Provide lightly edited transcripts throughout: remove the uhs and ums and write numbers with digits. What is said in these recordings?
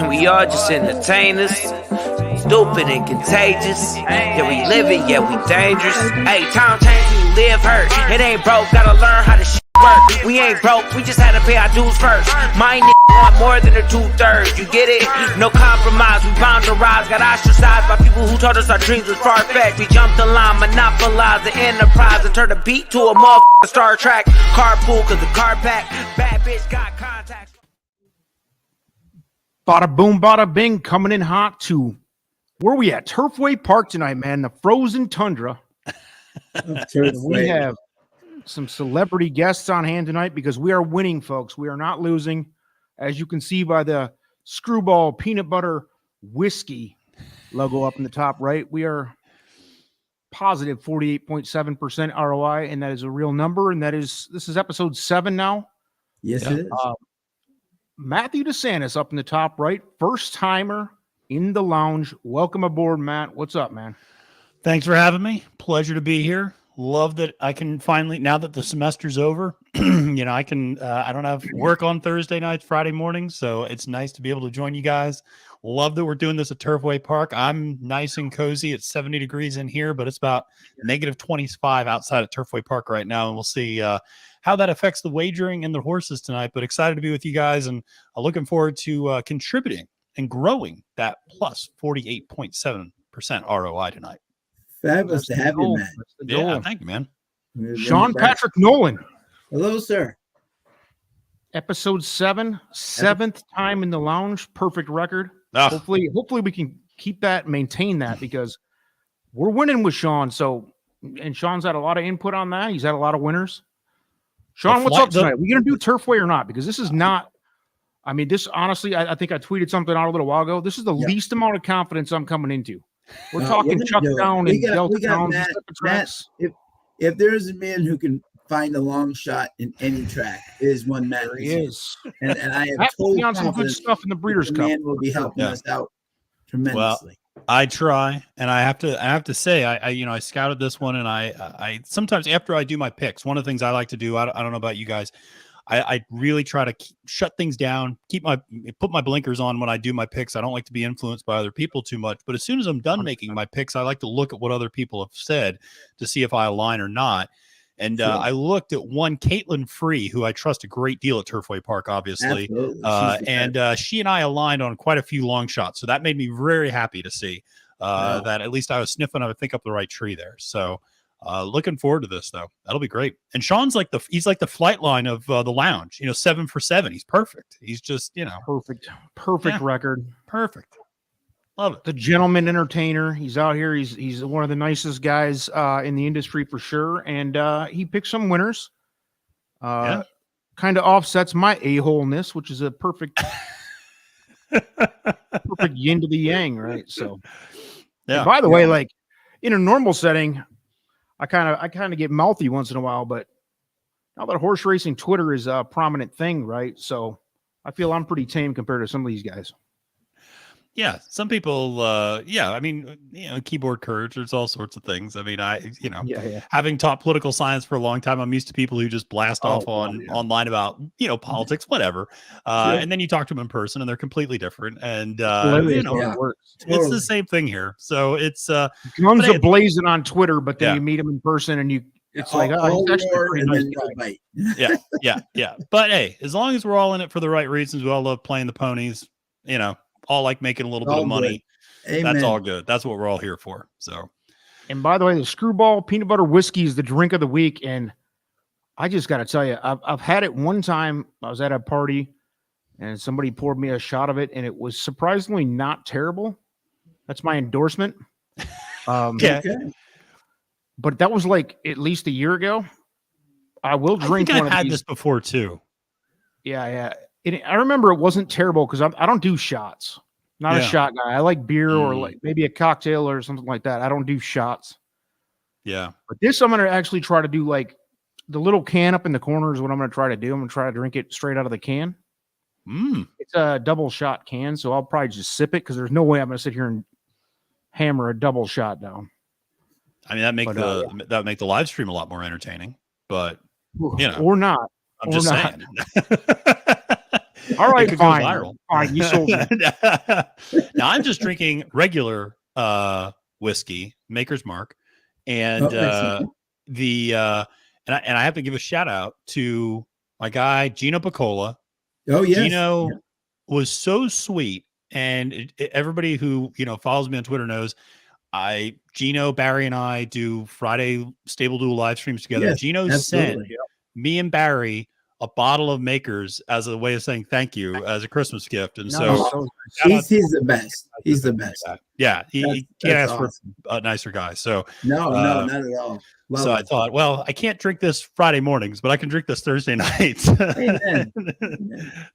We all just entertainers, stupid and contagious. Yeah, we living, yeah, we dangerous. Hey, time change, we live hurt. It ain't broke, gotta learn how to work. We ain't broke, we just had to pay our dues first. My want more than the 2/3, you get it? No compromise, we bound to rise. Got ostracized by people who told us our dreams was far-fetched. We jumped the line, monopolized the enterprise, and turned the beat to a motherfucking Star Trek. Carpool, cause the car pack, bad bitch got contacts. Bada boom, bada bing, coming in hot to where we at? Turfway Park tonight, man. The frozen tundra. We have some celebrity guests on hand tonight because we are winning, folks. We are not losing. As you can see by the Screwball peanut butter whiskey logo up in the top right, we are positive 48.7% ROI, and that is a real number. And this is episode 7 now. Yes, it is. Matthew DeSantis up in the top right, first timer in the lounge. Welcome aboard, Matt. What's up, man? Thanks for having me. Pleasure to be here. Love that I can finally, now that the semester's over, I can, I don't have work on Thursday nights, Friday mornings. So it's nice to be able to join you guys. Love that we're doing this at Turfway Park. I'm nice and cozy. It's 70 degrees in here, but it's about negative 25 outside of Turfway Park right now. And we'll see how that affects the wagering and the horses tonight, but excited to be with you guys. And looking forward to contributing and growing that plus 48.7% ROI tonight. Fabulous to have you, Matt. Yeah, thank you, man. Sean Patrick Nolan. Hello, sir. Episode 7, seventh time in the lounge. Perfect record. Oh. Hopefully we can keep that, maintain that, because we're winning with Sean. So, and Sean's had a lot of input on that. He's had a lot of winners. Sean, what's up tonight? Are we going to do Turfway or not? Because this is not, I mean, this honestly, I think I tweeted something out a little while ago. This is the least amount of confidence I'm coming into. We're talking Chuck Down and Delta Down. Matt, if there is a man who can find a long shot in any track, it is one Matt. There he is. And I have total on some good stuff in the Breeders' Cup. Man will be helping us out tremendously. Well, I try, and I have to say, I scouted this one, and I sometimes after I do my picks, one of the things I like to do, I don't know about you guys, I really try to shut things down, put my blinkers on when I do my picks. I don't like to be influenced by other people too much, but as soon as I'm done making my picks, I like to look at what other people have said to see if I align or not. And I looked at one, Caitlin Free, who I trust a great deal at Turfway Park, obviously. And she and I aligned on quite a few long shots. So that made me very happy to see that at least I was sniffing, I think, up the right tree there. So looking forward to this, though. That'll be great. And Sean's he's like the flight line of the lounge, 7 for 7. He's perfect. He's just, perfect record. Perfect. Love it. The gentleman entertainer. He's out here. He's one of the nicest guys in the industry for sure. And he picked some winners. Kind of offsets my a-holeness, which is a perfect yin to the yang, right? So, and by the way, like in a normal setting, I kind of get mouthy once in a while, but now that horse racing Twitter is a prominent thing, right? So I feel I'm pretty tame compared to some of these guys. Yeah, some people, I mean, keyboard courage, there's all sorts of things. I mean, having taught political science for a long time, I'm used to people who just blast off online about, politics, whatever. And then you talk to them in person and they're completely different. And, it's the same thing here. So it's guns are blazing on Twitter, but then you meet them in person and it's like, oh, it's actually a pretty nice guy. Yeah. But hey, as long as we're all in it for the right reasons, we all love playing the ponies, all like making a little bit of money. That's all good. That's what we're all here for. So, and by the way, the Screwball peanut butter whiskey is the drink of the week. And I just got to tell you, I've had it one time. I was at a party and somebody poured me a shot of it and it was surprisingly not terrible. That's my endorsement. Okay. But that was like at least a year ago. I will drink one of these. I've had this before too. Yeah. I remember it wasn't terrible because I don't do shots. Not a shot guy. I like beer or like maybe a cocktail or something like that. I don't do shots. Yeah. But this I'm going to actually try to do like the little can up in the corner is what I'm going to try to do. I'm going to try to drink it straight out of the can. It's a double shot can, so I'll probably just sip it because there's no way I'm going to sit here and hammer a double shot down. I mean, that make the live stream a lot more entertaining, but or not. I'm just saying. All right, It could go fine. viral. Fine, you sold me. Now I'm just drinking regular whiskey, Maker's Mark, and excellent. and I have to give a shout out to my guy Gino Picola. Oh, yes. Gino was so sweet, and everybody who follows me on Twitter knows Gino, Barry, and I do Friday Stable Duel live streams together. Yes, Gino sent me and Barry a bottle of Makers as a way of saying thank you as a Christmas gift, and so he's the best. He's the best. Yeah, he can't ask awesome. for a nicer guy. So no, not at all. Love so it. I thought, well, I can't drink this Friday mornings, but I can drink this Thursday nights. Amen.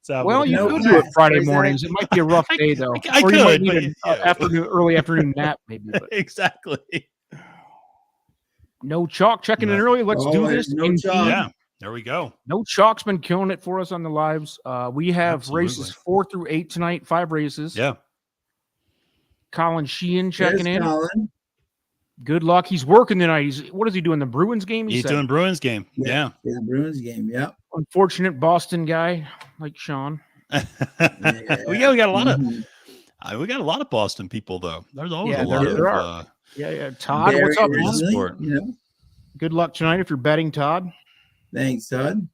So well, you could do it Friday mornings. It might be a rough day, though. I or could, you might need an early afternoon nap, maybe. But. Exactly. No chalk checking in early. Let's do this. No chalk. Yeah, there we go. No chalk's been killing it for us on the lives. We have races 4 through 8 tonight. 5 races. Yeah. Colin Sheehan checking in. Colin. Good luck. He's working tonight. What is he doing? The Bruins game? He's doing Bruins game. Yeah. The Bruins game. Yep. Unfortunate Boston guy like Sean. We got a lot of we got a lot of Boston people though. There's always a lot of Todd, Barry, what's up, man? Good luck tonight if you're betting, Todd. Thanks, Todd.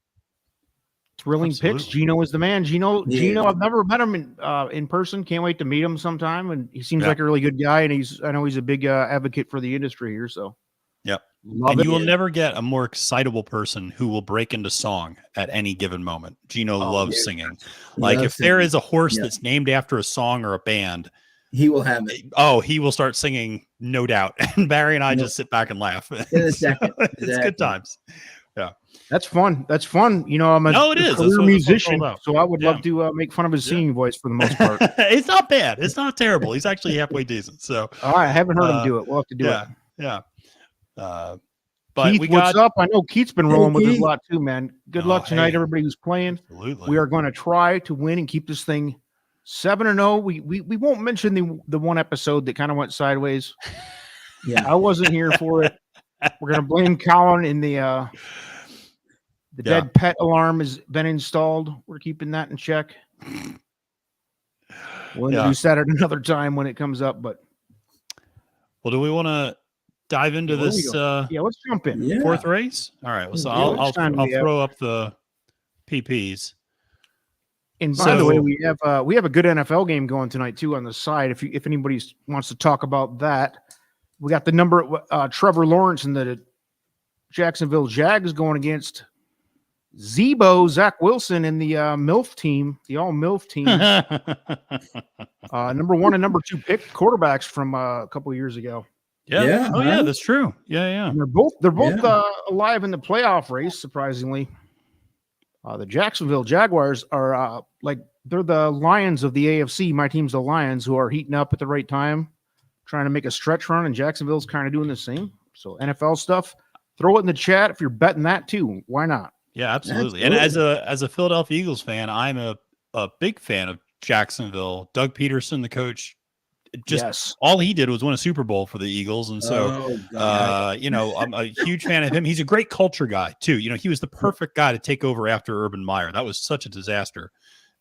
Thrilling picks. Gino is the man. Gino, I've never met him in person. Can't wait to meet him sometime. And he seems like a really good guy. And I know he's a big advocate for the industry here. So, yep. And you will never get a more excitable person who will break into song at any given moment. Gino loves singing. Like if there is a horse that's named after a song or a band, he will have it. Oh, he will start singing, no doubt. And Barry and I just sit back and laugh. In a second. It's good times. Yeah. That's fun. That's fun. I'm a career musician, so I would love to make fun of his singing voice for the most part. It's not bad. It's not terrible. He's actually halfway decent. So I haven't heard him do it. We'll have to do it. Yeah. But Keith, what's up? I know Keith's been rolling with us a lot too, man. Good luck tonight, everybody who's playing. Absolutely. We are going to try to win and keep this thing 7-0. We won't mention the one episode that kind of went sideways. Yeah, I wasn't here for it. We're going to blame Colin in the dead pet alarm has been installed. We're keeping that in check. We'll introduce that at another time when it comes up. But do we want to dive into this? Let's jump in. Fourth race. All right. Well, so I'll throw up the PPs. And by the way, we have a good NFL game going tonight too on the side. If anybody wants to talk about that, we got the number Trevor Lawrence and the Jacksonville Jags going against Zebo, Zach Wilson, and the MILF team, the all MILF team. Number 1 and number 2 picked quarterbacks from a couple of years ago. Yeah. Oh, yeah, that's true. Yeah. And they're both alive in the playoff race, surprisingly. The Jacksonville Jaguars are they're the Lions of the AFC. My team's the Lions, who are heating up at the right time, trying to make a stretch run, and Jacksonville's kind of doing the same. So NFL stuff, throw it in the chat if you're betting that too. Why not? Yeah, absolutely. And as a Philadelphia Eagles fan, I'm a big fan of Jacksonville. Doug Peterson, the coach, all he did was win a Super Bowl for the Eagles. And so, I'm a huge fan of him. He's a great culture guy too. He was the perfect guy to take over after Urban Meyer. That was such a disaster.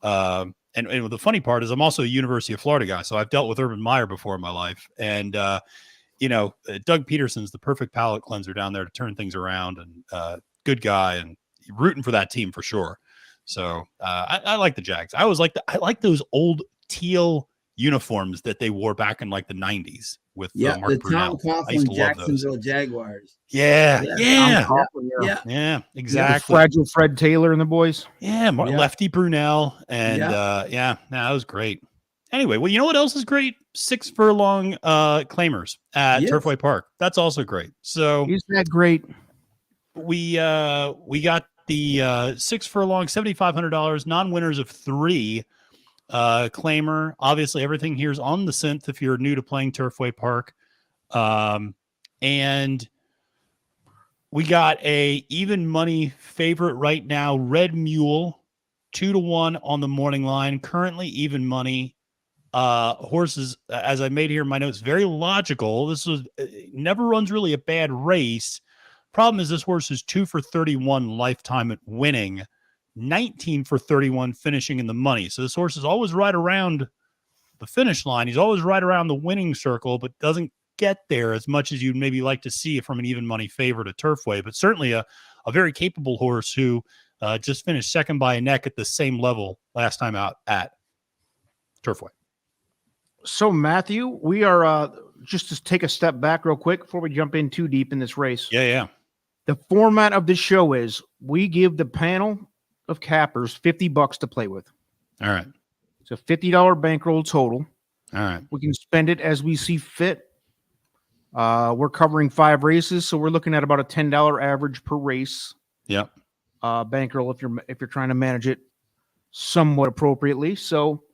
And the funny part is I'm also a University of Florida guy. So I've dealt with Urban Meyer before in my life. And, Doug Peterson's the perfect palate cleanser down there to turn things around, and good guy, and rooting for that team for sure. So I like the Jags. I always I like those old teal uniforms that they wore back in like the 90s with Mark the Brunell. Tom Coughlin Jacksonville Jaguars. Yeah, exactly. The Fragile Fred Taylor and the boys. Lefty Brunell, and that was great. Anyway, well, you know what else is great? 6 furlong claimers at Turfway Park. That's also great. So isn't that great? We got the 6 furlong, $7,500, non-winners of 3. Claimer. Obviously, everything here is on the synth if you're new to playing Turfway Park. And we got a even money favorite right now, Red Mule, 2-1 on the morning line. Currently even money. Horses, as I made here in my notes, very logical. This was never runs really a bad race. Problem is this horse is 2 for 31 lifetime at winning. 19 for 31, finishing in the money. So this horse is always right around the finish line. He's always right around the winning circle, but doesn't get there as much as you'd maybe like to see from an even money favorite at Turfway. But certainly a very capable horse who just finished second by a neck at the same level last time out at Turfway. So, Matthew, we are just to take a step back real quick before we jump in too deep in this race. Yeah. The format of this show is we give the panel of cappers $50 to play with. All right. It's a $50 bankroll total. All right. We can spend it as we see fit. We're covering 5 races, so we're looking at about a $10 average per race. Yep. Bankroll if you're trying to manage it somewhat appropriately. So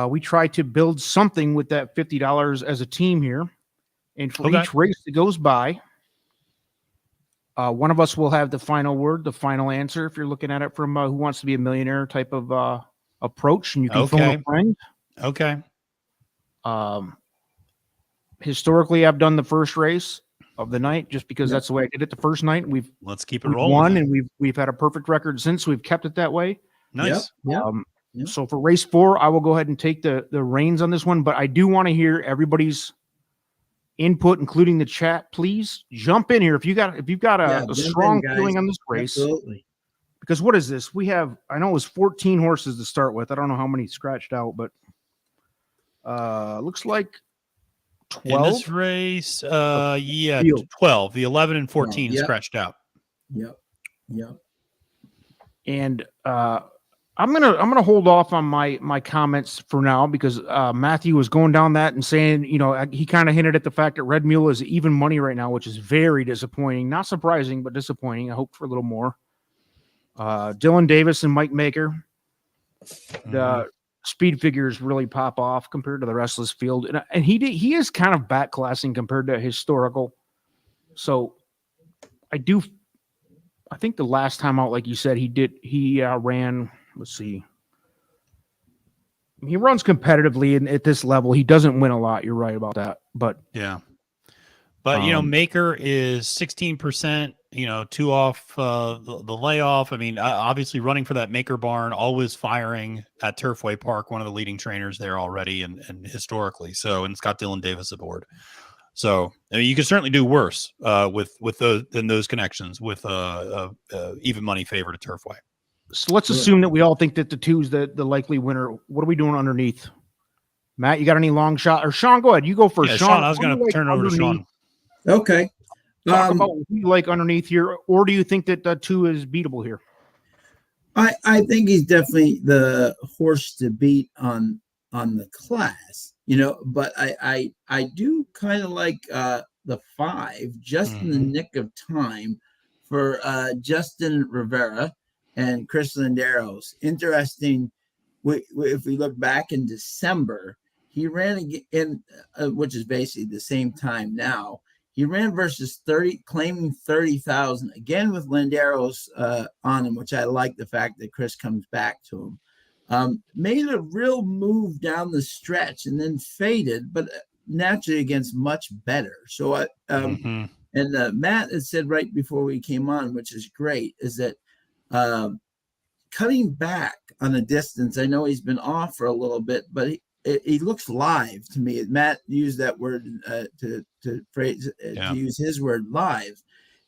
we try to build something with that $50 as a team here. And for each race that goes by, one of us will have the final word, the final answer. If you're looking at it from Who Wants to Be a Millionaire type of approach, and you can phone a friend. Okay. Historically, I've done the first race of the night just because that's the way I did it the first night. Let's keep it we've rolling. Won, and we've had a perfect record since. We've kept it that way. Nice. Yep. So for race 4, I will go ahead and take the reins on this one, but I do want to hear everybody's input, including the chat. Please jump in here if you've got a strong feeling on this race. Absolutely. Because what is this? I know it was 14 horses to start with. I don't know how many scratched out, but looks like 12 in this race. Field. 12. The 11 and 14 scratched out. Yep. And I'm gonna hold off on my comments for now because Matthew was going down that and saying, he kind of hinted at the fact that Red Mule is even money right now, which is very disappointing. Not surprising, but disappointing. I hope for a little more. Dylan Davis and Mike Maker, the speed figures really pop off compared to the rest of this field, and he is kind of backclassing compared to historical. So I think the last time out, like you said, he ran. Let's see. He runs competitively at this level. He doesn't win a lot. You're right about that. But yeah. But Maker is 16%. 2 off the layoff. I mean, obviously running for that Maker barn, always firing at Turfway Park. One of the leading trainers there already, and historically. So, and it's got Dylan Davis aboard. So, I mean, you can certainly do worse with those connections with even money favorite at Turfway. So let's assume that we all think that the 2's the likely winner. What are we doing underneath? Matt, you got any long shot? Or Sean, go ahead. You go first. Yeah, Sean, I was going to turn it over to Sean. Okay. Talk about what you like underneath here, or do you think that the 2 is beatable here? I think he's definitely the horse to beat on the class, but I do kind of like the 5 just in the nick of time for Justin Rivera and Chris Landeros. Interesting. If we look back in December, he ran in, which is basically the same time now. He ran versus 30, claiming 30,000 again with Landeros on him, which I like the fact that Chris comes back to him. Made a real move down the stretch and then faded, but naturally against much better. So and Matt had said right before we came on, which is great, is that cutting back on the distance. I know he's been off for a little bit, but he looks live to me. Matt used that word to use his word, live.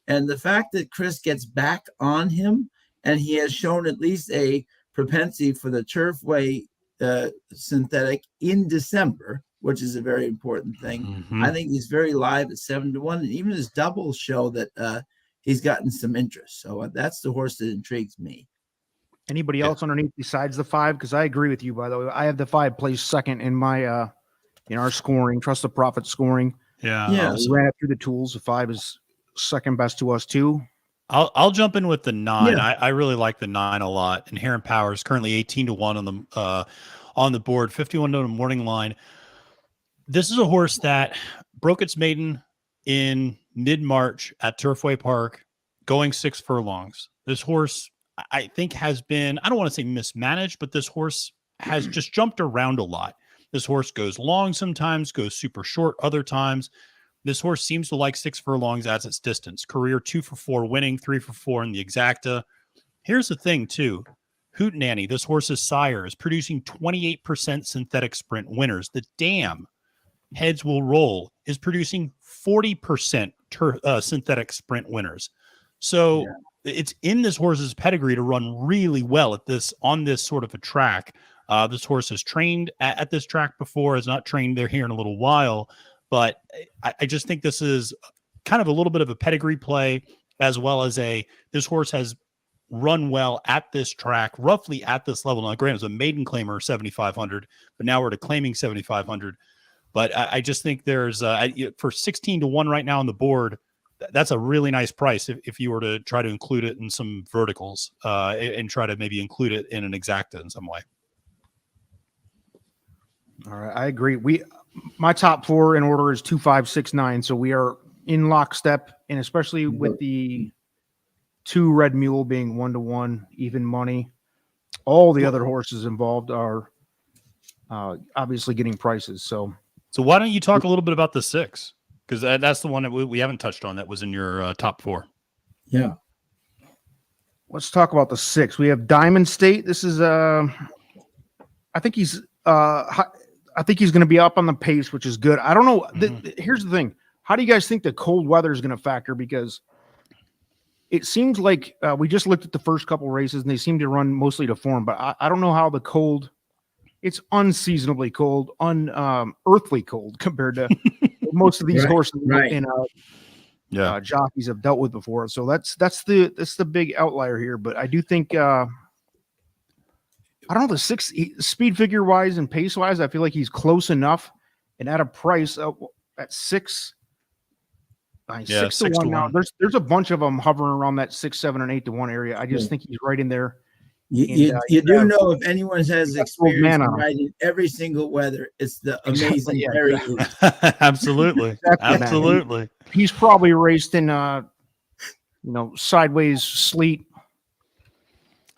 And the fact that Chris gets back on him, and he has shown at least a propensity for the Turfway synthetic in December, which is a very important thing. I think he's very live at 7-1, and even his doubles show that he's gotten some interest. So that's the horse that intrigues me. Anybody else underneath besides the 5? Because I agree with you, by the way. I have the 5 placed second in my in our scoring, Trust the Profit scoring. We ran it through the tools. The 5 is second best to us too. I'll jump in with the 9. I really like the 9 a lot. And Heron Powers currently 18-1 on the board, 51 to the morning line. This is a horse that broke its maiden in mid-March at Turfway Park, going 6 furlongs. This horse, I think, has been, I don't want to say mismanaged, but this horse has just jumped around a lot. This horse goes long sometimes, goes super short other times. This horse seems to like 6 furlongs as its distance. Career 2 for 4 winning, 3 for 4 in the exacta. Here's the thing, too. Hootenanny, this horse's sire, is producing 28% synthetic sprint winners. The Dam, Heads Will Roll, is producing 40% synthetic sprint winners. So it's in this horse's pedigree to run really well on this sort of a track. This horse has trained at this track before, has not trained there here in a little while, but I just think this is kind of a little bit of a pedigree play, as well as this horse has run well at this track, roughly at this level. Now, granted, it was a maiden claimer 7,500, but now we're declaiming 7,500. But I just think there's for 16-1 right now on the board. That's a really nice price if you were to try to include it in some verticals and try to maybe include it in an exacta in some way. All right, I agree. My top 4 in order is 2, 5, 6, 9. So we are in lockstep, and especially with the 2 Red Mule being 1-1, even money. All the other horses involved are obviously getting prices. So why don't you talk a little bit about the 6? Because that's the one that we haven't touched on that was in your top 4. Yeah. Let's talk about the 6. We have Diamond State. This is I think he's going to be up on the pace, which is good. I don't know. Here's the thing. How do you guys think the cold weather is going to factor? Because it seems like we just looked at the first couple races and they seem to run mostly to form, but I don't know how the cold, it's unseasonably cold, unearthly cold compared to most of these horses and jockeys have dealt with before. So that's the big outlier here. But I do think I don't know, the 6 speed figure wise and pace wise, I feel like he's close enough, and at a price at 6. 6-1 now. There's a bunch of them hovering around that 6, 7, and 8-1 area. I just think he's right in there. You do know, if anyone has experience in riding every single weather, it's the amazing Harry. Absolutely. Absolutely. He's probably raced in sideways sleet,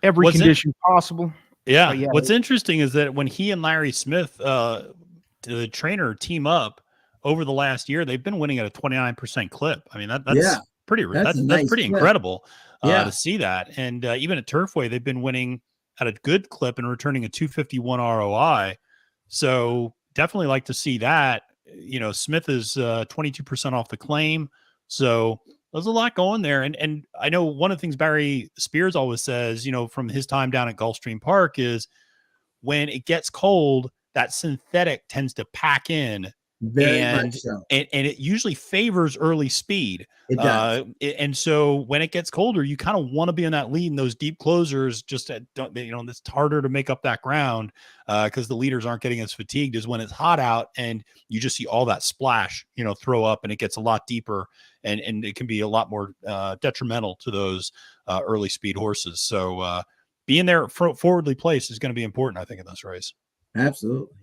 every condition possible. Yeah. What's interesting is that when he and Larry Smith, the trainer, team up over the last year, they've been winning at a 29% clip. I mean, that's pretty incredible to see that. And even at Turfway, they've been winning at a good clip and returning a 251 ROI. So definitely like to see that. Smith is 22% off the claim. So there's a lot going there. And I know one of the things Barry Spears always says, from his time down at Gulfstream Park, is when it gets cold, that synthetic tends to pack in. Very much so. And it usually favors early speed. It does. And so when it gets colder, you kind of want to be in that lead, and those deep closers it's harder to make up that ground because the leaders aren't getting as fatigued as when it's hot out and you just see all that splash, throw up, and it gets a lot deeper and it can be a lot more detrimental to those early speed horses. So being there forwardly placed is going to be important, I think, in this race. Absolutely.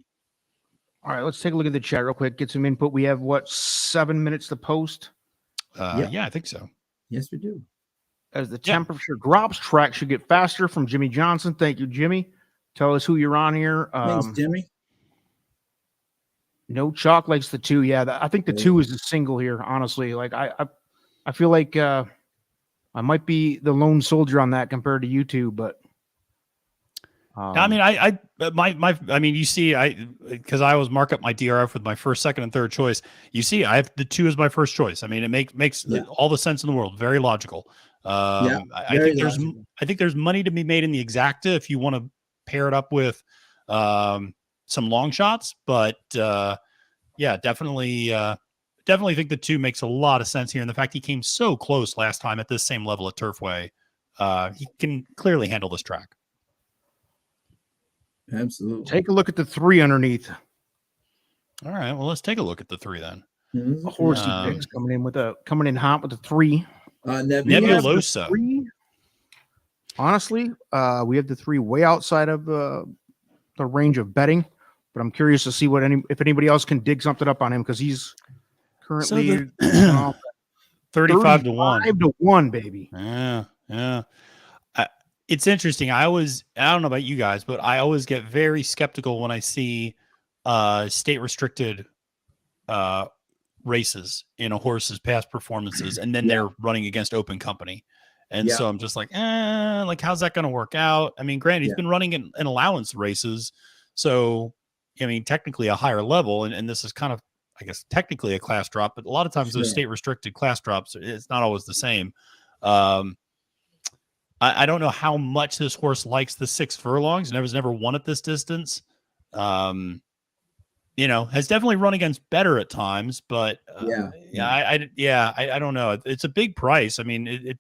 All right, let's take a look at the chat real quick, get some input. We have 7 minutes to post? Yeah, I think so. Yes, we do. As the temperature drops, track should get faster, from Jimmy Johnson. Thank you, Jimmy. Tell us who you're on here. Thanks, Jimmy. No Chalk likes the 2. Yeah, I think the 2 is the single here, honestly. Like I feel like I might be the lone soldier on that compared to you two, but I mean, you see, because I always mark up my DRF with my first, second, and third choice. You see, I have the 2 as my first choice. I mean, it makes all the sense in the world. Very logical. I think there's money to be made in the exacta if you want to pair it up with some long shots. But definitely think the 2 makes a lot of sense here. And the fact he came so close last time at this same level at Turfway, he can clearly handle this track. Absolutely. Take a look at the 3 underneath. All right. Well, let's take a look at the 3 then. The horsey picks coming in hot with the 3. Nebulosa. Honestly, we have the 3 way outside of the range of betting, but I'm curious to see if anybody else can dig something up on him, because he's currently 35 to 1. 5 to 1, baby. Yeah. It's interesting. I don't know about you guys, but I always get very skeptical when I see state restricted races in a horse's past performances, and then they're running against open company. And so I'm just like, like, how's that going to work out? I mean, granted, he's been running in allowance races. So, I mean, technically a higher level. And this is kind of, I guess, technically a class drop. But a lot of times those state restricted class drops, it's not always the same. I don't know how much this horse likes the 6 furlongs. Never won at this distance. Has definitely run against better at times, but I don't know. It's a big price. I mean,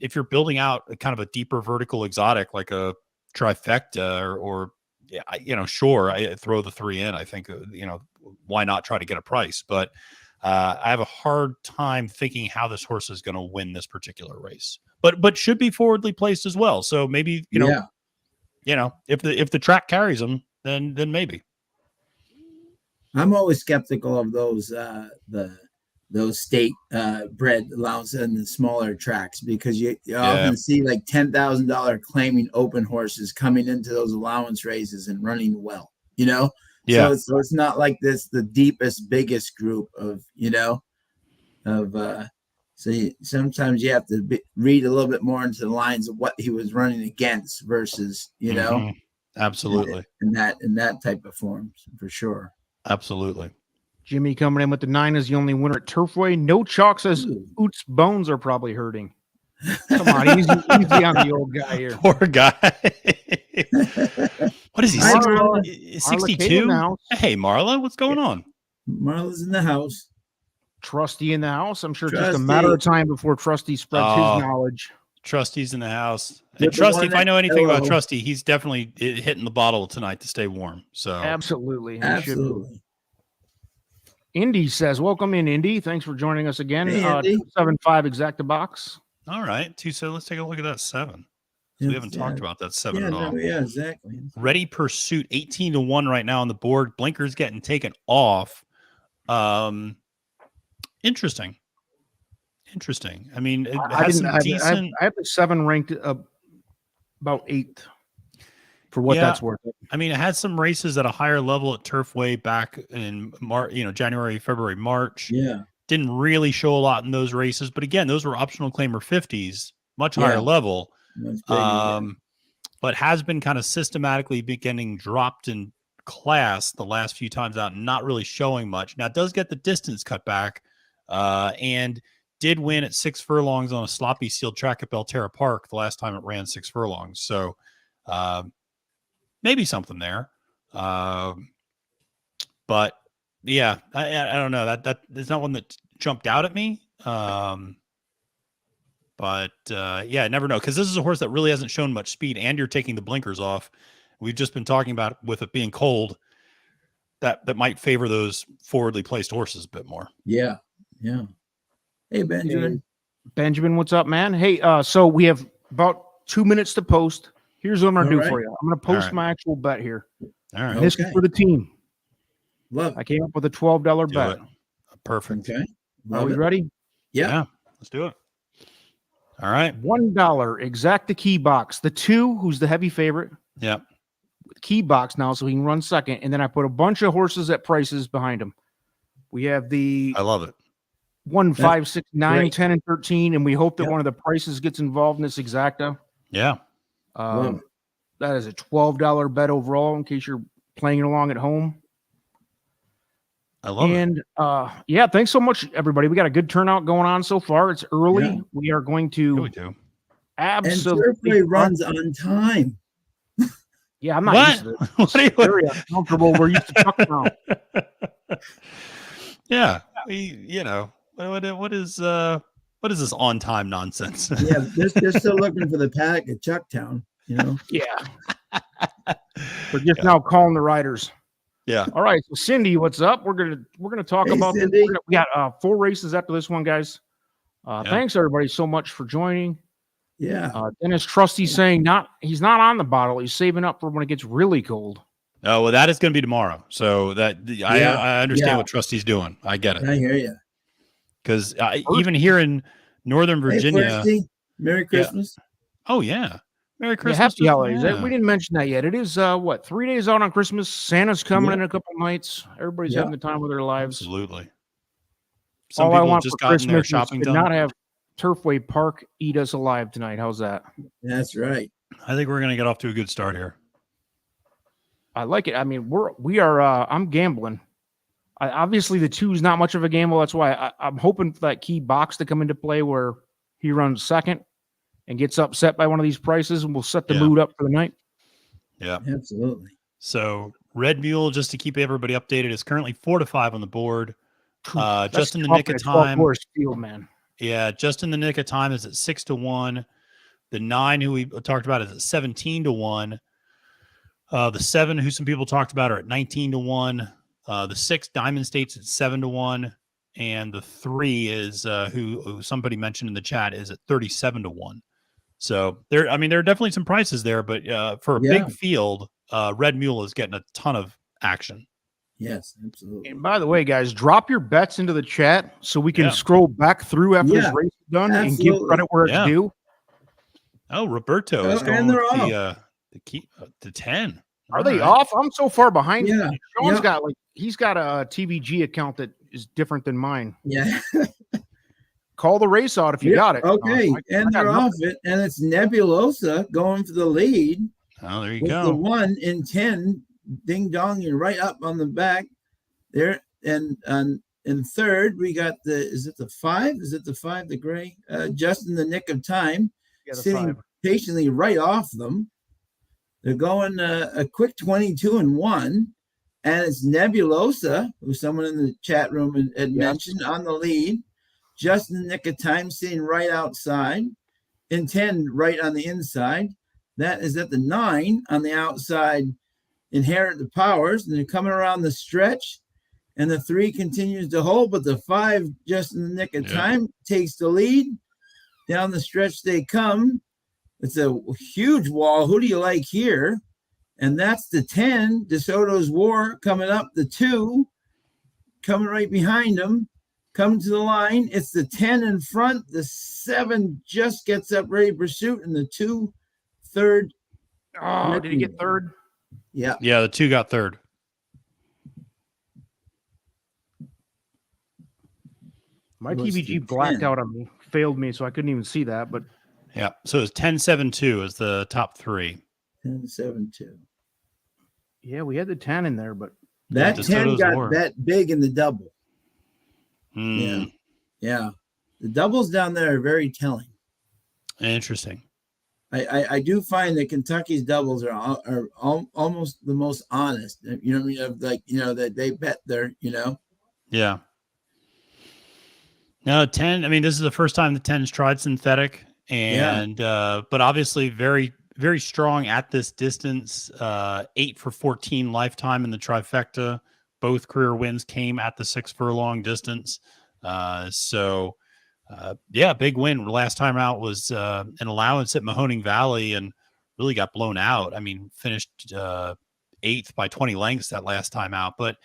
if you're building out a kind of a deeper vertical exotic like a trifecta or sure, I throw the 3 in. I think why not try to get a price? But I have a hard time thinking how this horse is going to win this particular race. But should be forwardly placed as well. So maybe if the track carries him, then maybe. I'm always skeptical of those those state bred allowances in the smaller tracks because you often see like $10,000 claiming open horses coming into those allowance races and running well. So it's not like this the deepest, biggest group of So sometimes you have to read a little bit more into the lines of what he was running against versus, absolutely in that type of form for sure. Absolutely. Jimmy coming in with the 9 is the only winner at Turfway. No chalk says Oot's bones are probably hurting. Come on, easy on the old guy here. Poor guy. What is he? 62? Hey, Marla, what's going on? Marla's in the house. Trusty in the house. I'm sure it's just a matter of time before Trusty spreads his knowledge. Trusty's in the house. And Trusty, if I know anything about Trusty, he's definitely hitting the bottle tonight to stay warm. So absolutely. Indy says, welcome in, Indy. Thanks for joining us again. Hey, 275 exacta box. All right. So let's take a look at that 7. So we haven't talked about that 7 at all. Yeah, exactly. Ready Pursuit, 18-1 right now on the board. Blinkers getting taken off. Interesting. I mean, it has some decent. I have the 7 ranked about 8th for what that's worth. I mean, it had some races at a higher level at Turfway back in January, February, March. Yeah. Didn't really show a lot in those races, but again, those were optional claimer 50s, much higher level. But has been kind of systematically getting dropped in class the last few times out, not really showing much. Now it does get the distance cut back, and did win at 6 furlongs on a sloppy sealed track at Belterra Park the last time it ran 6 furlongs. So maybe something there. But yeah, I don't know. That is not one that jumped out at me. But never know, because this is a horse that really hasn't shown much speed, and you're taking the blinkers off. We've just been talking about with it being cold, that might favor those forwardly placed horses a bit more. Yeah. Hey, Benjamin. Benjamin, what's up, man? Hey, so we have about 2 minutes to post. Here's what I'm gonna do for you. I'm gonna post my actual bet here. All right. This is for the team. Love. I came up with a $12 bet. Perfect. Okay. Are we ready? Yeah. Let's do it. All right. $1 exact key box. The 2, who's the heavy favorite. Yeah. Key box now, so he can run second. And then I put a bunch of horses at prices behind him. We have the I love it. 1, 5, 6, 9, great. 10, and 13. And we hope that one of the prices gets involved in this exacta. Yeah. That is a $12 bet overall in case you're playing along at home. I love it. And thanks so much, everybody. We got a good turnout going on so far. It's early. Yeah. We are going to we do. absolutely and Turfway runs on time. Yeah, I'm not used to this. What are you Very uncomfortable. We're used to Chuck now. Yeah. What is this on time nonsense? Yeah, they're still looking for the paddock at Chucktown, Yeah. We're just now calling the riders. Yeah. All right. So Cindy, what's up? We're gonna talk about this. Cindy. We got 4 races after this one, guys. Thanks everybody so much for joining. Yeah. Dennis Trusty saying he's not on the bottle. He's saving up for when it gets really cold. Oh, well, that is going to be tomorrow. So I understand what Trusty's doing. I get it. I hear you. Because even here in Northern Virginia, Merry Christmas. Oh yeah, Merry Christmas. Happy holidays. Yeah. We didn't mention that yet. It is 3 days out on Christmas. Santa's coming in a couple nights. Everybody's having the time of their lives. Absolutely. All I want for Christmas is to not have Turfway Park eat us alive tonight. How's that? That's right. I think we're going to get off to a good start here. I like it. I mean, we are. I'm gambling. Obviously, the 2 is not much of a gamble. That's why I'm hoping for that key box to come into play where he runs second and gets upset by one of these prices, and we'll set the mood up for the night. Yeah, absolutely. So Red Mule, just to keep everybody updated, is currently 4-5 on the board. Just in the tough. nick of It's time. Field, man. Yeah, just in the nick of time is at 6-1. The 9, who we talked about, is at 17-1. The 7, who some people talked about, are at 19-1. The 6, Diamond State's at 7-1, and the 3 is who somebody mentioned in the chat is at 37-1. So there are definitely some prices there, but for a big field, Red Mule is getting a ton of action. Yes, absolutely. And by the way, guys, drop your bets into the chat so we can scroll back through after this race is done and give credit where it's due. Oh, Roberto is going with the 10. Are they off? I'm so far behind. Yeah. Sean's got he's got a TVG account that is different than mine. Yeah. Call the race out if you got it. Okay. And they're off it. And it's Nebulosa going for the lead. Oh, there you with go. The 1 in 10. Ding dong, you're right up on the back there. And in third, we got is it the 5? Is it the 5, the gray? Just in the nick of time, sitting patiently right off them. They're going a quick 22-1, and it's Nebulosa, who someone in the chat room had mentioned, on the lead, just in the nick of time, sitting right outside. In 10, right on the inside. That is at the 9 on the outside. Inherit the Powers, and they're coming around the stretch, and the 3 continues to hold, but the 5, just in the nick of time, takes the lead. Down the stretch they come. It's a huge wall. Who do you like here? And that's the 10, DeSoto's War, coming up. The 2, coming right behind them, coming to the line. It's the 10 in front. The 7 just gets up ready pursuit, and the 2, third. Oh, did he get third? Yeah. Yeah, the 2 got third. My TVG blacked out on me, failed me, so I couldn't even see that. But yeah, so it's 10-7-2 is the top 3. 10-7-2. Yeah, we had the 10 in there, but that 10 got that big in the double. Yeah. The doubles down there are very telling. Interesting. I do find that Kentucky's doubles are almost the most honest. You know what I mean? That they bet there. Yeah. No, 10. I mean, this is the first time the 10's tried synthetic, and but obviously very, very strong at this distance. 8 for 14 lifetime in the trifecta. Both career wins came at the 6 furlong distance. Big win. Last time out was an allowance at Mahoning Valley and really got blown out. I mean, finished 8th by 20 lengths that last time out, but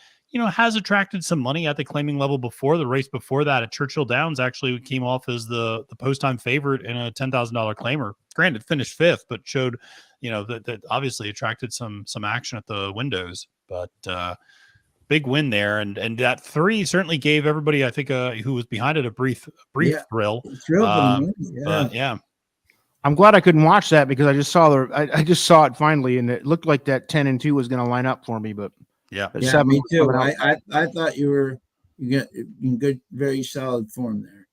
has attracted some money at the claiming level before. The race before that at Churchill Downs actually came off as the post-time favorite in a $10,000 claimer. Granted, finished 5th, but showed, that obviously attracted some action at the windows, but big win there. And that 3 certainly gave everybody, I think, who was behind it, a brief thrill. But yeah. I'm glad I couldn't watch that because I just saw it finally, and it looked like that 10-2 was going to line up for me, but yeah, me too. I thought you were in good, very solid form there.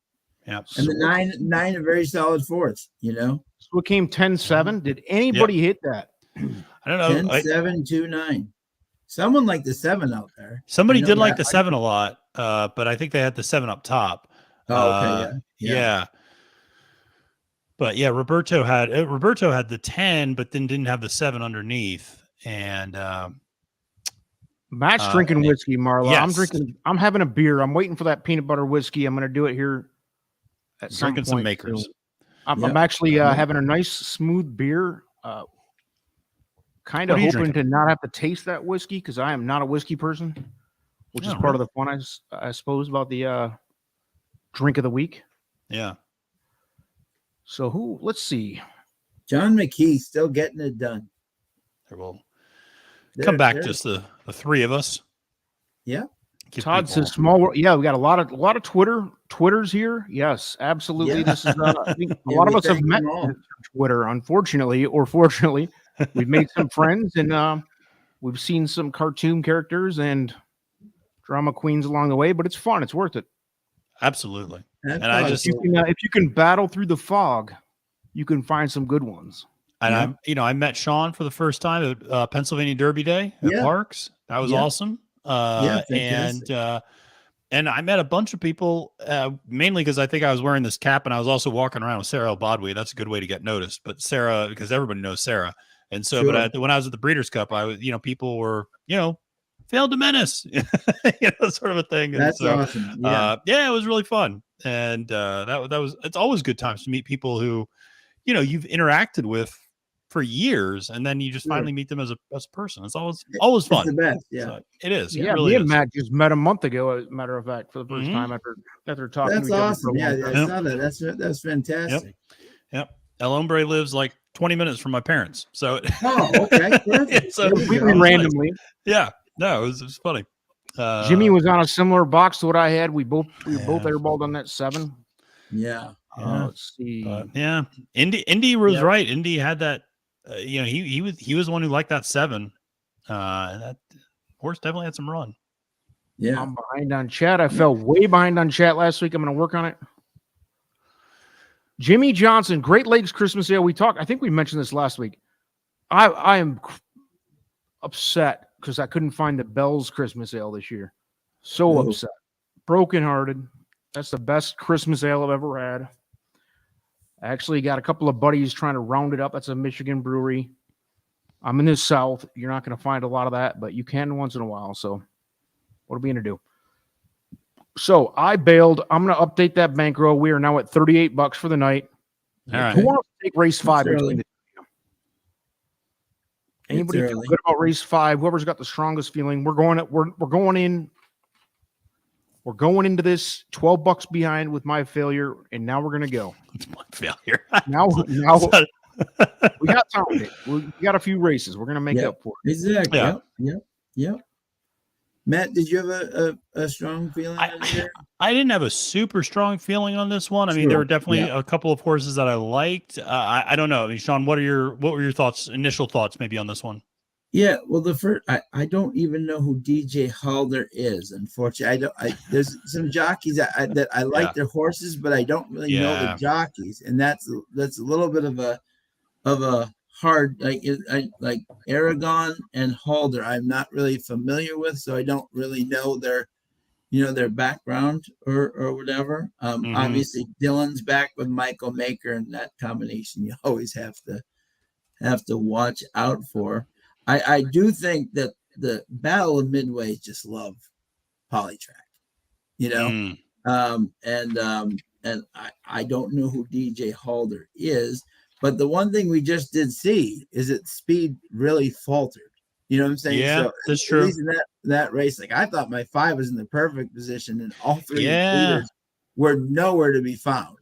Yeah, and the 9 a very solid 4th. So it came 10-7. Did anybody hit that? I don't know. 10-7-2-9. Someone liked the 7 out there. Somebody did like the 7 a lot, but I think they had the 7 up top. Oh, okay, yeah. But yeah, Roberto had the 10, but then didn't have the 7 underneath, and. Matt's drinking whiskey, Marla. Yes. I'm having a beer. I'm waiting for that peanut butter whiskey. I'm going to do it here at drinking some Makers. I'm actually having a nice smooth beer. Kind of hoping to not have to taste that whiskey because I am not a whiskey person, which is part of the fun, I suppose, about the drink of the week. Yeah. So let's see. John McKee still getting it done. There will come back just the 3 of us. Yeah. Give Todd people- says small world. Yeah, we got a lot of Twitters here. Yes, absolutely. Yeah. This is I think a Yeah, lot of we us have thank met them all. through Twitter, unfortunately or fortunately. We've made some friends and we've seen some cartoon characters and drama queens along the way, but it's fun. It's worth it. Absolutely. That's And I awesome. just If you can battle through the fog, you can find some good ones. And I met Sean for the first time at Pennsylvania Derby Day at Yeah. Parks. That was Yeah. awesome. Fantastic. And I met a bunch of people, mainly because I think I was wearing this cap and I was also walking around with Sarah Bodway. That's a good way to get noticed. But Sarah, because everybody knows Sarah. And so, Sure. when I was at the Breeders' Cup, I was, people were, failed to menace, sort of a thing. And That's so, awesome. Yeah. it was really fun. And it's always good times to meet people who, you've interacted with for years, and then you just Sure. finally meet them as a person. It's always It's fun. the best. Yeah. So it is. It Yeah, really me and is. Matt just met a month ago, as a matter of fact, for the 1st Mhm. time after talking That's to each other for awesome. a Yeah, long I time. saw that. That's fantastic. Yep. El Hombre lives like 20 minutes from my parents. So, Oh, okay. Perfect. So- There we Completely go. randomly. yeah, no, it was funny. Jimmy was on a similar box to what I had. We were both Yeah. airballed on that 7. Yeah. Let's see. But yeah, Indy was Yeah. right. Indy had that. He was the one who liked that 7. And that horse definitely had some run. Yeah. I'm behind on chat. I fell way behind on chat last week. I'm going to work on it. Jimmy Johnson, Great Lakes Christmas Sale. I think we mentioned this last week. I am upset because I couldn't find the Bell's Christmas Sale this year. So Ooh. upset. Brokenhearted. That's the best Christmas ale I've ever had. I actually got a couple of buddies trying to round it up. That's a Michigan brewery. I'm in the South. You're not going to find a lot of that, but you can once in a while. So what are we going to do? So I bailed. I'm going to update that bankroll. We are now at $38 for the night. All right. Who wants to take race 5? It's Between early. the Anybody It's feel early. good about race 5? Whoever's got the strongest feeling. We're going into this $12 behind with my failure, and now we're going to go. It's my failure. Now we got time. We got a few races. We're going to make Yeah. up for it. Exactly. Yeah. Yep. Matt, did you have a strong feeling on here? I didn't have a super strong feeling on this one. I mean, Sure. there were definitely Yeah. a couple of horses that I liked. I don't know. I mean, Sean, what were your thoughts, initial thoughts maybe on this one? Yeah, well, the first I don't even know who DJ Halder is. Unfortunately, there's some jockeys that I like Yeah. their horses, but I don't really know Yeah. the jockeys, and that's a little bit of a hard like Aragon and Halder. I'm not really familiar with, so I don't really know their background or whatever. Mhm. Obviously, Dylan's back with Michael Maker, and that combination you always have to watch out for. I do think that the Battle of Midway just love Polytrack, Mm. and I don't know who DJ Halder is, but the one thing we just did see is that speed really faltered. You know what I'm saying? Yeah, that's at true. least in that race, like I thought my 5 was in the perfect position, and all 3 Yeah. leaders were nowhere to be found.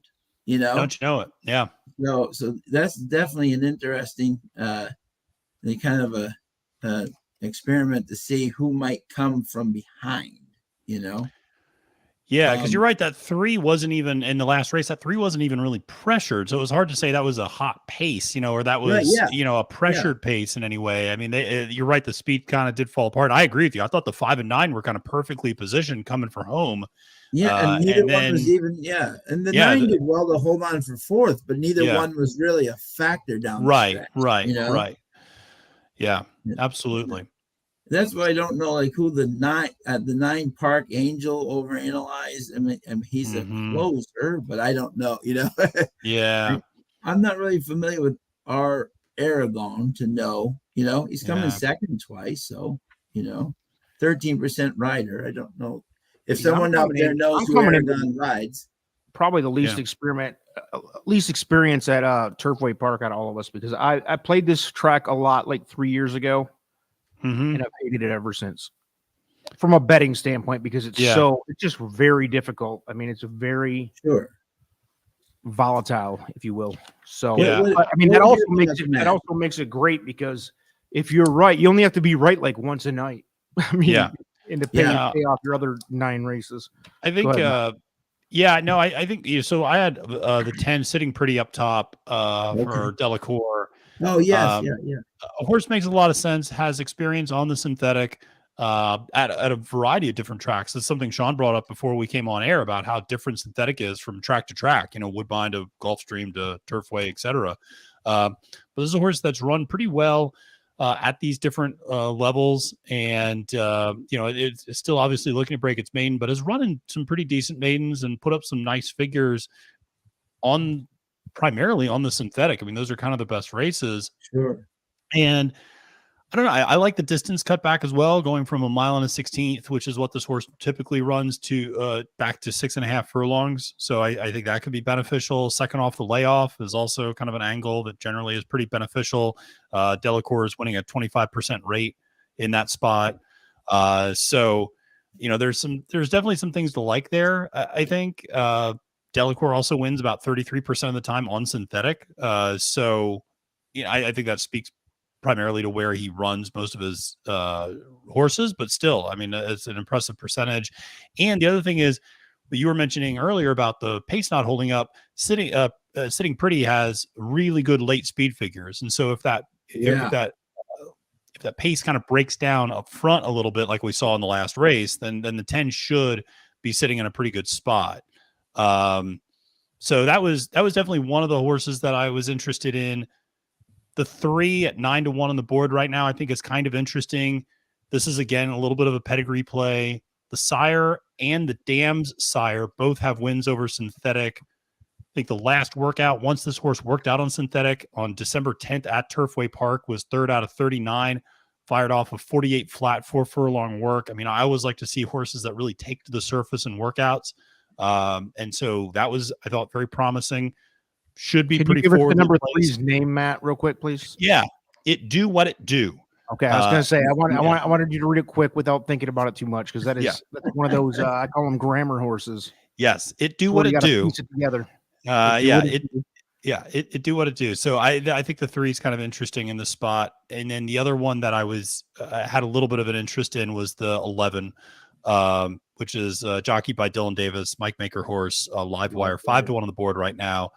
Don't you know it? Yeah. So that's definitely an interesting kind of a experiment to see who might come from behind. Yeah, because you're right. That 3 wasn't even in the last race. That 3 wasn't even really pressured, so it was hard to say that was a hot pace, or that was Right, yeah. a pressured pace in any way. I mean, you're right. The speed kind of did fall apart. I agree with you. I thought the 5 and 9 were kind of perfectly positioned coming for home. Yeah, and neither and one was then- even and the 9 did well to hold on for 4th, but neither Yeah. one was really a factor down the Right, stretch, right. Yeah, Yeah. absolutely. That's why I don't know who the 9 Park Angel overanalyzed. I mean he's Mhm. a closer, but I don't know. Yeah, I'm not really familiar with our Aragon to know. He's coming Yeah. second twice, so 13% rider. I don't know if Yeah, I'm someone out coming there in- knows I'm who coming in- Aragon rides. Probably the least Yeah. experience at Turfway Park out of all of us, because I played this track a lot like 3 years ago, Mhm. and I've hated it ever since. From a betting standpoint, because it's Yeah. it's just very difficult. I mean, it's a very Sure. volatile, if you will. So, Yeah. but, I mean, What that would also you makes it recommend? great, because if you're right, you only have to be right like once a night. I mean, Yeah. and to pay off your other 9 races. I think, I think so. I had the 10 sitting pretty up top for Delacour. Oh, yes. A horse makes a lot of sense, has experience on the synthetic at a variety of different tracks. That's something Sean brought up before we came on air about how different synthetic is from track to track, Woodbine to Gulfstream to Turfway, etc. But this is a horse that's run pretty well at these different levels. And, it's still obviously looking to break its maiden, but has run in some pretty decent maidens and put up some nice figures primarily on the synthetic. I mean, those are kind of the best races. Sure. And I don't know. I like the distance cut back as well, going from 1 mile and a 16th, which is what this horse typically runs, to back to 6.5 furlongs. So I think that could be beneficial. Second off the layoff is also kind of an angle that generally is pretty beneficial. Delacour is winning a 25% rate in that spot. So there's definitely some things to like there. I think Delacour also wins about 33% of the time on synthetic. So I think that speaks primarily to where he runs most of his horses, but still, I mean, it's an impressive percentage. And the other thing is, you were mentioning earlier about the pace not holding up. Sitting Pretty has really good late speed figures, and so if that pace kind of breaks down up front a little bit, like we saw in the last race, then the 10 should be sitting in a pretty good spot. So that was definitely one of the horses that I was interested in. The 3 at 9-1 on the board right now, I think, is kind of interesting. This is, again, a little bit of a pedigree play. The sire and the dam's sire both have wins over synthetic. I think the last workout, once this horse worked out on synthetic on December 10th at Turfway Park, was 3rd out of 39, fired off a 48 flat, 4 furlong work. I mean, I always like to see horses that really take to the surface in workouts. And so that was, I thought, very promising. Should be pretty forward. Can you give us the number placed. 3's name, Matt, real quick, please? Yeah, It Do What It Do. Okay, I was going to say I wanted you to read it quick without thinking about it too much, because that's one of those I call them grammar horses. Yes, It Do What It Do. Piece it together. It Do What It Do. So I think the 3 is kind of interesting in this spot, and then the other one that I was had a little bit of an interest in was the 11, which is jockeyed by Dylan Davis, Mike Maker horse, live wire, 5-1 on the board right now.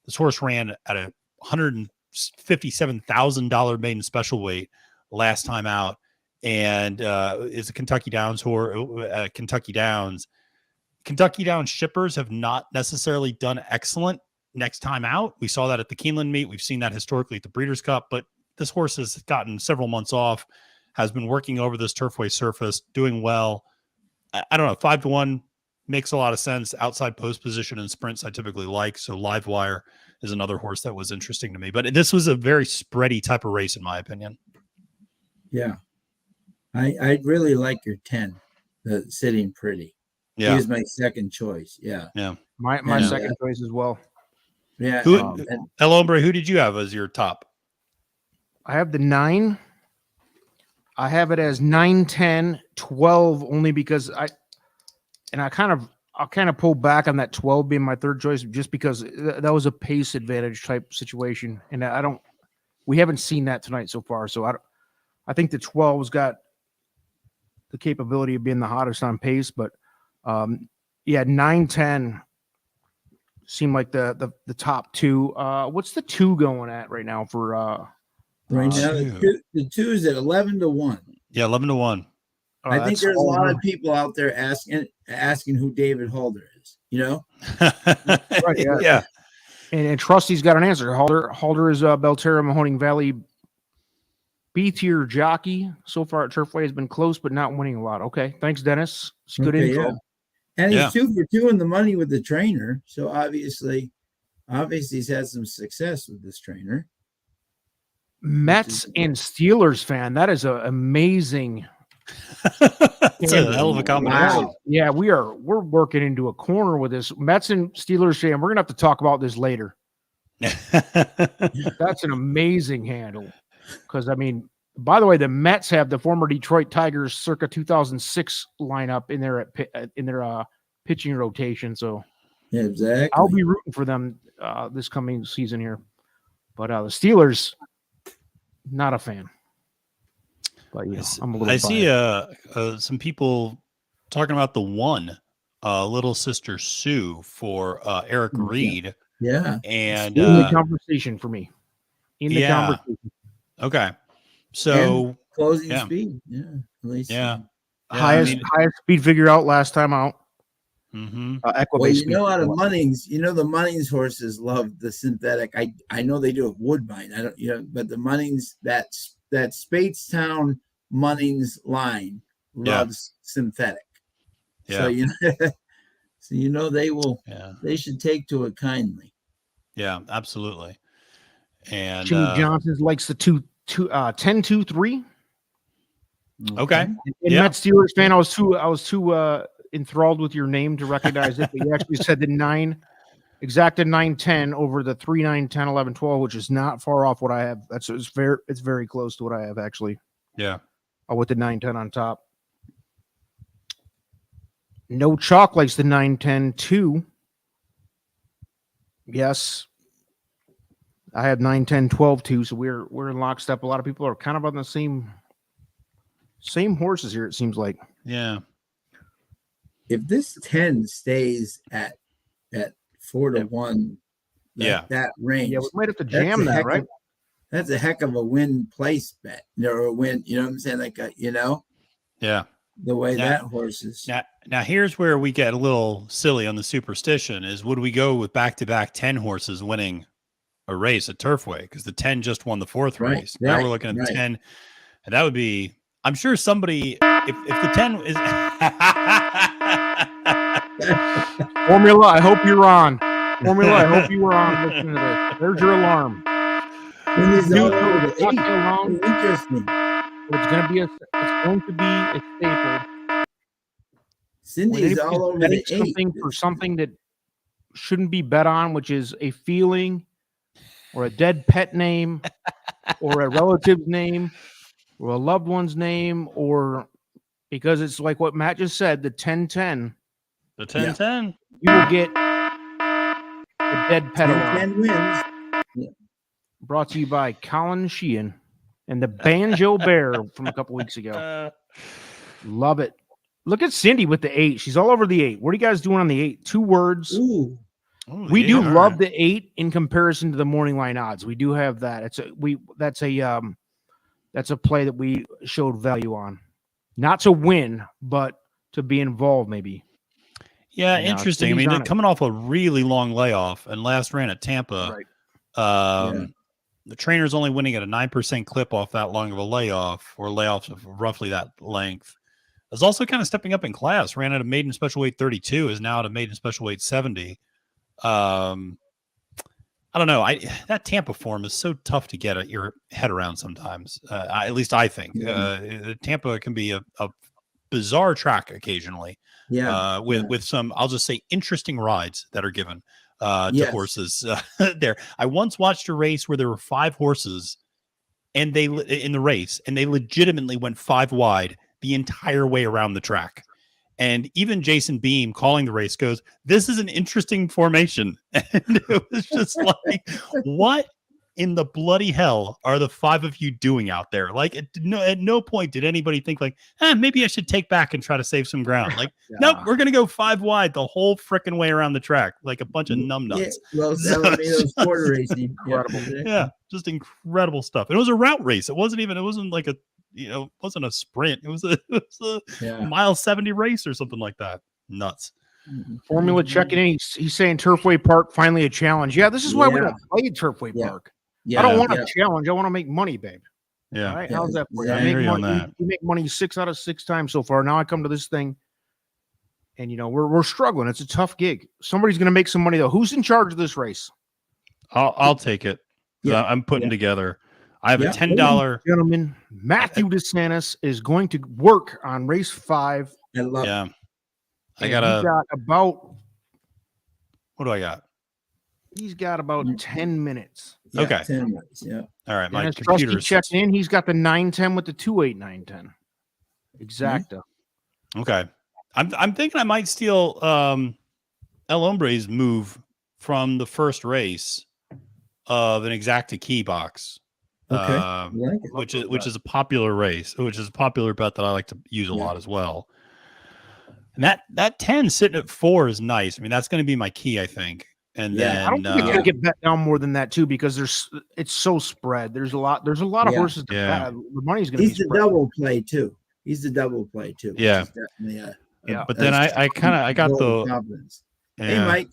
This horse ran at a $157,000 maiden special weight last time out, and is a Kentucky Downs horse. Kentucky Downs shippers have not necessarily done excellent next time out. We saw that at the Keeneland meet. We've seen that historically at the Breeders' Cup, but this horse has gotten several months off, has been working over this Turfway surface, doing well. I don't know, 5-1 makes a lot of sense. Outside post position and sprints I typically like. So live wire is another horse that was interesting to me. But this was a very spready type of race, in my opinion. Yeah. I really like your 10, the Sitting Pretty. Yeah. He was my second choice. Yeah. Yeah. My second choice as well. Yeah. El Hombre, who did you have as your top? I have the 9. I have it as 9, 10, 12, only because I'll kind of pull back on that 12 being my third choice, just because that was a pace advantage type situation, and we haven't seen that tonight so far. So I think the 12's got the capability of being the hottest on pace, but 9, 10 seem like the top 2. What's the 2 going at right now for? Right now, the 2 is at 11-1. Yeah, 11-1. I think there's a lot of people out there asking who David Halder is. Right, yeah. And Trusty's got an answer. Halder is Belterra Mahoning Valley B-tier jockey. So far at Turfway has been close, but not winning a lot. Okay, thanks, Dennis. It's good info. Yeah. And he's 2 for 2 in the money with the trainer. So obviously he's had some success with this trainer. Mets and Steelers fan. That is amazing. It's a hell of a combination. Wow. Yeah, we're working into a corner with this Mets and Steelers fan. We're gonna have to talk about this later. That's an amazing handle. Because by the way, the Mets have the former Detroit Tigers circa 2006 lineup in their pitching rotation. So yeah, exactly. I'll be rooting for them this coming season here. But the Steelers, not a fan. But I'm a little. I see some people talking about the one, Little Sister Sue for Eric Reed. Yeah, and in the conversation for me. In the conversation. Okay, so and closing speed. Yeah, at least. Highest speed figure out last time out. Mm-hmm. Well, out of Munnings, the Munnings horses love the synthetic. I know they do at Woodbine. I don't, but the Munnings, that Spatestown Munnings line loves synthetic. Yeah. So they will. Yeah. They should take to it kindly. Yeah, absolutely. And Jimmy Johnson's likes the 10-2-3. Okay. And Met Steelers fan, I was too enthralled with your name to recognize it, but you actually said the exacta 9-10 over the 3-9-10-11-12, which is not far off what I have. It's very close to what I have actually. Yeah. With the 9-10 on top. No Chalk likes the 9-10-2. Yes. I have 9-10-12-2, so we're in lockstep. A lot of people are kind of on the same horses here, it seems like. Yeah. If this 10 stays at 4-1, that range. Yeah, we might have to jam that, right? That's a heck of a win place bet. Or a win, you know what I'm saying? Like Yeah. The way that horse is. Now here's where we get a little silly on the superstition is would we go with back-to-back 10 horses winning a race at Turfway? Because the 10 just won the fourth race. Now we're looking at the 10. And that would be, I'm sure somebody, if the 10 is Formula, I hope you're on. Formula, I hope you were on listening to this. There's your alarm. Interesting. It's going to be a staple. Cindy's all over the 8. For something that shouldn't be bet on, which is a feeling or a dead pet name or a relative's name or a loved one's name, or because it's like what Matt just said, the 10-10. The 10-10. You will get the dead pet alarm. 10 wins. Yeah. Brought to you by Colin Sheehan and the Banjo Bear from a couple weeks ago. Love it. Look at Cindy with the 8. She's all over the 8. What are you guys doing on the 8? 2 words. Ooh. We do love the 8 in comparison to the morning line odds. We do have that. That's a play that we showed value on. Not to win, but to be involved maybe. Yeah, interesting. I mean, coming off a really long layoff and last ran at Tampa. Right. The trainer's only winning at a 9% clip off that long of a layoff, or layoffs of roughly that length. Is also kind of stepping up in class. Ran at a maiden special weight 32, is now at a maiden special weight 70. I don't know. That Tampa form is so tough to get your head around sometimes. At least I think. Tampa can be a bizarre track occasionally. With some, I'll just say, interesting rides that are given to horses there. I once watched a race where there were 5 horses and they in the race, and they legitimately went 5 wide the entire way around the track. And even Jason Beam calling the race goes, "This is an interesting formation." And it was just like, what in the bloody hell are the 5 of you doing out there? Like, at no point did anybody think like, maybe I should take back and try to save some ground. Like, nope, we're going to go 5 wide the whole freaking way around the track, like a bunch of numbnuts. Quarter racing. Yeah, just incredible stuff. It was a route race. It wasn't like a, it wasn't a sprint. It was a mile 70 race or something like that. Nuts. Formula checking in. He's saying Turfway Park finally a challenge. Yeah, this is why we don't play Turfway Park. I don't want a challenge. I want to make money, babe. Yeah. All right. How's that for you? I agree on that. We make money 6 out of 6 times so far. Now I come to this thing, and we're struggling. It's a tough gig. Somebody's going to make some money though. Who's in charge of this race? I'll take it. I'm putting together. I have a $10. Gentlemen, Matthew DeSantis is going to work on race 5. I love it. I got about. What do I got? He's got about 10 minutes. Okay. 10 minutes. Yeah. All right. My computer checks in. He's got the 9-10 with the 2-8-9-10. Exacta. Okay. I'm thinking I might steal El Hombre's move from the first race of an exacta key box. Okay. which is a popular race, which is a popular bet that I like to use a lot as well. And that 10 sitting at 4 is nice. I mean, that's going to be my key, I think. And then I don't think it's going to get bet down more than that too, because it's so spread. There's a lot of horses. The money's going to be He's the double play too. Yeah. Definitely but then I got the confidence. Yeah. Hey, Mike.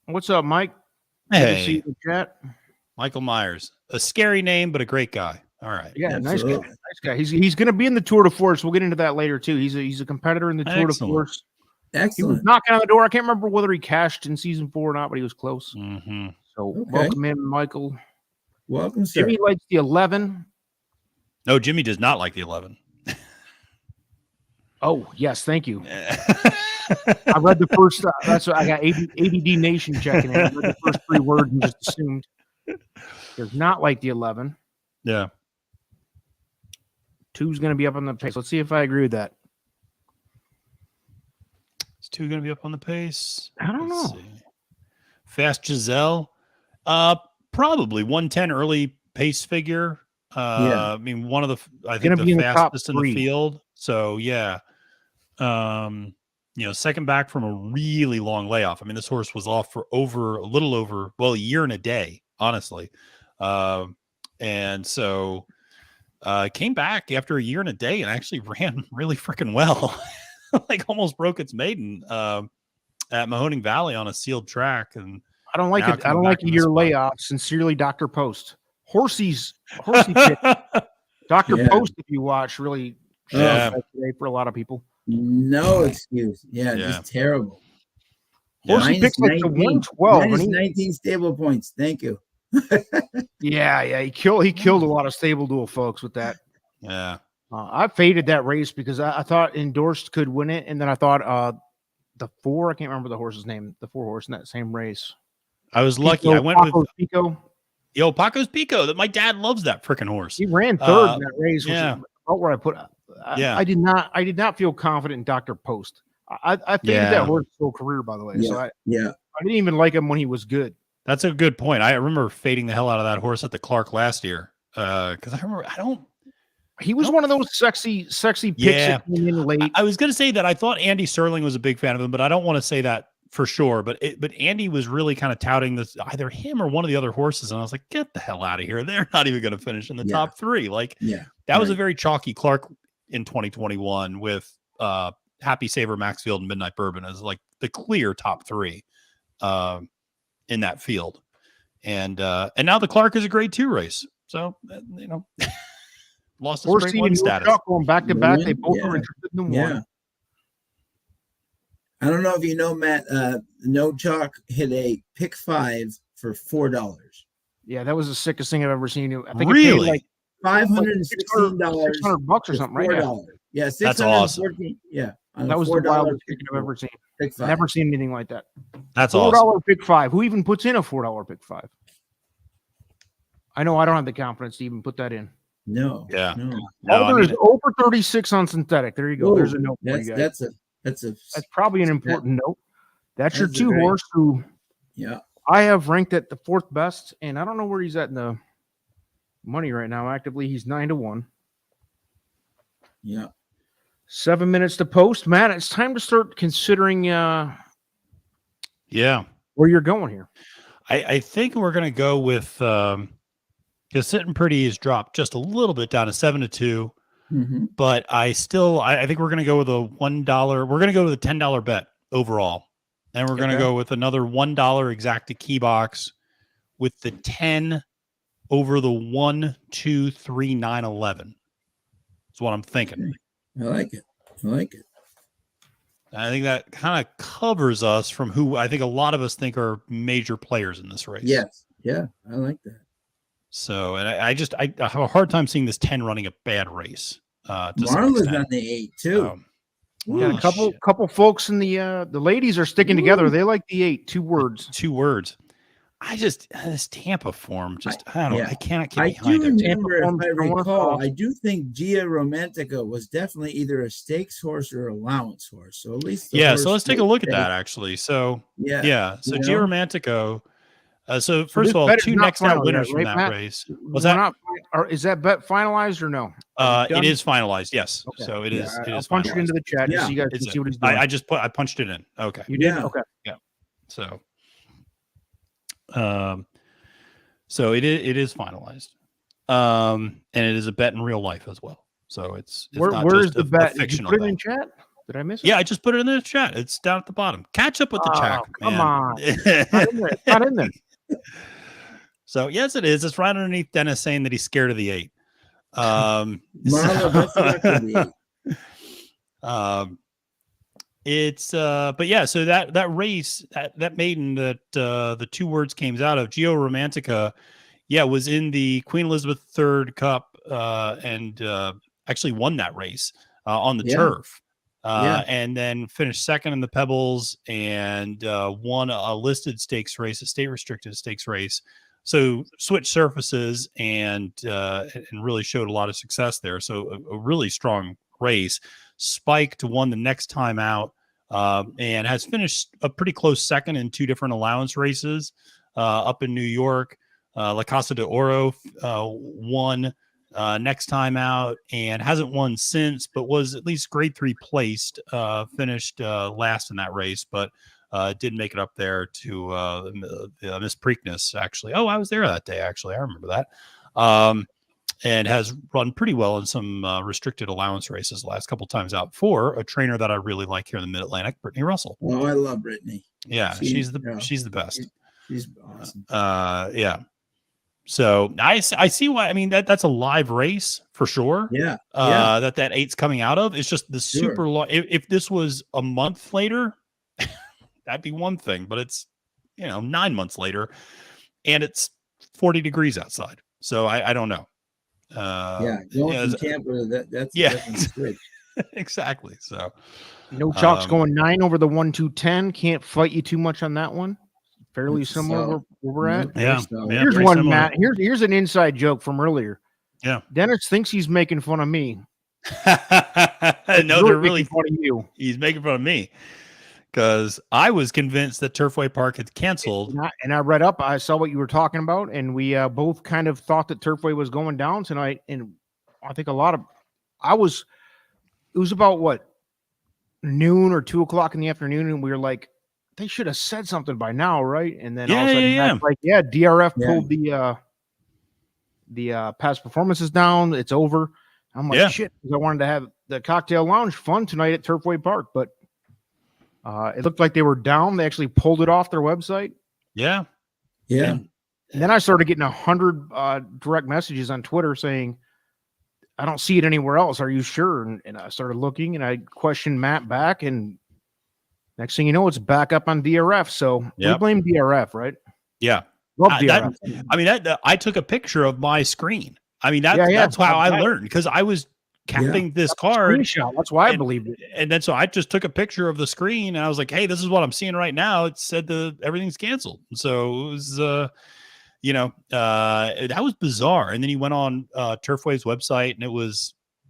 What's up, Mike? Hey, good to see you in the chat. Michael Myers, a scary name, but a great guy. All right. Yeah, Absolutely. nice guy. He's going to be in the Tour de Force. We'll get into that later too. He's a competitor in the Tour de Force. He was Excellent. knocking on the door. I can't remember whether he cashed in season 4 or not, but he was close. Mm-hmm. So welcome in, Michael. Welcome, sir. Jimmy likes the 11. No, Jimmy does not like the 11. Oh, yes, thank you. I read the first. That's what I got. ABD Nation checking in. I read the first 3 words and just assumed does not like the 11. Yeah. 2's going to be up on the pace. Let's see if I agree with that. Is 2 going to be up on the pace? I don't know. See. Fast Giselle, probably 110 early pace figure. I mean, one of the I think the fastest in the field. So yeah. Second back from a really long layoff. I mean, this horse was off for a year and a day, honestly. And so came back after a year and a day and actually ran really freaking well. Like almost broke its maiden at Mahoning Valley on a sealed track. And I don't like it. I don't like a year layoff. Sincerely, Dr. Post. Horsey pick. Dr. Post, if you watch, really today for a lot of people. No excuse. Just terrible. Horsey picks like the 112. 19 stable points. Thank you. He killed a lot of stable duel folks with that. Yeah. I faded that race because I thought Endorsed could win it, and then I thought the 4, I can't remember the horse's name, the 4 horse in that same race. I was lucky. I went with Pico. Yo, Paco's Pico. That my dad loves that freaking horse. He ran 3rd in that race. Yeah. About where I put. I did not feel confident in Dr. Post. I faded that horse's whole career, by the way. So I didn't even like him when he was good. That's a good point. I remember fading the hell out of that horse at the Clark last year. Because he was one of those sexy picks that came in late. I was going to say that I thought Andy Serling was a big fan of him, but I don't want to say that for sure. But Andy was really kind of touting this, either him or one of the other horses. And I was like, get the hell out of here. They're not even going to finish in the top 3. That was a very chalky Clark in 2021 with Happy Saver, Maxfield, and Midnight Bourbon as like the clear top 3 in that field. And now the Clark is a grade 2 race. So, lost his grade 1 status. Going back to back, they both were interested in one. I don't know if you know, Matt, No Chalk hit a pick 5 for $4. Yeah, that was the sickest thing I've ever seen. I think really? It paid like $516 $600 or something, right? Yeah, that's awesome. Yeah, that was the wildest pick I've ever seen. Never seen anything like that. That's $4 awesome. pick 5. Who even puts in a $4 pick 5? I know I don't have the confidence to even put that in. No. Yeah. No, is over 36 on synthetic. There you go. There's a note for you guys. That's probably an important note. That's your 2 horse who I have ranked at the 4th best, and I don't know where he's at in the money right now. Actively, he's 9-1. Yeah. 7 minutes to post. Matt, it's time to start considering where you're going here. I think we're going to go with because Sitting Pretty is dropped just a little bit down to 7-2. Mm-hmm. But I think we're going to go with a $1. We're going to go with a $10 bet overall. And we're going to go with another $1 exacta key box with the 10 over the 1, 2, 3, 9, 11. That's what I'm thinking. I like it. I think that kind of covers us from who I think a lot of us think are major players in this race. Yes. Yeah, I like that. So, and I have a hard time seeing this 10 running a bad race. Marla's on the 8 too. A couple folks in the ladies are sticking together. They like the 8. 2 words. 2 words. I just this Tampa form. I cannot get behind it. I do remember, if I recall, I do think Gia Romantica was definitely either a stakes horse or allowance horse. So at least so let's take a look at that actually. So so Gia Romantico So first of all, bet is 2 not next out final yet, winners from right, that Matt? race. We're Was that? not, or is that bet finalized or no? Are we It done? is finalized. Yes. Okay. So it Yeah, is. It I'll is punch it finalized. into the chat just Yeah. so you guys can see what he's doing. I punched it in. Okay. You did? Yeah. Okay. So, so it is finalized. And it is a bet in real life as well. So it's not Where's just the a bet? Did you fictional put it bet. in chat? Did I miss it? Yeah, I just put it in the chat. It's down at the bottom. Catch up with the chat, Come man. on. It's not in there. It's not in there. So yes, it is. It's right underneath Dennis saying that he's scared of the 8. Marlo, best of luck with the 8. It's but yeah, so that race, that maiden that the 2 words came out of, Geo Romantica, was in the Queen Elizabeth III Cup and actually won that race on the turf. And then finished second in the Pebbles and won a listed stakes race, a state restricted stakes race. So switched surfaces and really showed a lot of success there. So a really strong race. Spiked won the next time out and has finished a pretty close second in 2 different allowance races up in New York. La Casa de Oro won next time out and hasn't won since, but was at least grade 3 placed, finished last in that race, but did make it up there to Miss Preakness, actually. Oh, I was there that day, actually. I remember that. And has run pretty well in some restricted allowance races the last couple times out for a trainer that I really like here in the Mid-Atlantic, Brittany Russell. Oh, I love Brittany. Yeah, she's the best. She's awesome. Yeah. So I see why. I mean, that's a live race for sure. Yeah. That 8's coming out of. It's just the super long. If this was a month later, that'd be one thing, but it's 9 months later, and it's 40 degrees outside. So I don't know. Going from Tampa, that's a different switch. Exactly. So no chalk's going 9 over the 1-2-10. Can't fight you too much on that one. Fairly similar where we're at. Yeah. Here's one, similar. Matt. Here's an inside joke from earlier. Yeah. Dennis thinks he's making fun of me. No, they're really making fun of you. He's making fun of me because I was convinced that Turfway Park had canceled. And I read up. I saw what you were talking about, and we both kind of thought that Turfway was going down tonight. And I think it was about what, noon or 2 o'clock in the afternoon, and we were like, they should have said something by now, right? And then all of a sudden, like, DRF pulled the past performances down. It's over. I'm like, shit, because I wanted to have the cocktail lounge fun tonight at Turfway Park, but it looked like they were down. They actually pulled it off their website. Yeah. And then I started getting 100 direct messages on Twitter saying, I don't see it anywhere else. Are you sure? And I started looking, and I questioned Matt back, and next thing you know, it's back up on DRF. So we blame DRF, right? Yeah. Love DRF. I took a picture of my screen. I mean, that's how I learned, because I was capping this card. Screenshot. That's why I believed it. And then so I just took a picture of the screen, and I was like, hey, this is what I'm seeing right now. It said everything's canceled. So it was, that was bizarre. And then he went on Turfway's website, and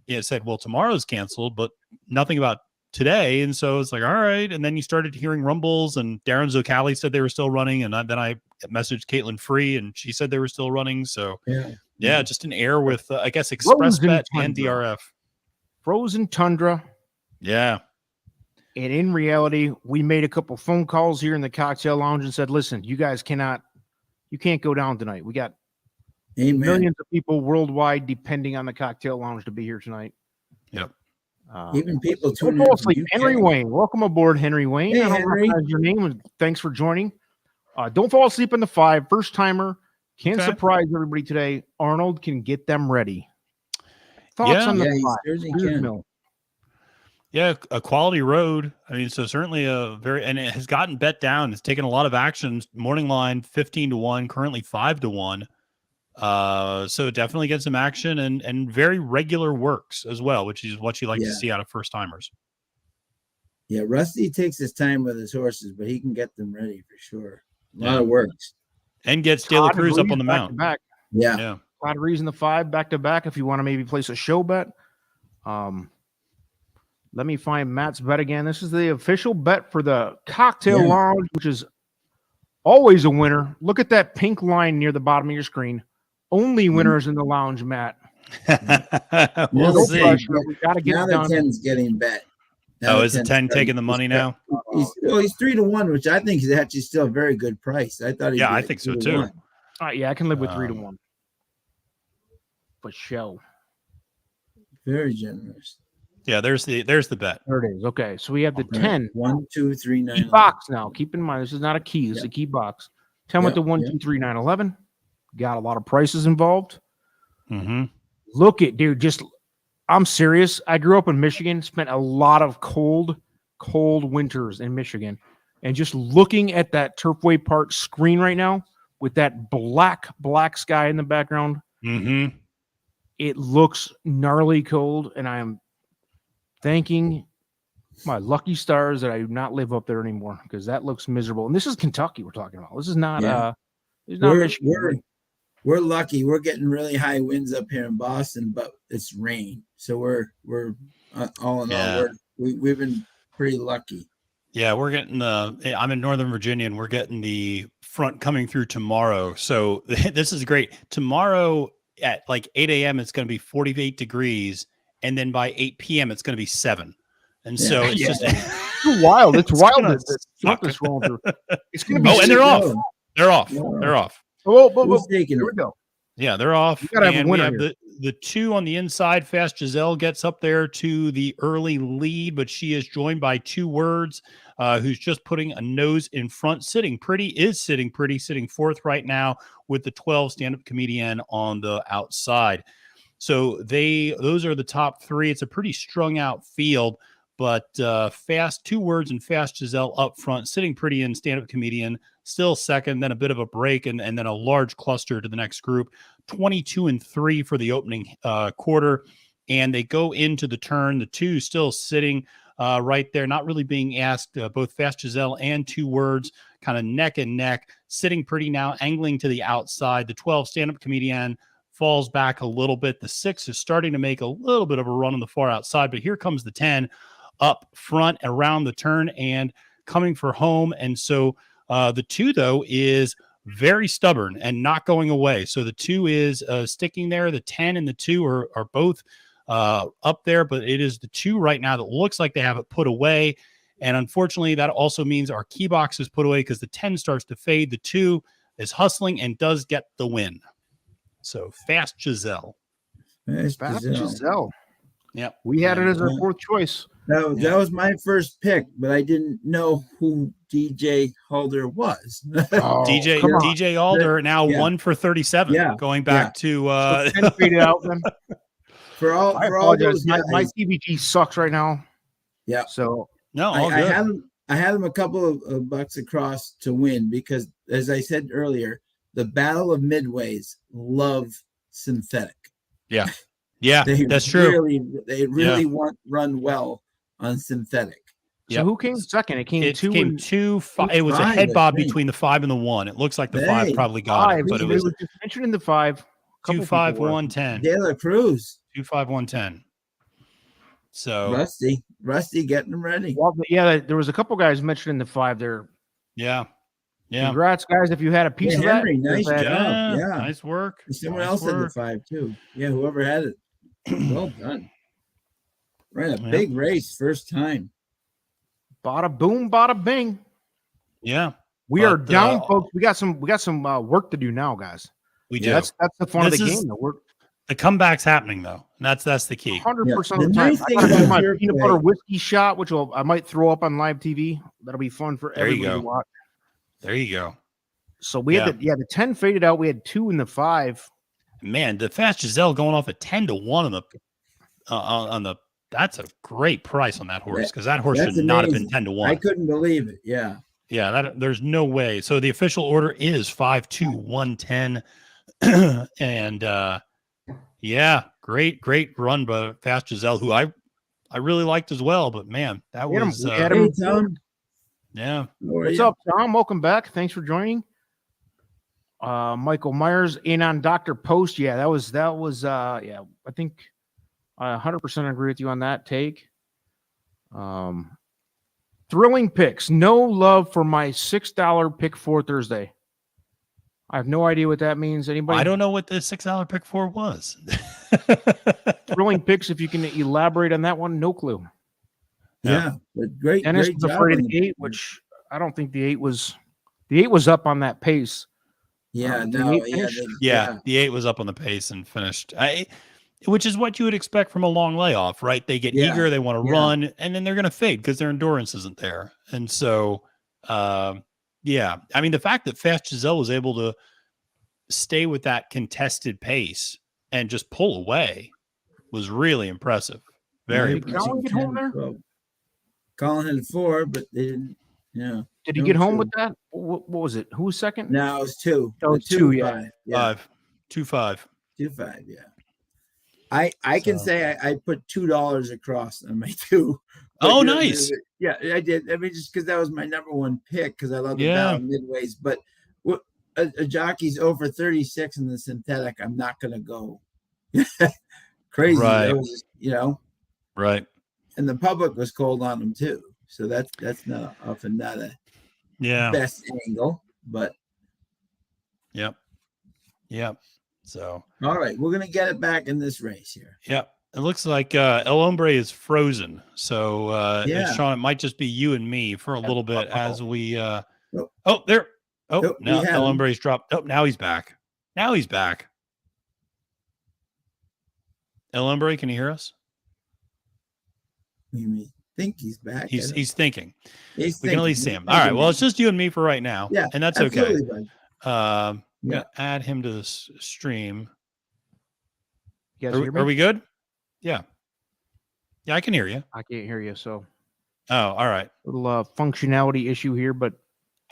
it said, well, tomorrow's canceled, but nothing about today. And so it's like, all right. And then you started hearing rumbles, and Darren Zocali said they were still running. And then I messaged Caitlin Free, and she said they were still running. So just an error with, I guess, ExpressBet and DRF. Frozen Tundra. Yeah. And in reality, we made a couple phone calls here in the cocktail lounge and said, listen, you guys you can't go down tonight. We got millions of people worldwide depending on the cocktail lounge to be here tonight. Yep. Even people don't fall asleep. Henry Wayne, welcome aboard, Henry Wayne. Hey, I don't Henry. recognize your name, and thanks for joining. Don't fall asleep in the 5. First timer can surprise everybody today. Arnold can get them ready. Thoughts on the 5? Yeah, a quality road. I mean, so certainly and it has gotten bet down. It's taken a lot of action. Morning line 15-1, currently 5-1. So definitely get some action and very regular works as well, which is what you like to see out of first timers. Yeah, Rusty takes his time with his horses, but he can get them ready for sure. A lot of works. And gets De La Cruz up on the mount. Yeah. A lot of reason the 5 back to back if you want to maybe place a show bet. Let me find Matt's bet again. This is the official bet for the cocktail lounge, which is Always a winner. Look at that pink line near the bottom of your screen. Only winners in the lounge, Matt. We'll No see. pressure. We got to get Now it the done. 10's getting bet. Now Oh, is the 10 taking the money now? He's 3-1, which I think is actually still a very good price. I thought he'd Yeah, be I like think so 2 to too. 1. Yeah, I can live with 3-1. For show. Very generous. Yeah, there's the bet. There it is. Okay, so we have the All 10. 1, 2, 3, 9. Key box now. Keep in mind, this is not a key. This is Yeah. a key box. 10 with Yeah, the 1, yeah. 2, 3, 9, 11. Got a lot of prices involved. Mm-hmm. Look at, dude, I'm serious. I grew up in Michigan, spent a lot of cold winters in Michigan. And just looking at that Turfway Park screen right now with that black sky in the background, Mm-hmm. it looks gnarly cold. And I am thanking my lucky stars that I do not live up there anymore because that looks miserable. And this is Kentucky we're talking about. This is not this is not Michigan. We're lucky. We're getting really high winds up here in Boston, but it's rain. So we're all in all, we've been pretty lucky. Yeah, we're getting I'm in Northern Virginia and we're getting the front coming through tomorrow. So this is great. Tomorrow at like 8 a.m. it's going to be 48 degrees, and then by 8 p.m. it's going to be 7. And so it's just it's wild. It's wild. It's going to be and they're off. They're off. Yeah. They're off. Who's taking Here it? we go. Yeah, they're off. You gotta have a And we winner have here. the 2 on the inside. Fast Giselle gets up there to the early lead, but she is joined by 2 words, who's just putting a nose in front. Sitting pretty, sitting fourth right now with the 12 stand-up comedian on the outside. So those are the top 3. It's a pretty strung out field, but fast 2 words and Fast Giselle up front, sitting pretty and stand-up comedian still second, then a bit of a break, and then a large cluster to the next group. 22-3 for the opening quarter, and they go into the turn. The 2 still sitting right there, not really being asked. Both Fast Giselle and 2 words kind of neck and neck, sitting pretty now, angling to the outside. The 12 stand-up comedian falls back a little bit. The 6 is starting to make a little bit of a run on the far outside, but here comes the 10 up front around the turn and coming for home. And so the 2, though, is very stubborn and not going away. So the 2 is sticking there. The 10 and the 2 are both up there, but it is the 2 right now that looks like they have it put away. And unfortunately, that also means our key box is put away because the 10 starts to fade. The 2 is hustling and does get the win. So Fast Giselle. Fast Giselle. Yep. We had it as our 4th choice. That was my first pick, but I didn't know who DJ Halder was. DJ Alder now 1 for 37. Yeah. Going back to So 10 faded out then. I apologize. My TBG sucks right now. Yeah. So all good. I had him a couple of bucks across to win because, as I said earlier, the Battle of Midways love synthetic. Yeah. Yeah, that's true. They really run well on synthetic. So who came second? It came 2. It was a head bob between the 5 and the 1. It looks like the 5 probably got it, but it was just mentioned in the 5. 2, 5, 1, 10. De La Cruz. 2, 5, 1, 10. So Rusty getting them ready. Well, yeah, there was a couple guys mentioned in the 5 there. Yeah. Congrats, guys! If you had a piece of Henry, that, nice job. Yeah, nice work. Someone else had the 5 too. Yeah, whoever had it. Well done. Ran a big race first time. Bada boom, bada bing. Yeah, we are down, folks. We got some work to do now, guys. We do. That's the fun of the game. The comeback's happening though. And that's the key. 100% of the time. I gotta do my peanut butter whiskey shot, which I might throw up on live TV. That'll be fun for everybody to watch. There you go. So we had the 10 faded out. We had 2 in the 5. Man, the Fast Giselle going off at 10-1 on the that's a great price on that horse because that horse should not have been 10-1. I couldn't believe it. Yeah. Yeah, there's no way. So the official order is 5-2-1-10. And great run by Fast Giselle, who I really liked as well. But man, that was yeah. What's up, Tom? Welcome back. Thanks for joining. Michael Myers in on Dr. Post. Yeah, that was I think I 100% agree with you on that take. Thrilling picks. No love for my $6 pick for Thursday. I have no idea what that means. Anybody? I don't know what the $6 pick for was. Thrilling picks. If you can elaborate on that one, no clue. Yeah, but great. Dennis great was job afraid on of the 8, which I don't think the 8 was. The 8 was up on that pace. Yeah, The no, 8 yeah, finished? Yeah, the 8 was up on the pace and finished. Which is what you would expect from a long layoff, right? They get Yeah, eager, they want to yeah. run, and then they're going to fade because their endurance isn't there. And so, yeah, I mean, the fact that Fast Giselle was able to stay with that contested pace and just pull away was really impressive. Very Did impressive. Colin get home there? Colin had 4, but they didn't. Yeah. Did he get home with that? What was it? Who was second? No, it was 2. Oh, The 2, yeah. 5. Yeah. 2-5. 2-5. Yeah. I can say I put $2 across on my 2. Oh, nice. Yeah, I did. I mean, just because that was my number 1 pick because I love the Yeah. battle midways. But a jockey's over 36 in the synthetic. I'm not going to go crazy. Right. That was just, Right. and the public was cold on him too. So that's not often not a best angle, but Yep. So all right, we're gonna get it back in this race here. yeah, it looks like El Hombre is frozen. So Sean, it might just be you and me for a little bit as we there. Now El Hombre's dropped. Oh, now he's back. El Hombre, can you hear us? You think he's back? He's thinking. We can at least see him. All right. Well, it's just you and me for right now. Yeah, and that's okay. Bud. I'm gonna add him to this stream. You guys hear me? Are we good? Yeah. Yeah, I can hear you. I can't hear you. So, all right. Little functionality issue here, but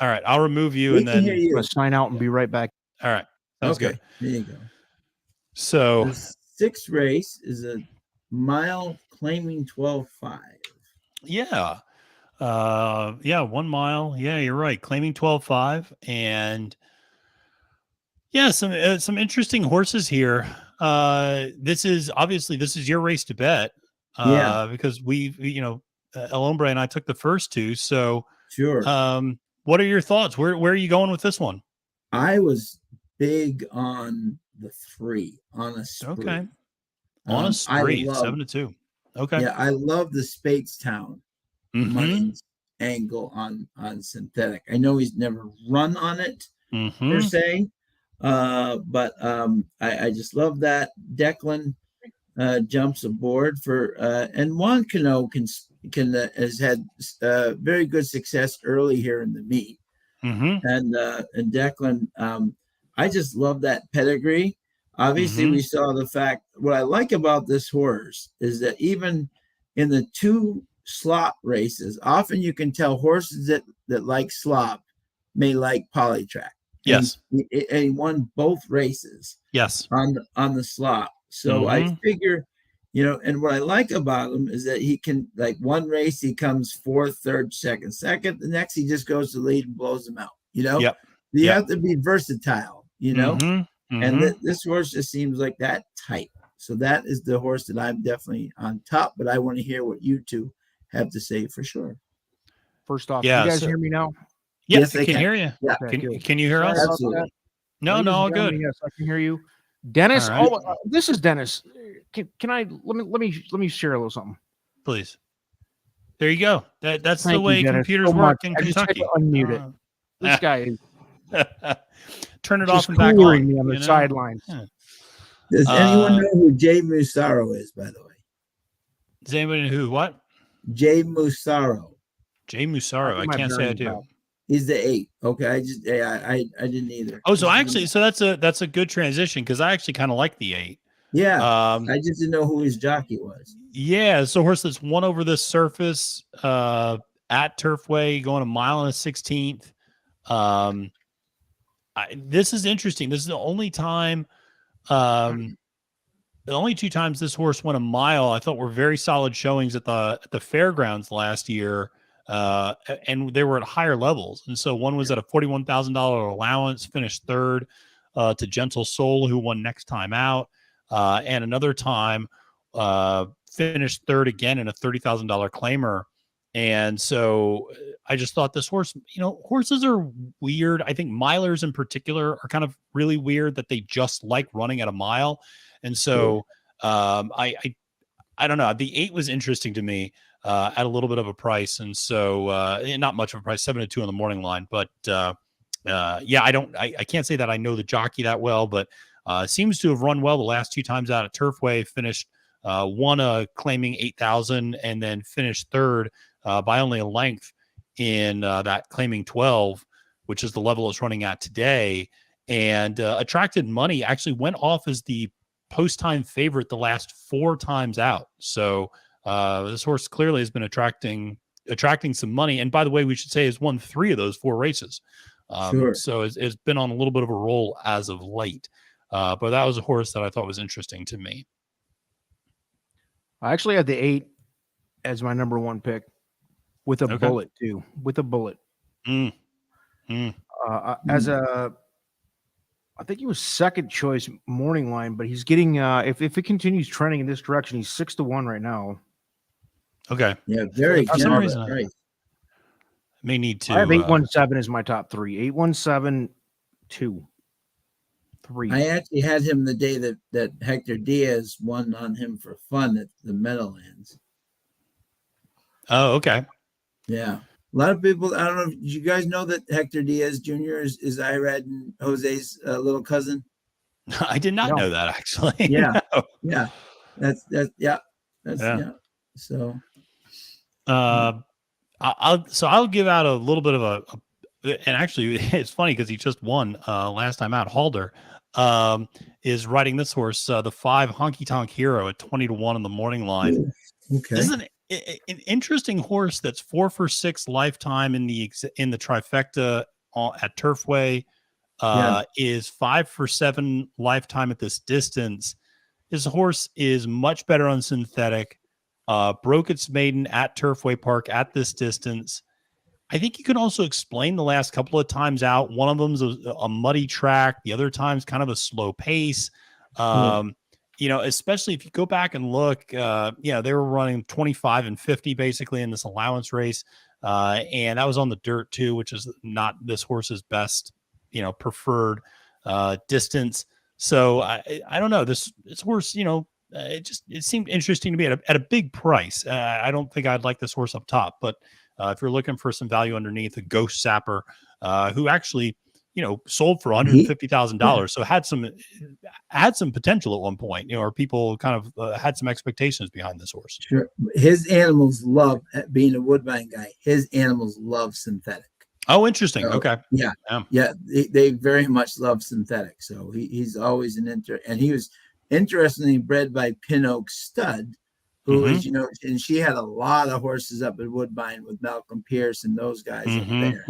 all right. I'll remove you and then I'm gonna sign out and be right back. All right. Sounds good. There you go. So, the 6th race is a mile claiming 12.5. Yeah. 1 mile. Yeah, you're right. Claiming 12.5 and some interesting horses here. This is your race to bet. Because El Hombre and I took the first 2. So sure. What are your thoughts? Where are you going with this one? I was big on the 3 on a spree. Okay. On a spree, 7-2. Okay. Yeah, I love the Spatestown money angle on synthetic. I know he's never run on it per se, but I just love that. Declan jumps aboard for and Juan Cano has had very good success early here in the meet, and Declan. I just love that pedigree. Obviously, we saw the fact. What I like about this horse is that even in the 2 slop races, often you can tell horses that like slop may like polytrack. Yes, and he won both races. Yes, on the slop. So I figure, and what I like about him is that he can, like, one race he comes 4th, 3rd, 2nd. The next he just goes to lead and blows them out. You have to be versatile. And this horse just seems like that type. So that is the horse that I'm definitely on top. But I want to hear what you two have to say for sure. First off, you guys hear me now? Yes, I can hear you. Yeah. Can you hear us? Absolutely. No, all good. Yes, I can hear you. Dennis, this is Dennis. Can I let me share a little something? Please. There you go. That's Thank the way you, computers so work in I just had Kentucky. to unmute it. This guy is turn it just off and back on. me on the sidelines. Yeah. Does anyone know who Jay Musaro is, by the way? Does anybody know who? What? Jay Musaro. Jay Musaro. I can't say I do. He's the 8. Okay, I didn't either. Oh, so that's a good transition because I actually kind of like the 8. Yeah. I just didn't know who his jockey was. Yeah, it's a horse that's won over this surface at Turfway, going 1 mile and 1/16. This is interesting. This is the only time, the only 2 times this horse went 1 mile. I thought were very solid showings at the fairgrounds last year, and they were at higher levels. And so one was at a $41,000 allowance, finished 3rd to Gentle Soul, who won next time out, and another time finished 3rd again in a $30,000 claimer And so I just thought this horse, horses are weird. I think milers in particular are kind of really weird that they just like running at a mile. And so I don't know. The 8 was interesting to me at a little bit of a price. And so not much of a price, 7-2 on the morning line. But I can't say that I know the jockey that well, but seems to have run well the last 2 times out at Turfway, finished won claiming 8,000 and then finished third by only a length in that claiming 12, which is the level it's running at today, and attracted money, actually went off as the post-time favorite the last 4 times out. So this horse clearly has been attracting some money. And by the way, we should say has won 3 of those 4 races. So it's been on a little bit of a roll as of late. But that was a horse that I thought was interesting to me. I actually had the 8 as my number 1 pick with a bullet too. With a bullet. As a, I think he was second choice morning line, but he's getting if it continues trending in this direction, he's 6-1 right now. Okay. Yeah, very generous price. May need to. I have 817 as my top 3. 817, 2, 3. I actually had him the day that Hector Diaz won on him for fun at the Meadowlands. Oh, okay. Yeah. A lot of people, I don't know, did you guys know that Hector Diaz Jr. is Irad and Jose's little cousin? I did not know that, actually. Yeah. No. Yeah. That's So. I'll give out a little bit of and actually it's funny because he just won last time out. Halder is riding this horse, the 5 Honky Tonk Hero at 20-1 in the morning line. Okay. This is an interesting horse that's 4 for 6 lifetime in the trifecta at Turfway. Is 5 for 7 lifetime at this distance. This horse is much better on synthetic. Broke its maiden at Turfway Park at this distance. I think you can also explain the last couple of times out. One of them's a muddy track. The other time's kind of a slow pace. Especially if you go back and look, they were running 25 and 50 basically in this allowance race. And that was on the dirt too, which is not this horse's best, preferred distance. So I don't know. This horse, it seemed interesting to me at a big price. I don't think I'd like this horse up top, but if you're looking for some value underneath, a Ghost Sapper, who actually, sold for $150,000. So had some potential at one point, or people kind of had some expectations behind this horse. Sure. His animals love, being a Woodbine guy, his animals love synthetic. Oh, interesting. So, okay. Yeah. They very much love synthetic. So he's always and he was interestingly bred by Pin Oak Stud, who is, and she had a lot of horses up at Woodbine with Malcolm Pierce and those guys up there.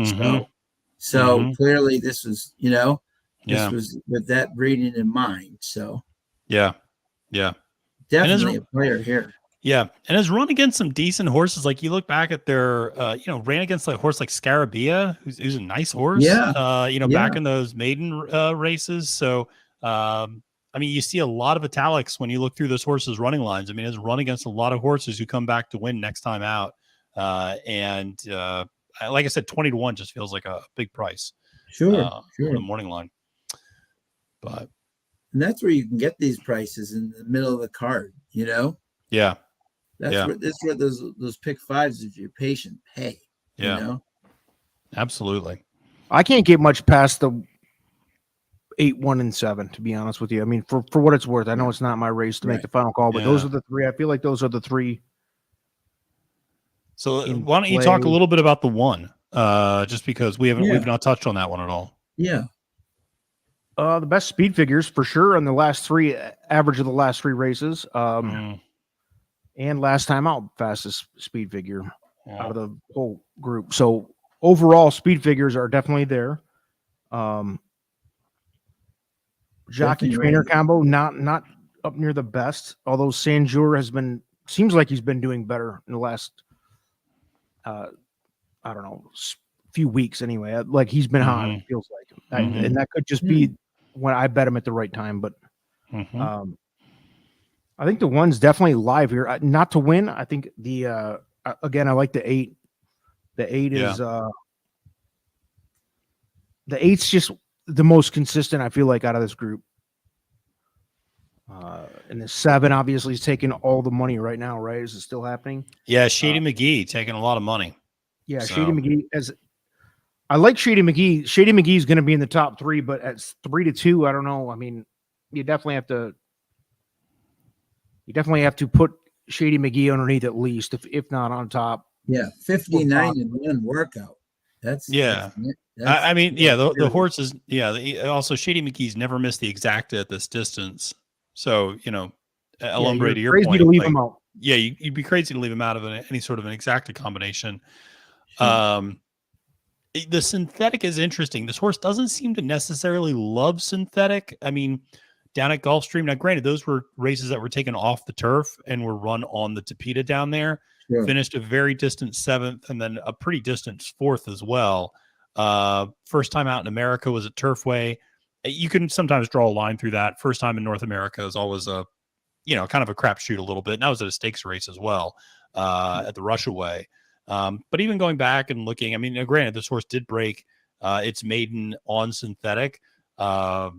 So clearly this was, this was with that breeding in mind. So definitely a player here. Yeah, and has run against some decent horses. Like you look back at their, ran against a horse like Scarabia, who's a nice horse. Back in those maiden races. So, you see a lot of italics when you look through those horses' running lines. It's run against a lot of horses who come back to win next time out. Like I said, 20-1 just feels like a big price. Sure. On the morning line. And that's where you can get these prices in the middle of the card, Yeah. That's where those pick 5s, if you're patient, pay. Absolutely. I can't get much past the 8, 1, and 7, to be honest with you. For what it's worth, I know it's not my race to make the final call, but those are the 3. I feel like those are the 3. So why don't you talk a little bit about the 1? Just because we've not touched on that one at all. Yeah. The best speed figures for sure on the last 3, average of the last 3 races. And last time out, fastest speed figure out of the whole group. So overall, speed figures are definitely there. Jockey trainer combo, not up near the best. Although Sanjour seems like he's been doing better in the last, few weeks anyway. Like he's been hot. It feels like, and that could just be when I bet him at the right time. But I think the 1's definitely live here. Not to win. I think I again, I like the 8. The 8 is the 8's just the most consistent, I feel like, out of this group. And the 7 obviously is taking all the money right now, right? Is it still happening? Yeah, Shady McGee taking a lot of money. Yeah, So. Shady McGee. I like Shady McGee. Shady McGee is going to be in the top 3, but at 3-2, I don't know. I mean, you definitely have to put Shady McGee underneath at least, if not on top. Yeah, 59 in one workout. That's I mean, yeah, the horses. Yeah, also Shady McGee's never missed the exacta at this distance. So Hombre, to your crazy point, to leave him out. Yeah, you'd be crazy to leave him out of any sort of an exacta combination. Sure. The synthetic is interesting. This horse doesn't seem to necessarily love synthetic. I mean, down at Gulfstream, now granted, those were races that were taken off the turf and were run on the Tapeta down there. Sure. Finished a very distant 7th and then a pretty distant 4th as well. First time out in America was at Turfway. You can sometimes draw a line through that. First time in North America is always a, kind of a crapshoot a little bit. And that was at a stakes race as well, at the Rushaway. But even going back and looking, I mean, granted, this horse did break its maiden on synthetic. But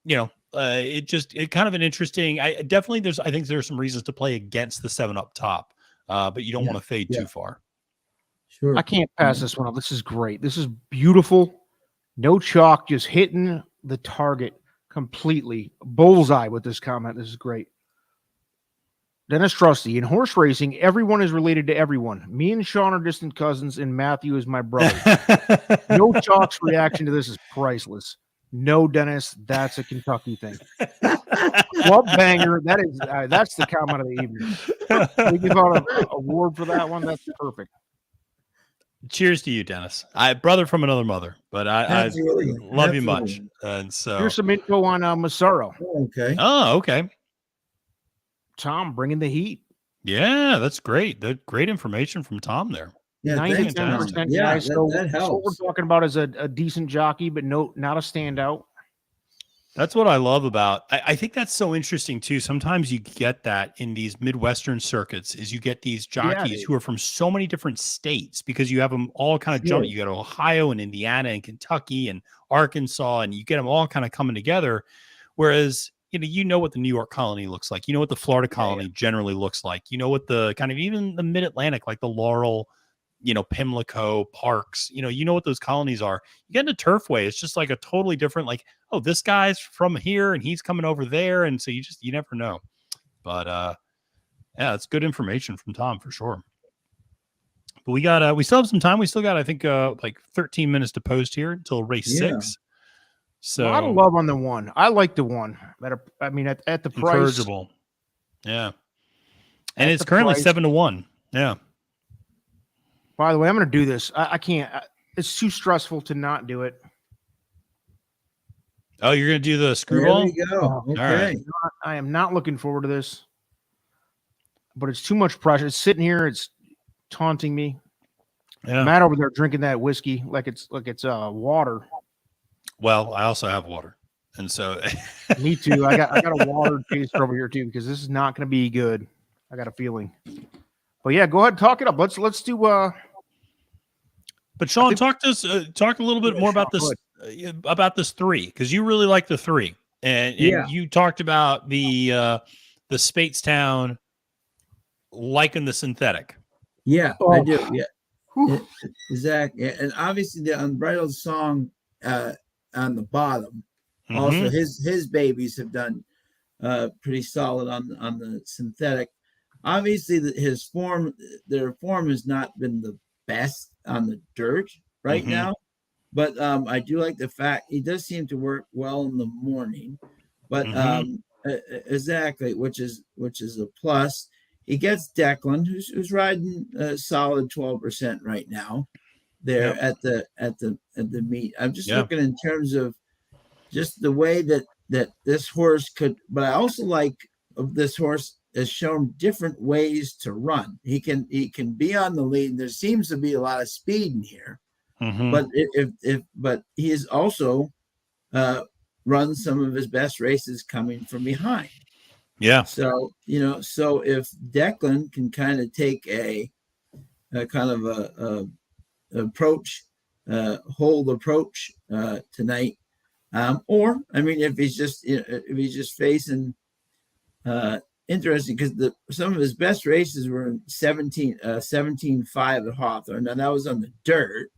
it kind of an interesting, I think there's some reasons to play against the 7 up top. But you don't want to fade too far. Sure. I can't pass this one up. This is great. This is beautiful. No chalk, just hitting the target completely. Bullseye with this comment. This is great. Dennis Trusty, in horse racing, everyone is related to everyone. Me and Sean are distant cousins, and Matthew is my brother. No chalk's reaction to this is priceless. No, Dennis, that's a Kentucky thing. Club banger. That's the comment of the evening. We give out an award for that one. That's perfect. Cheers to you, Dennis. Brother from another mother, but I love you much. And so here's some info on Massaro. Okay. Oh, okay. Tom bringing the heat. Yeah, that's great. Great information from Tom there. Yeah, 99%. Yeah, guys. So that helps. what we're talking about is a decent jockey, but not a standout. That's what I love about. I think that's so interesting too. Sometimes you get that in these Midwestern circuits, is you get these jockeys who are from so many different states because you have them all kind of jumping. You got Ohio and Indiana and Kentucky and Arkansas, and you get them all kind of coming together. Whereas you know what the New York colony looks like. You know what the Florida colony generally looks like. You know what the kind of even the Mid-Atlantic, like the Laurel, Pimlico, Parks, you know what those colonies are. You get into Turfway, it's just like a totally different, like, oh, this guy's from here and he's coming over there. And so you never know. But yeah, it's good information from Tom for sure. But we still have some time. We still got, I think, like 13 minutes to post here until race 6. So a lot of love on the 1. I like the 1. At the price. Encourageable. Yeah. And it's currently 7-1. Yeah. By the way, I'm going to do this. I can't. It's too stressful to not do it. Oh, you're going to do the screwball? There we go. Okay. All right. I am not looking forward to this. But it's too much pressure. It's sitting here. It's taunting me. Yeah. Matt over there drinking that whiskey like it's water. Well, I also have water. And so me too. I got a water taster over here too, because this is not going to be good. I got a feeling. But yeah, go ahead and talk it up. Let's do But Sean, talk a little bit more about this 3, because you really like the 3, and you talked about the Speightstown liking the synthetic. Yeah, I do. Yeah, exactly. Yeah. And obviously the Unbridled Song on the bottom. Mm-hmm. Also, his babies have done pretty solid on the synthetic. Obviously, their form has not been the best on the dirt right now, but I do like the fact he does seem to work well in the morning. But exactly, which is a plus. He gets Declan, who's riding a solid 12% right now there at the meet. I'm just looking in terms of just the way that this horse could. But I also like this horse has shown different ways to run. He can be on the lead. There seems to be a lot of speed in here, but he has also run some of his best races coming from behind. Yeah. So, so if Declan can kind of take a kind of a approach, hold approach tonight, or I mean, if he's just facing interesting, because some of his best races were in 17.5 at Hawthorne. Now that was on the dirt.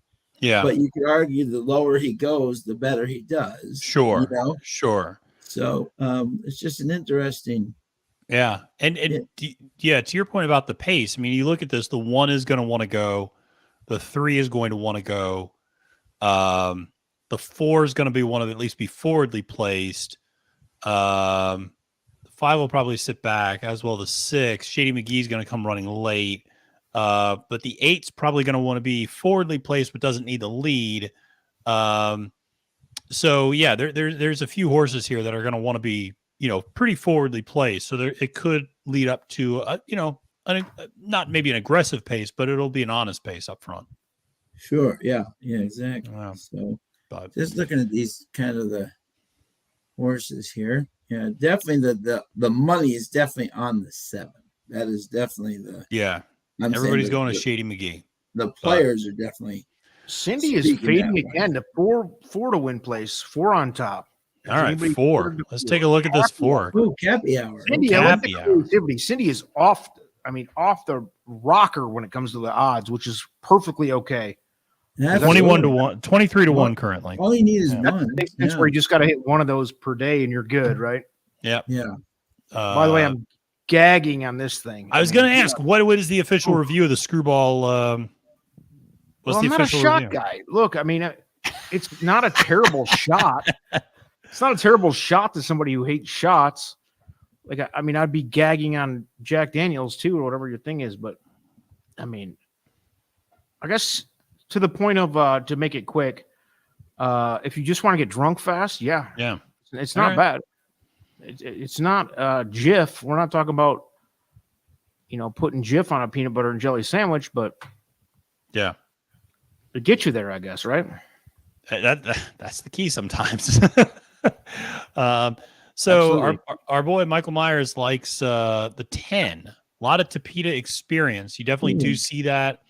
Yeah. But you could argue the lower he goes, the better he does. Sure. Sure. So it's just an interesting. Yeah. And to your point about the pace, I mean, you look at this, the 1 is going to want to go, the 3 is going to want to go. The 4 is going to be one of at least be forwardly placed. The 5 will probably sit back, as well the 6. Shady McGee's going to come running late. But the 8's probably going to want to be forwardly placed, but doesn't need the lead. So yeah, there's a few horses here that are going to want to be, pretty forwardly placed. So it could lead up to, not maybe an aggressive pace, but it'll be an honest pace up front. Sure. Yeah. Yeah. Exactly. So, just looking at these kind of the horses here, yeah, definitely the money is definitely on the 7. That is definitely everybody's going to Shady McGee. The players are definitely. Cindy is fading again to 4 to win place, 4 on top. All right, 4. Let's take a look at this 4. Oh, Cappy Hour. Cindy, Cindy is off the rocker when it comes to the odds, which is perfectly okay. 21 to 1, 23 to 1 currently. All you need is one. That's where you just got to hit one of those per day and you're good, right? Yeah. Yeah. By the way, I'm gagging on this thing. I was going to ask, what is the official review of the screwball? I'm not a shot guy. Look, I mean, it's not a terrible shot. It's not a terrible shot to somebody who hates shots. Like, I mean, I'd be gagging on Jack Daniels too, or whatever your thing is. But I mean, I guess to the point of to make it quick, if you just want to get drunk fast, yeah, it's not bad. It's not Jif. We're not talking about putting Jif on a peanut butter and jelly sandwich, but yeah, it gets you there, I guess, right? That's the key sometimes. So our boy Michael Myers likes the 10. A lot of Tapita experience. You definitely do see that.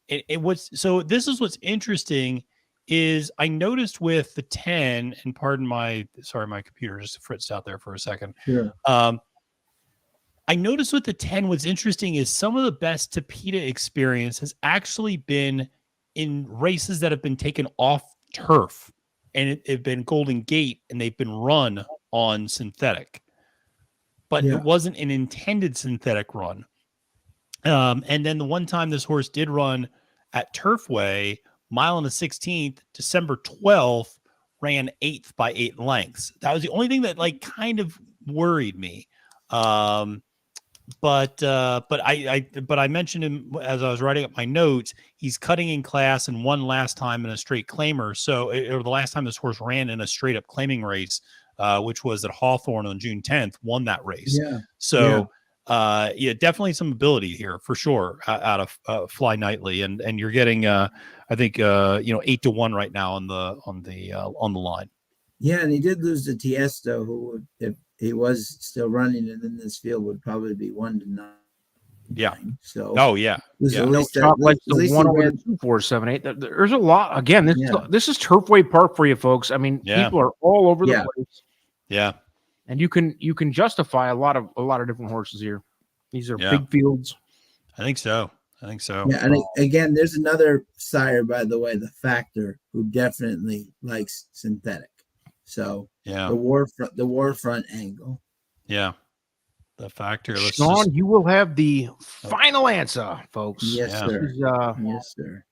This is what's interesting is I noticed with the 10, and pardon my computer just fritzed out there for a second. Sure. I noticed with the 10, what's interesting is some of the best Tapita experience has actually been in races that have been taken off turf, and it's been Golden Gate, and they've been run on synthetic, but it wasn't an intended synthetic run. And then the one time this horse did run at Turfway, mile and the 16th, December 12th, ran 8th by 8 lengths. That was the only thing that kind of worried me. But I mentioned him as I was writing up my notes. He's cutting in class and won last time in a straight claimer. Or the last time this horse ran in a straight up claiming race, which was at Hawthorne on June 10th, won that race. Yeah. So definitely some ability here for sure out of Fly Nightly, and you're getting I think 8 to 1 right now on the line. Yeah, and he did lose to Tiesto, who would, if he was still running and in this field, would probably be 1 to 9. Yeah. So. Oh yeah. At least the 1 4 7 8. There's a lot. Again, this is Turfway Park for you folks. I mean, people are all over the place. Yeah. And you can justify a lot of different horses here. These are big fields. I think so. Yeah, and again, there's another sire, by the way, the Factor, who definitely likes synthetic. So the war front angle. Yeah, the Factor. Sean, you will have the final answer, folks. Yes, sir. Yes, sir.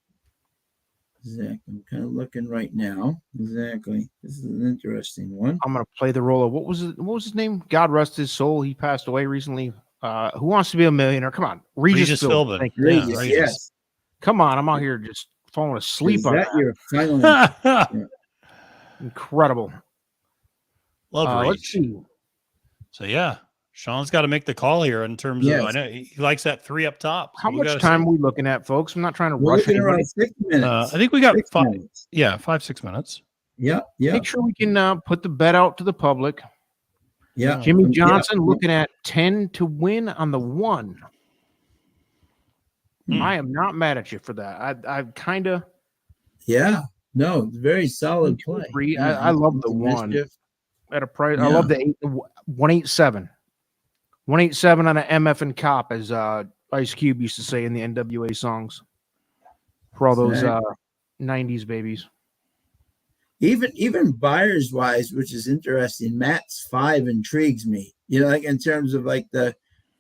Exactly. I'm kind of looking right now. Exactly. This is an interesting one. I'm going to play the role of what was his name? God rest his soul. He passed away recently. Who Wants to Be a Millionaire? Come on, Regis Philbin. Thank you. Regis, yes. Come on, I'm out here just falling asleep on that. Your final answer? Incredible. Love let's see. So Sean's got to make the call here in terms of. I know he likes that 3 up top. How much time are we looking at, folks? I'm not trying to rush it. Around 6 minutes. I think we got 5. Minutes. Yeah, 5-6 minutes. Yeah. Make sure we can put the bet out to the public. Yeah. Jimmy Johnson looking at 10 to win on the 1. I am not mad at you for that. I kind of. Yeah. No, it's very solid play. I love the 1 mischief. at a price. Yeah. I love the 187. 187 on an MF and cop, as Ice Cube used to say in the NWA songs. For all those 90s babies. Even buyers wise, which is interesting, Matt's 5 intrigues me. You know, like in terms of like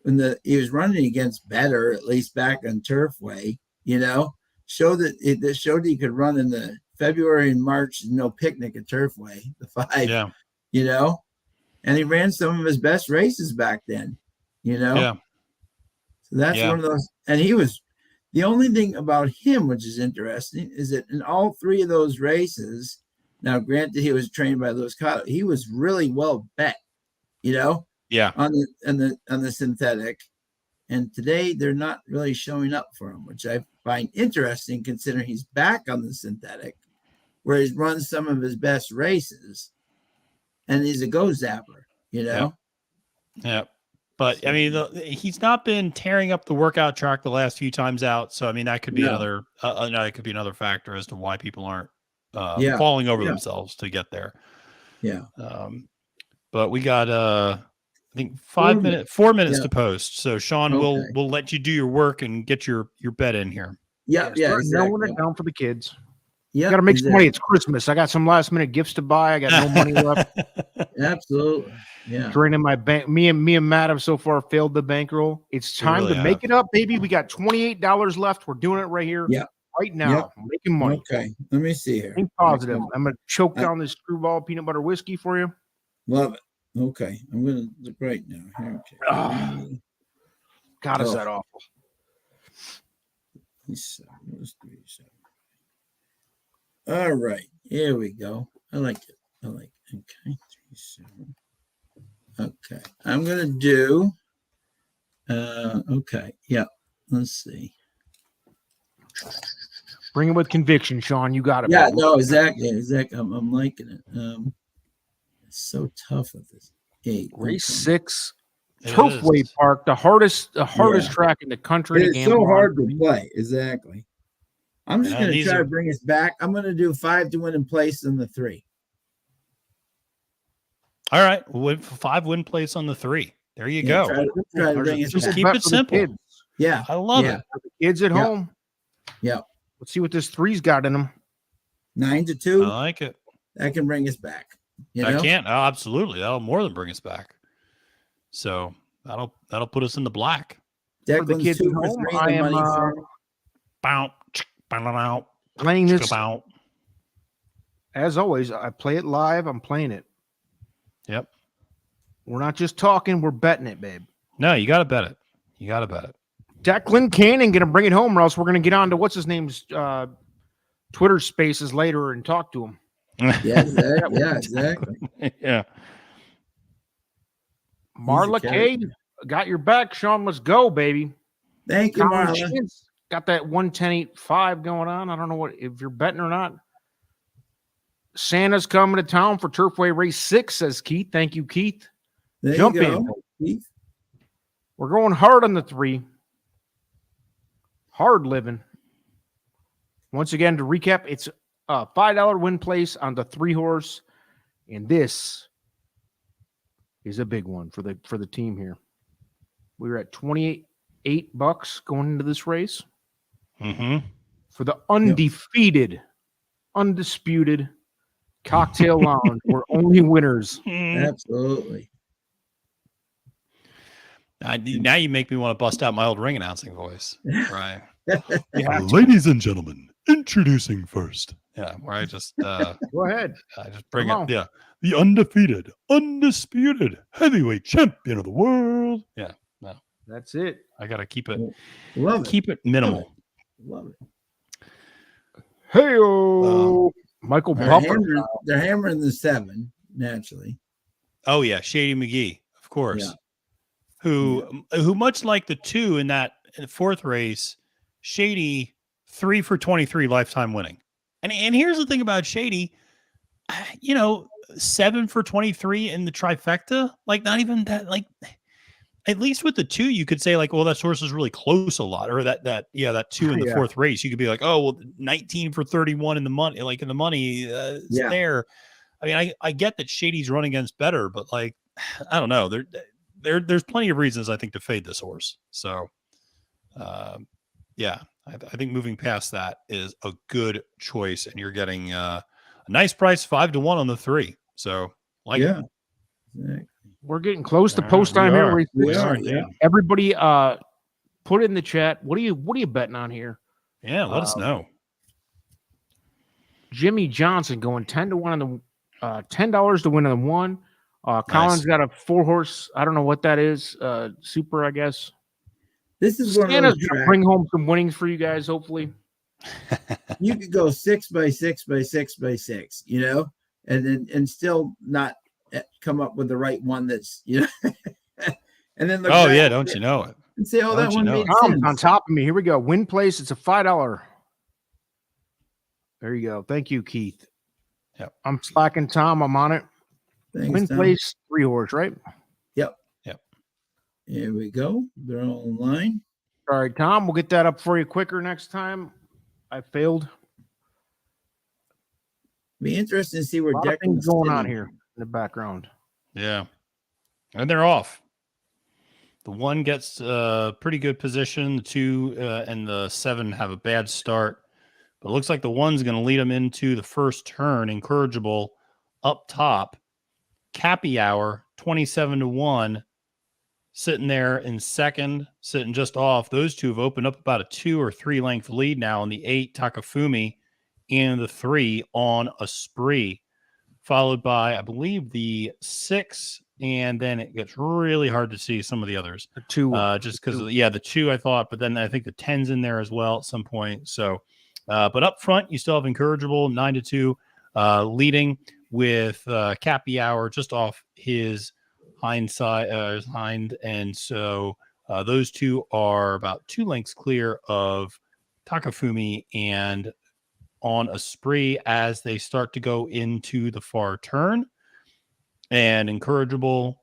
when he was running against better, at least back on Turfway, you know, showed that he could run in the February and March, no picnic at Turfway, the 5. Yeah. You know, and he ran some of his best races back then, you know. Yeah. So that's one of those, and he was. The only thing about him, which is interesting, is that in all 3 of those races, now granted he was trained by Lewis Cotto, he was really well bet, you know, on the synthetic. And today they're not really showing up for him, which I find interesting considering he's back on the synthetic, where he's run some of his best races, and he's a go zapper, you know. Yeah. But I mean, he's not been tearing up the workout track the last few times out. So I mean, that could be another factor as to why people aren't falling over themselves to get there. Yeah. But we got I think 4 minutes to post. So Sean, we'll let you do your work and get your bet in here. Yeah. Exactly. Narrowing it down for the kids. Yeah, got to make some money. It's Christmas. I got some last minute gifts to buy. I got no money left. Absolutely. Yeah. Draining my bank. Me and Matt have so far failed the bankroll. It's time to make it up, baby. We got $28 left. We're doing it right here. Yeah. Right now. Yep. I'm making money. Okay. Let me see here. Think positive. I'm gonna choke down this screwball peanut butter whiskey for you. Love it. Okay. I'm gonna look right now. Okay. God, is that awful? All right, here we go. I like it. Okay, 37. Okay, I'm gonna do. Okay, yeah. Let's see. Bring it with conviction, Sean. You got it. Yeah, no, exactly. I'm liking it. It's so tough with this 8. Race 6, Turfway Park, the hardest track in the country. It's so hard to play. Exactly. I'm just going to try to bring us back. I'm going to do 5 to win in place in the 3. All right. 5 win place on the 3. There you go. Try to bring us just back. keep it simple. Yeah. I love it. For the kids at home. Yeah. Let's see what this 3's got in them. 9 to 2. I like it. That can bring us back. I can't. Oh, absolutely. That'll more than bring us back. So that'll put us in the black. For the kids at home, I am playing this. As always, I play it live. I'm playing it. Yep. We're not just talking. We're betting it, babe. No, you got to bet it. Declan Cannon going to bring it home, or else we're going to get on to what's his name's Twitter spaces later and talk to him. Yeah, exactly. Yeah. Marla K, got your back, Sean. Let's go, baby. Thank you, Marla. Got that 110.85 going on. I don't know if you're betting or not. Santa's coming to town for Turfway Race 6, says Keith. Thank you, Keith. Jump in, Keith. We're going hard on the 3. Hard living. Once again, to recap, it's a $5 win place on the 3 horse, and this is a big one for the team here. We were at $28 going into this race. Mm-hmm. For the undefeated, undisputed Cocktail Lounge, we're only winners. Absolutely. Now you make me want to bust out my old ring announcing voice. Right. Ladies and gentlemen, introducing first. Yeah, where I just go ahead. I just bring it. Yeah. The undefeated, undisputed heavyweight champion of the world. Yeah. No. That's it. I gotta keep it Love minimal. it. Hey, Michael Buffer. They're hammering the 7 naturally. Oh yeah, Shady McGee, of course. Yeah. Who much like the 2 in that 4th race, Shady 3 for 23 lifetime winning. And here's the thing about Shady, 7 for 23 in the trifecta, like not even that, like at least with the 2, you could say like, well, that horse is really close a lot, or that 2 in the 4th race, you could be like, oh, well, 19 for 31 in the money, like in the money, it's there. I mean, I get that Shady's running against better, but like, I don't know, there's plenty of reasons I think to fade this horse. So, I think moving past that is a good choice, and you're getting a nice price, 5-1 on the 3. So, Exactly. We're getting close to post time here. We are. Yeah. Everybody, put it in the chat. What are you betting on here? Yeah, let us know. Jimmy Johnson going 10-1 on the $10 to win on the 1. Colin's got a 4-horse. I don't know what that is. Super, I guess. This is Santa's gonna bring home some winnings for you guys, hopefully. You could go 6 by 6 by 6 by 6, and still not come up with the right one that's, and then look back don't you know it? And say, oh, that one made sense. On top of me. Here we go. Win place. It's a $5. There you go. Thank you, Keith. Yep. I'm slacking Tom. I'm on it. Thanks, Win Tom. place, 3-horse, right? Yep. Yep. Here we go. They're all in line. All right, Tom. We'll get that up for you quicker next time. I failed. Be interesting to see where Declan's going on here in the background. Yeah. And they're off. The 1 gets a pretty good position. The 2 and the 7 have a bad start. But it looks like the 1's going to lead them into the first turn. Incorrigible up top. Cappy Hour, 27-1. Sitting there in second, sitting just off. Those 2 have opened up about a 2 or 3 length lead now on the 8, Takafumi, and the 3 on a spree. Followed by, I believe, the 6, and then it gets really hard to see some of the others. The 2. Just because, the 2 I thought, but then I think the 10's in there as well at some point. So, but up front, you still have Incorrigible, 9-2, leading with Cappy Hour just off his hind, and so those 2 are about 2 lengths clear of Takafumi and on a spree as they start to go into the far turn. And Incorrigible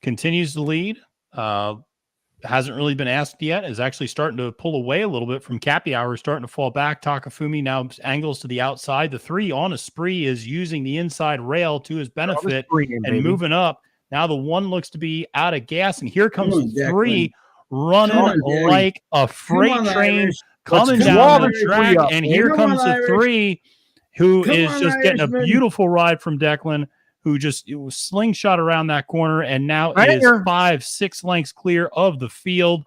continues to lead. Hasn't really been asked yet, is actually starting to pull away a little bit from Cappy Hour, starting to fall back. Takafumi now angles to the outside. The 3 on a spree is using the inside rail to his benefit and moving up. Now the 1 looks to be out of gas, and here comes the 3 running like a freight train coming down the track. And here comes the 3 who is just getting a beautiful ride from Declan, who just slingshot around that corner and now is 5-6 lengths clear of the field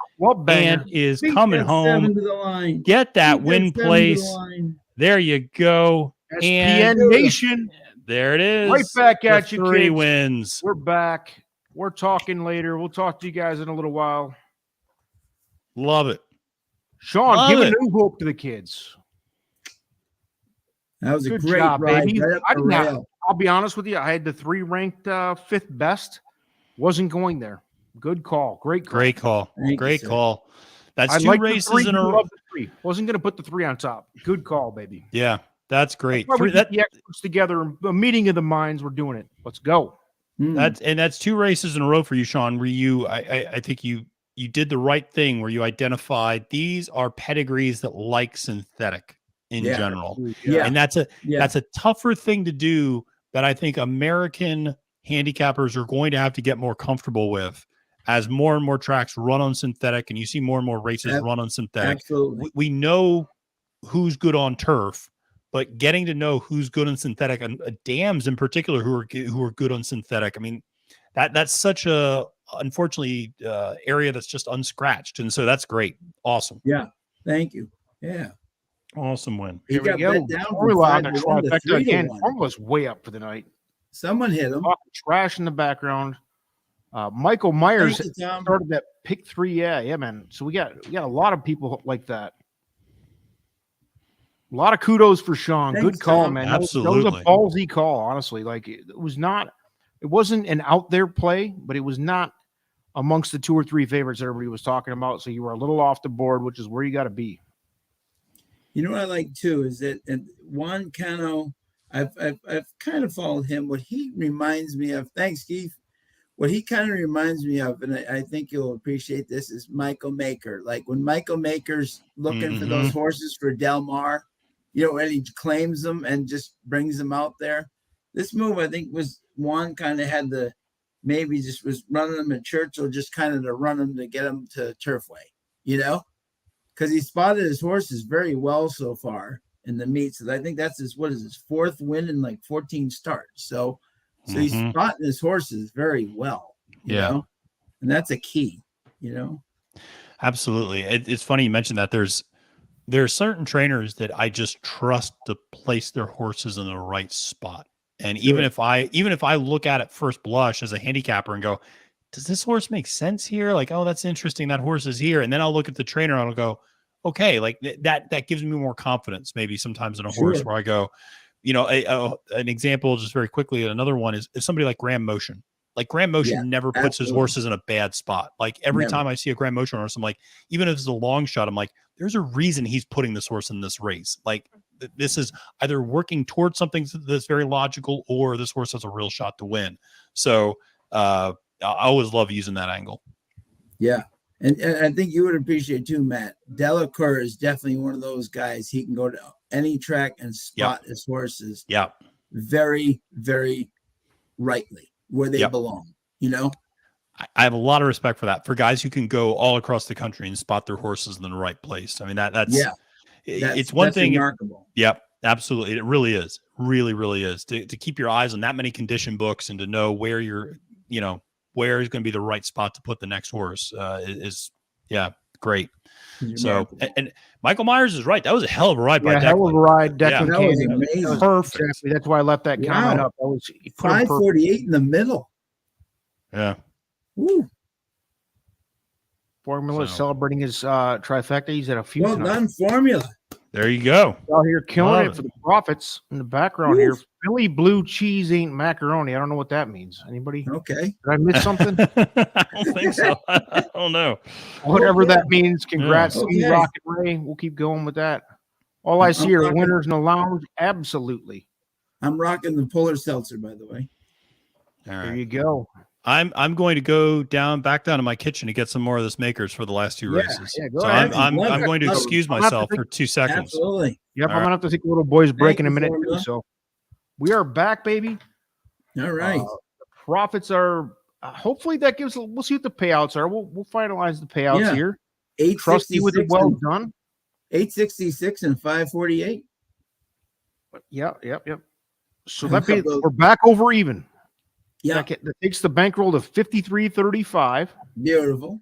and is coming home. Get that win place. There you go. SPN Nation. There it is. Right back at you, 3 kids. wins. We're back. We're talking later. We'll talk to you guys in a little while. Love it. Sean, give a new hope to the kids. That was a great ride. Baby. I'll be honest with you. I had the 3 ranked 5th best. Wasn't going there. Good call. Great call. Great call. That's 2 races in a row. Wasn't going to put the 3 on top. Good call, baby. Yeah, that's great. The experts together, a meeting of the minds. We're doing it. Let's go. That's 2 races in a row for you, Sean, where I think you did the right thing, where you identified these are pedigrees that like synthetic in general. Yeah. And that's a tougher thing to do that I think American handicappers are going to have to get more comfortable with as more and more tracks run on synthetic, and you see more and more races run on synthetic. Absolutely. We know who's good on turf, but getting to know who's good on synthetic, and dams in particular who are good on synthetic. I mean, that's such a unfortunately area that's just unscratched, and so that's great. Awesome. Yeah. Thank you. Yeah. Awesome win. Here we go. Formula's way up for the night. Someone hit him. Trash in the background. Michael Myers started that pick 3. Yeah, man. So we got a lot of people like that. A lot of kudos for Sean. Good call, man. Absolutely. That was a ballsy call, honestly. Like it wasn't an out there play, but it was not amongst the 2 or 3 favorites everybody was talking about. So you were a little off the board, which is where you got to be. You know what I like too is that Juan Cano, I've kind of followed him. What he reminds me of, thanks, Keith. What he kind of reminds me of, and I think you'll appreciate this, is Michael Maker. Like when Michael Maker's looking for those horses for Del Mar, and he claims them and just brings them out there. This move, I think, was Juan kind of had maybe just was running them at Churchill, just kind of to run them to get them to Turfway, because he spotted his horses very well so far in the meets. And I think that's his fourth win in like 14 starts. So he's spotting his horses very well, you know, and that's a key, Absolutely. It's funny you mentioned that. There are certain trainers that I just trust to place their horses in the right spot. And even if I look at it first blush as a handicapper and go, does this horse make sense here? Like, oh, that's interesting. That horse is here. And then I'll look at the trainer and I'll go, okay, like that gives me more confidence maybe sometimes in a horse where I go, an example just very quickly. Another one is somebody like Graham Motion. Like Graham Motion never puts his horses in a bad spot. Like every time I see a Graham Motion horse, I'm like, even if it's a long shot, I'm like, there's a reason he's putting this horse in this race. Like this is either working towards something that's very logical or this horse has a real shot to win. So I always love using that angle. Yeah. And I think you would appreciate too, Matt. Delacour is definitely one of those guys. He can go to any track and spot his horses very, very rightly where they belong, I have a lot of respect for that, for guys who can go all across the country and spot their horses in the right place. I mean, it's one thing. Remarkable. Yep, absolutely. It really is. Really, really is. To keep your eyes on that many condition books and to know where where is going to be the right spot to put the next horse is great. So, and Michael Myers is right. That was a hell of a ride by Declan. Hell of a ride. Declan that was amazing. Perfect. Exactly. That's why I left that comment up. That was 548 in the middle. Yeah. Woo. Formula celebrating his trifecta. He's at a few. Well done, Formula. There you go. Out here killing it for the profits in the background here. Philly blue cheese ain't macaroni. I don't know what that means. Anybody? Okay. Did I miss something? I don't think so. I don't know. Whatever that means. Congrats, Steve Rock and Ray. We'll keep going with that. All I see are winners in the lounge. Absolutely. I'm rocking the Polar Seltzer, by the way. All right. There you go. I'm going to go back down to my kitchen to get some more of this Makers for the last two races. Yeah, go so ahead. I'm going to excuse myself for 2 seconds. Absolutely. Yep, I'm gonna have to take a little boys break in a minute too. So we are back, baby. All right. The profits are hopefully that gives. We'll see what the payouts are. We'll finalize the payouts here. Trusty with it, well done. 866 and 548. Yep. So we're back over even. Yeah, that takes the bankroll to 53.35. Beautiful.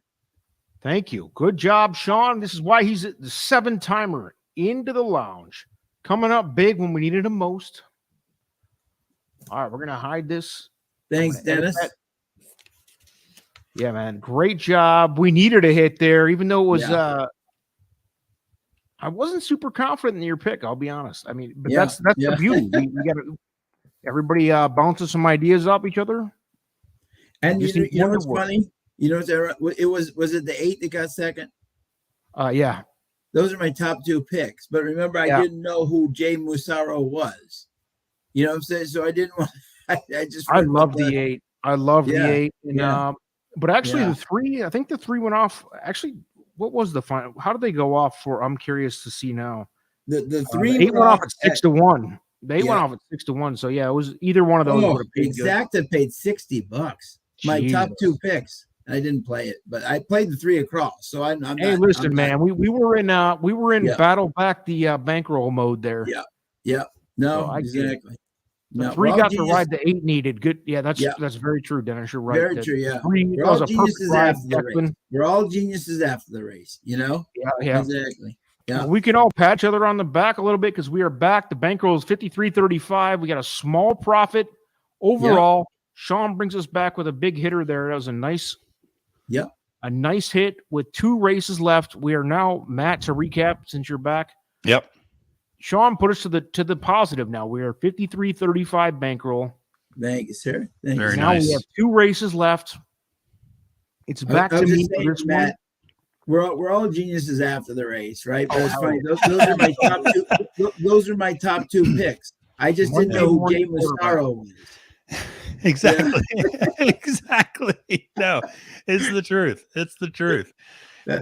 Thank you. Good job, Sean. This is why he's the 7-timer into the lounge. Coming up big when we needed him most. All right, we're going to hide this. Thanks, Dennis. Yeah, man. Great job. We needed a hit there, even though it was I wasn't super confident in your pick, I'll be honest. I mean, but that's the beauty. We got to everybody bounces some ideas off each other. And you know what's funny? You know, was it the 8 that got second? Yeah. Those are my top 2 picks. But remember, I didn't know who Jay Musaro was. You know what I'm saying? So I didn't want. I love the 8. I love the 8. And, but actually, the 3. I think the 3 went off. Actually, what was the final? How did they go off for? I'm curious to see now. The 3 went off at 6-1. They went off at 6-1. So yeah, it was either one of those would have paid Exacta paid $60. My top 2 picks. I didn't play it, but I played the 3 across. So I'm listen, man, we were in battle back the bankroll mode there. Yeah. No, so exactly. The 3 got the ride the 8 needed. Good. Yeah, that's very true, Dennis. You're right. Very true. Yeah. We're all geniuses after the race. We're all geniuses after the race. You know. Yeah. Exactly. Yeah. We can all pat each other on the back a little bit because we are back. The bankroll is 53.35. We got a small profit overall. Sean brings us back with a big hitter there. That was a nice hit with 2 races left. We are now, Matt, to recap since you're back. Yep. Sean put us to the positive now. We are 53.35 bankroll. Thank you, sir. Very now nice. We have 2 races left. It's back to me for this Matt, we're all geniuses after the race, right? But it's funny. Those are my top 2. Those are my top 2 picks. I just didn't know who Jay Massaro was. Exactly. Exactly. No, it's the truth. It's the truth.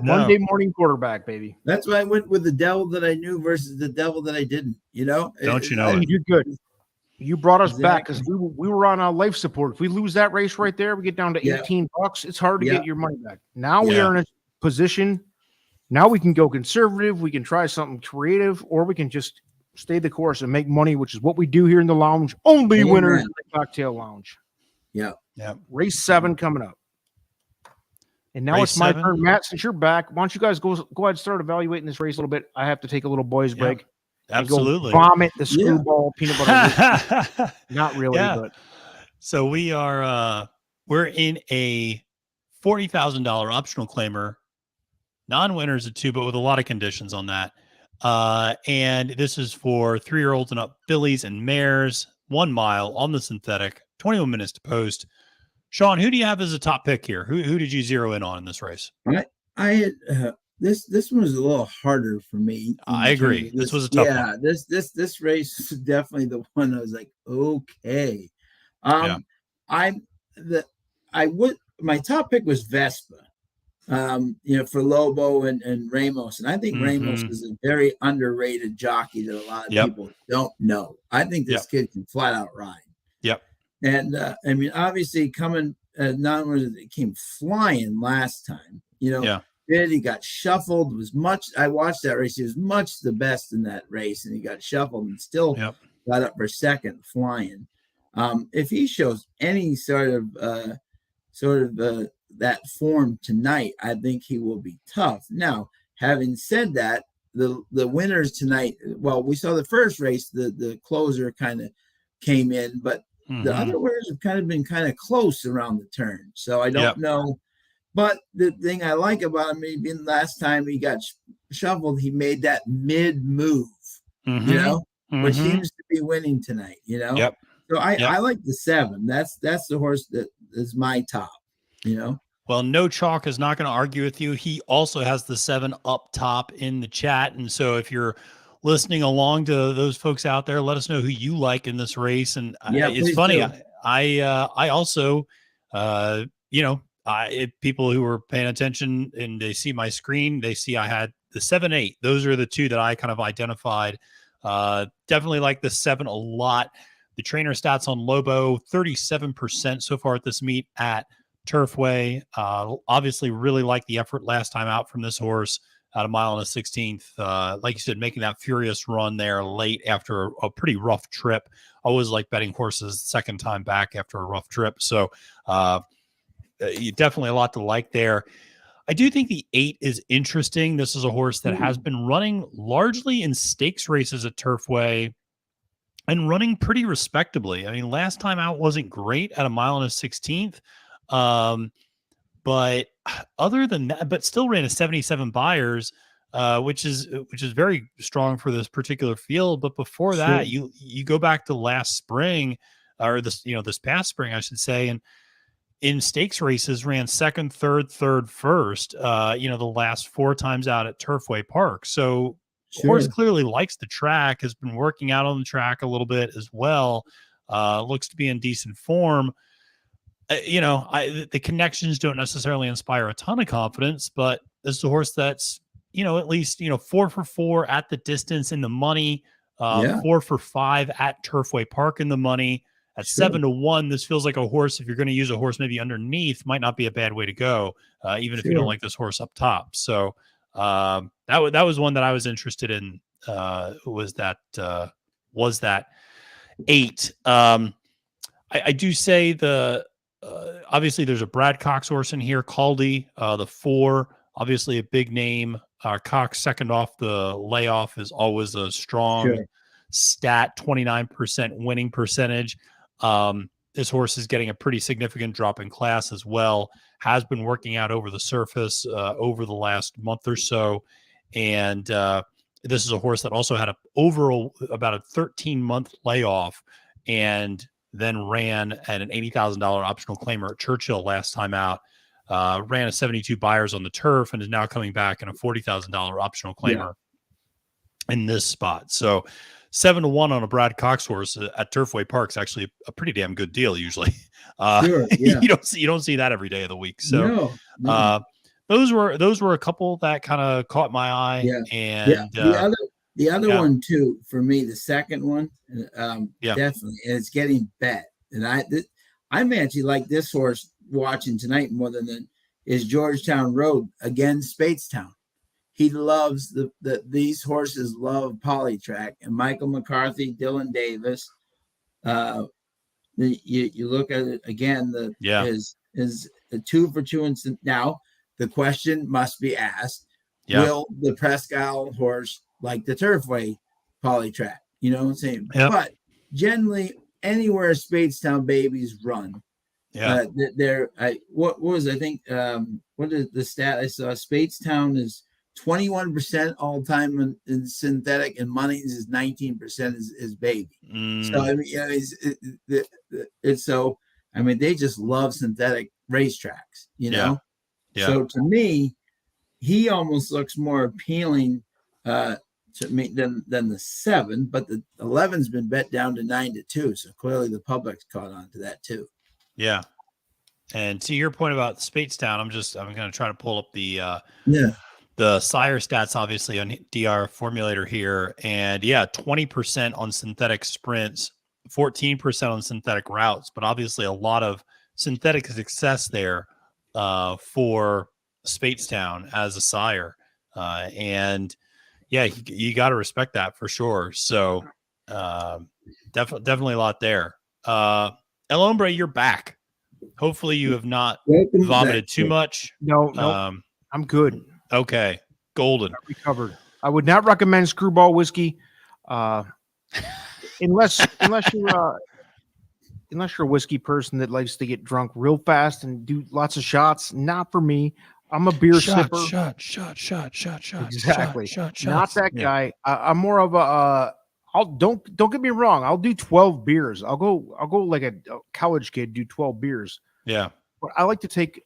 Monday morning quarterback, baby. That's why I went with the devil that I knew versus the devil that I didn't. Don't you know it? You're good. You brought us back because we were on life support. If we lose that race right there, we get down to $18. It's hard to get your money back. Now we are in a position. Now we can go conservative. We can try something creative, or we can just stay the course and make money, which is what we do here in the lounge. Only winners in the cocktail lounge. Yeah. Race 7 coming up. And now Race it's my 7? turn. Matt, since you're back, why don't you guys go ahead and start evaluating this race a little bit? I have to take a little boys break. Absolutely. Vomit the screwball peanut butter. Not really, but so we're in a $40,000 optional claimer, non-winners at 2, but with a lot of conditions on that. And this is for 3-year-olds and up fillies and mares, 1 mile on the synthetic, 21 minutes to post. Sean, who do you have as a top pick here? Who did you zero in on in this race? I had this one was a little harder for me. I agree. This was a tough one. This race is definitely the one I was like, okay. My top pick was Vespa. For Lobo and Ramos. And I think Ramos is a very underrated jockey that a lot of people don't know. I think this kid can flat out ride. Yep. And obviously coming it came flying last time. He got shuffled. I watched that race. He was much the best in that race, and he got shuffled and still got up for second flying. If he shows any sort of that form tonight, I think he will be tough. Now, having said that, the winners tonight, well, we saw the first race, the closer kind of came in, but the other winners have been close around the turn. So I don't know. But the thing I like about him, maybe last time he got shuffled, he made that mid move, which seems to be winning tonight, Yep. So I like the 7. That's the horse that is my top, Well, No Chalk is not going to argue with you. He also has the 7 up top in the chat. And so if you're listening along to those folks out there, let us know who you like in this race. And it's funny. I also, people who are paying attention and they see my screen, they see I had the 7-8. Those are the 2 that I kind of identified. Definitely like the 7 a lot. The trainer stats on Lobo, 37% so far at this meet at Turfway. Obviously really like the effort last time out from this horse at 1 mile and a 16th. Like you said, making that furious run there late after a pretty rough trip. Always like betting horses second time back after a rough trip. So definitely a lot to like there. I do think the 8 is interesting. This is a horse that has been running largely in stakes races at Turfway and running pretty respectably. I mean, last time out wasn't great at 1 mile and a 16th. But other than that, but still ran a 77 buyers, which is very strong for this particular field. But before that, you go back to last spring, or this past spring, I should say, and in stakes races ran second, third, first, the last 4 times out at Turfway Park. So horse clearly likes the track, has been working out on the track a little bit as well. Looks to be in decent form. The connections don't necessarily inspire a ton of confidence, but this is a horse that's, at least, 4 for 4 at the distance in the money, 4 for 5 at Turfway Park in the money. At 7-1, this feels like a horse, if you're going to use a horse maybe underneath, might not be a bad way to go, even if you don't like this horse up top. So that was one that I was interested in, was that 8. I do say obviously there's a Brad Cox horse in here, Caldy, the 4, obviously a big name. Cox second off the layoff is always a strong stat, 29% winning percentage. This horse is getting a pretty significant drop in class as well, has been working out over the surface over the last month or so. And this is a horse that also had about a 13-month layoff and then ran at an $80,000 optional claimer at Churchill last time out, ran a 72 buyers on the turf, and is now coming back in a $40,000 optional claimer in this spot. So 7-1 on a Brad Cox horse at Turfway Park's actually a pretty damn good deal usually. Sure, yeah. you don't see that every day of the week. So No. those were a couple that kind of caught my eye. Yeah. And The other one too, for me, the second one, definitely, and it's getting bet. And I'm actually like this horse watching tonight more than is Georgetown Road against Speightstown. He loves these horses love Polytrack, and Michael McCarthy, Dylan Davis. You look at it again. Is the 2 for 2 and now the question must be asked: will the Presque Isle horse like the Turfway Polytrack? You know what I'm saying? Yep. But generally, anywhere Speightstown babies run, what was I think? What is the stat I saw? Speightstown is 21% all time in synthetic, and Munnings is 19% is baby. So I mean, it's so. I mean, they just love synthetic racetracks, you know. Yeah. So to me, he almost looks more appealing to me than the 7, but the 11's been bet down to 9-2. So clearly the public's caught on to that too. Yeah. And to your point about Speightstown, I'm going to try to pull up the sire stats, obviously on DR Formulator here. And 20% on synthetic sprints, 14% on synthetic routes, but obviously a lot of synthetic success there for Speightstown as a sire. And you got to respect that for sure. So definitely a lot there. El Hombre, you're back. Hopefully you have not vomited too much. No, I'm good. Okay. Golden. Recovered. I would not recommend Screwball whiskey unless you're a whiskey person that likes to get drunk real fast and do lots of shots. Not for me. I'm a beer sipper. Shot. Exactly. Shot. Not that guy. I'm more of a. Don't get me wrong. I'll do 12 beers. I'll go like a college kid, do 12 beers. Yeah. But I like to take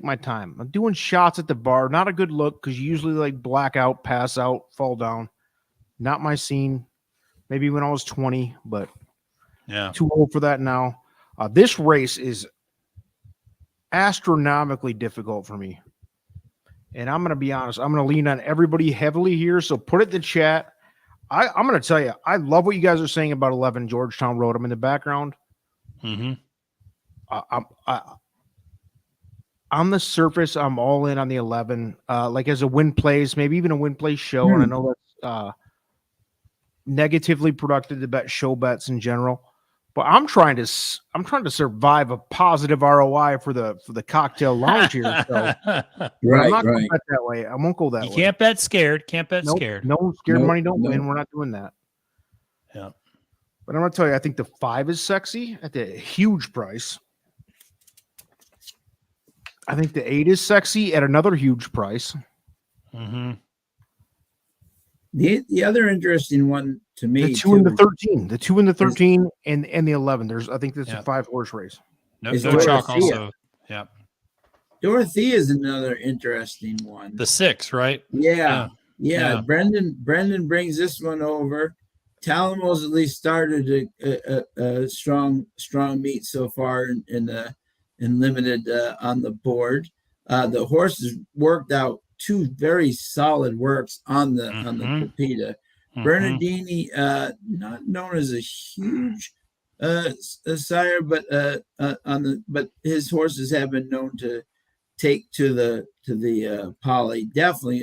my time. I'm doing shots at the bar. Not a good look because you usually like black out, pass out, fall down. Not my scene. Maybe when I was 20, but too old for that now. This race is astronomically difficult for me. And I'm going to be honest. I'm going to lean on everybody heavily here. So put it in the chat. I'm going to tell you, I love what you guys are saying about 11 Georgetown Road. I'm in the background. Mm-hmm. On the surface, I'm all in on the 11. Like as a win place, maybe even a win place show. And I know that's negatively productive to bet show bets in general. But I'm trying to survive a positive ROI for the cocktail lounge here. So Right, I'm not going to bet that way. I won't go that way. You can't bet scared. Can't bet scared. No, scared money don't win. We're not doing that. Yeah. But I'm going to tell you, I think the 5 is sexy at the huge price. I think the 8 is sexy at another huge price. Mm-hmm. The other interesting one to me, the 2 and the 13, the 2 and the 13 and the 11. I think that's a 5 horse race. No chalk also. Yeah. Dorothea is another interesting one. The 6, right? Yeah. Brendan brings this one over. Talamo's at least started a strong meet so far in limited on the board. The horses worked out 2 very solid works on the Pepita. Bernardini, not known as a huge sire, but but his horses have been known to take to the poly. Definitely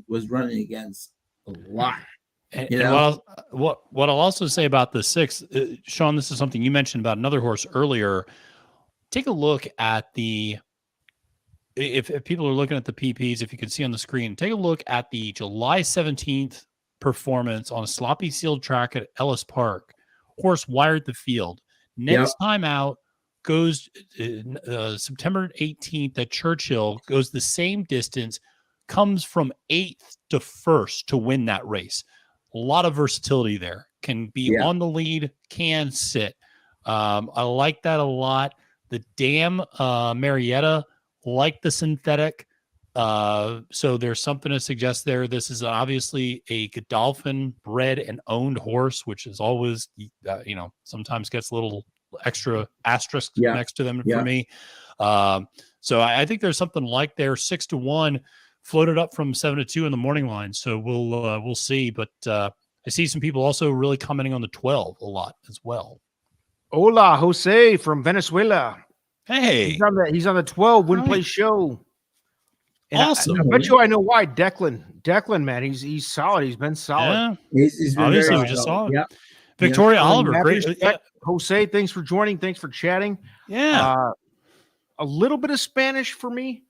was running against a lot. And what I'll also say about the 6, Sean, this is something you mentioned about another horse earlier. Take a look at if people are looking at the PPs, if you can see on the screen, take a look at the July 17th performance on a sloppy sealed track at Ellis Park. Horse wired the field. Next time out goes September 18th at Churchill, goes the same distance, comes from 8th to 1st to win that race. A lot of versatility there. Can be on the lead, can sit. I like that a lot. The Marietta, like the synthetic, So there's something to suggest there. This is obviously a Godolphin bred and owned horse, which is always, sometimes gets a little extra asterisk next to them for me. So I think there's something like there 6-1 floated up from 7-2 in the morning line. So we'll see. But I see some people also really commenting on the 12 a lot as well. Hola, Jose from Venezuela. Hey, he's on the 12 win play show. And awesome. I bet you I know why. Declan, man, he's solid. He's been solid. Yeah. He's been obviously very we just solid. saw it. Victoria Oliver, great. Jose, thanks for joining. Thanks for chatting. Yeah. A little bit of Spanish for me.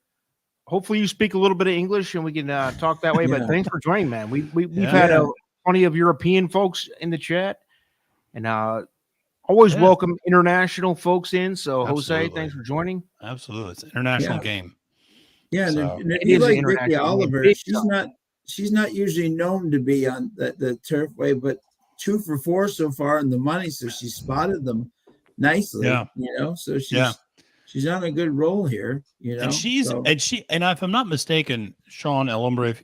Hopefully you speak a little bit of English and we can talk that way. But thanks for joining, man. We've had plenty of European folks in the chat, and always welcome international folks in. So Jose, thanks for joining. Absolutely, it's an international game. Yeah, so, and if you like Vicky Oliver, she's not usually known to be on the Turfway, but 2 for 4 so far in the money, so she spotted them nicely. Yeah, so she's on a good roll here. And and if I'm not mistaken, Sean El Hombre,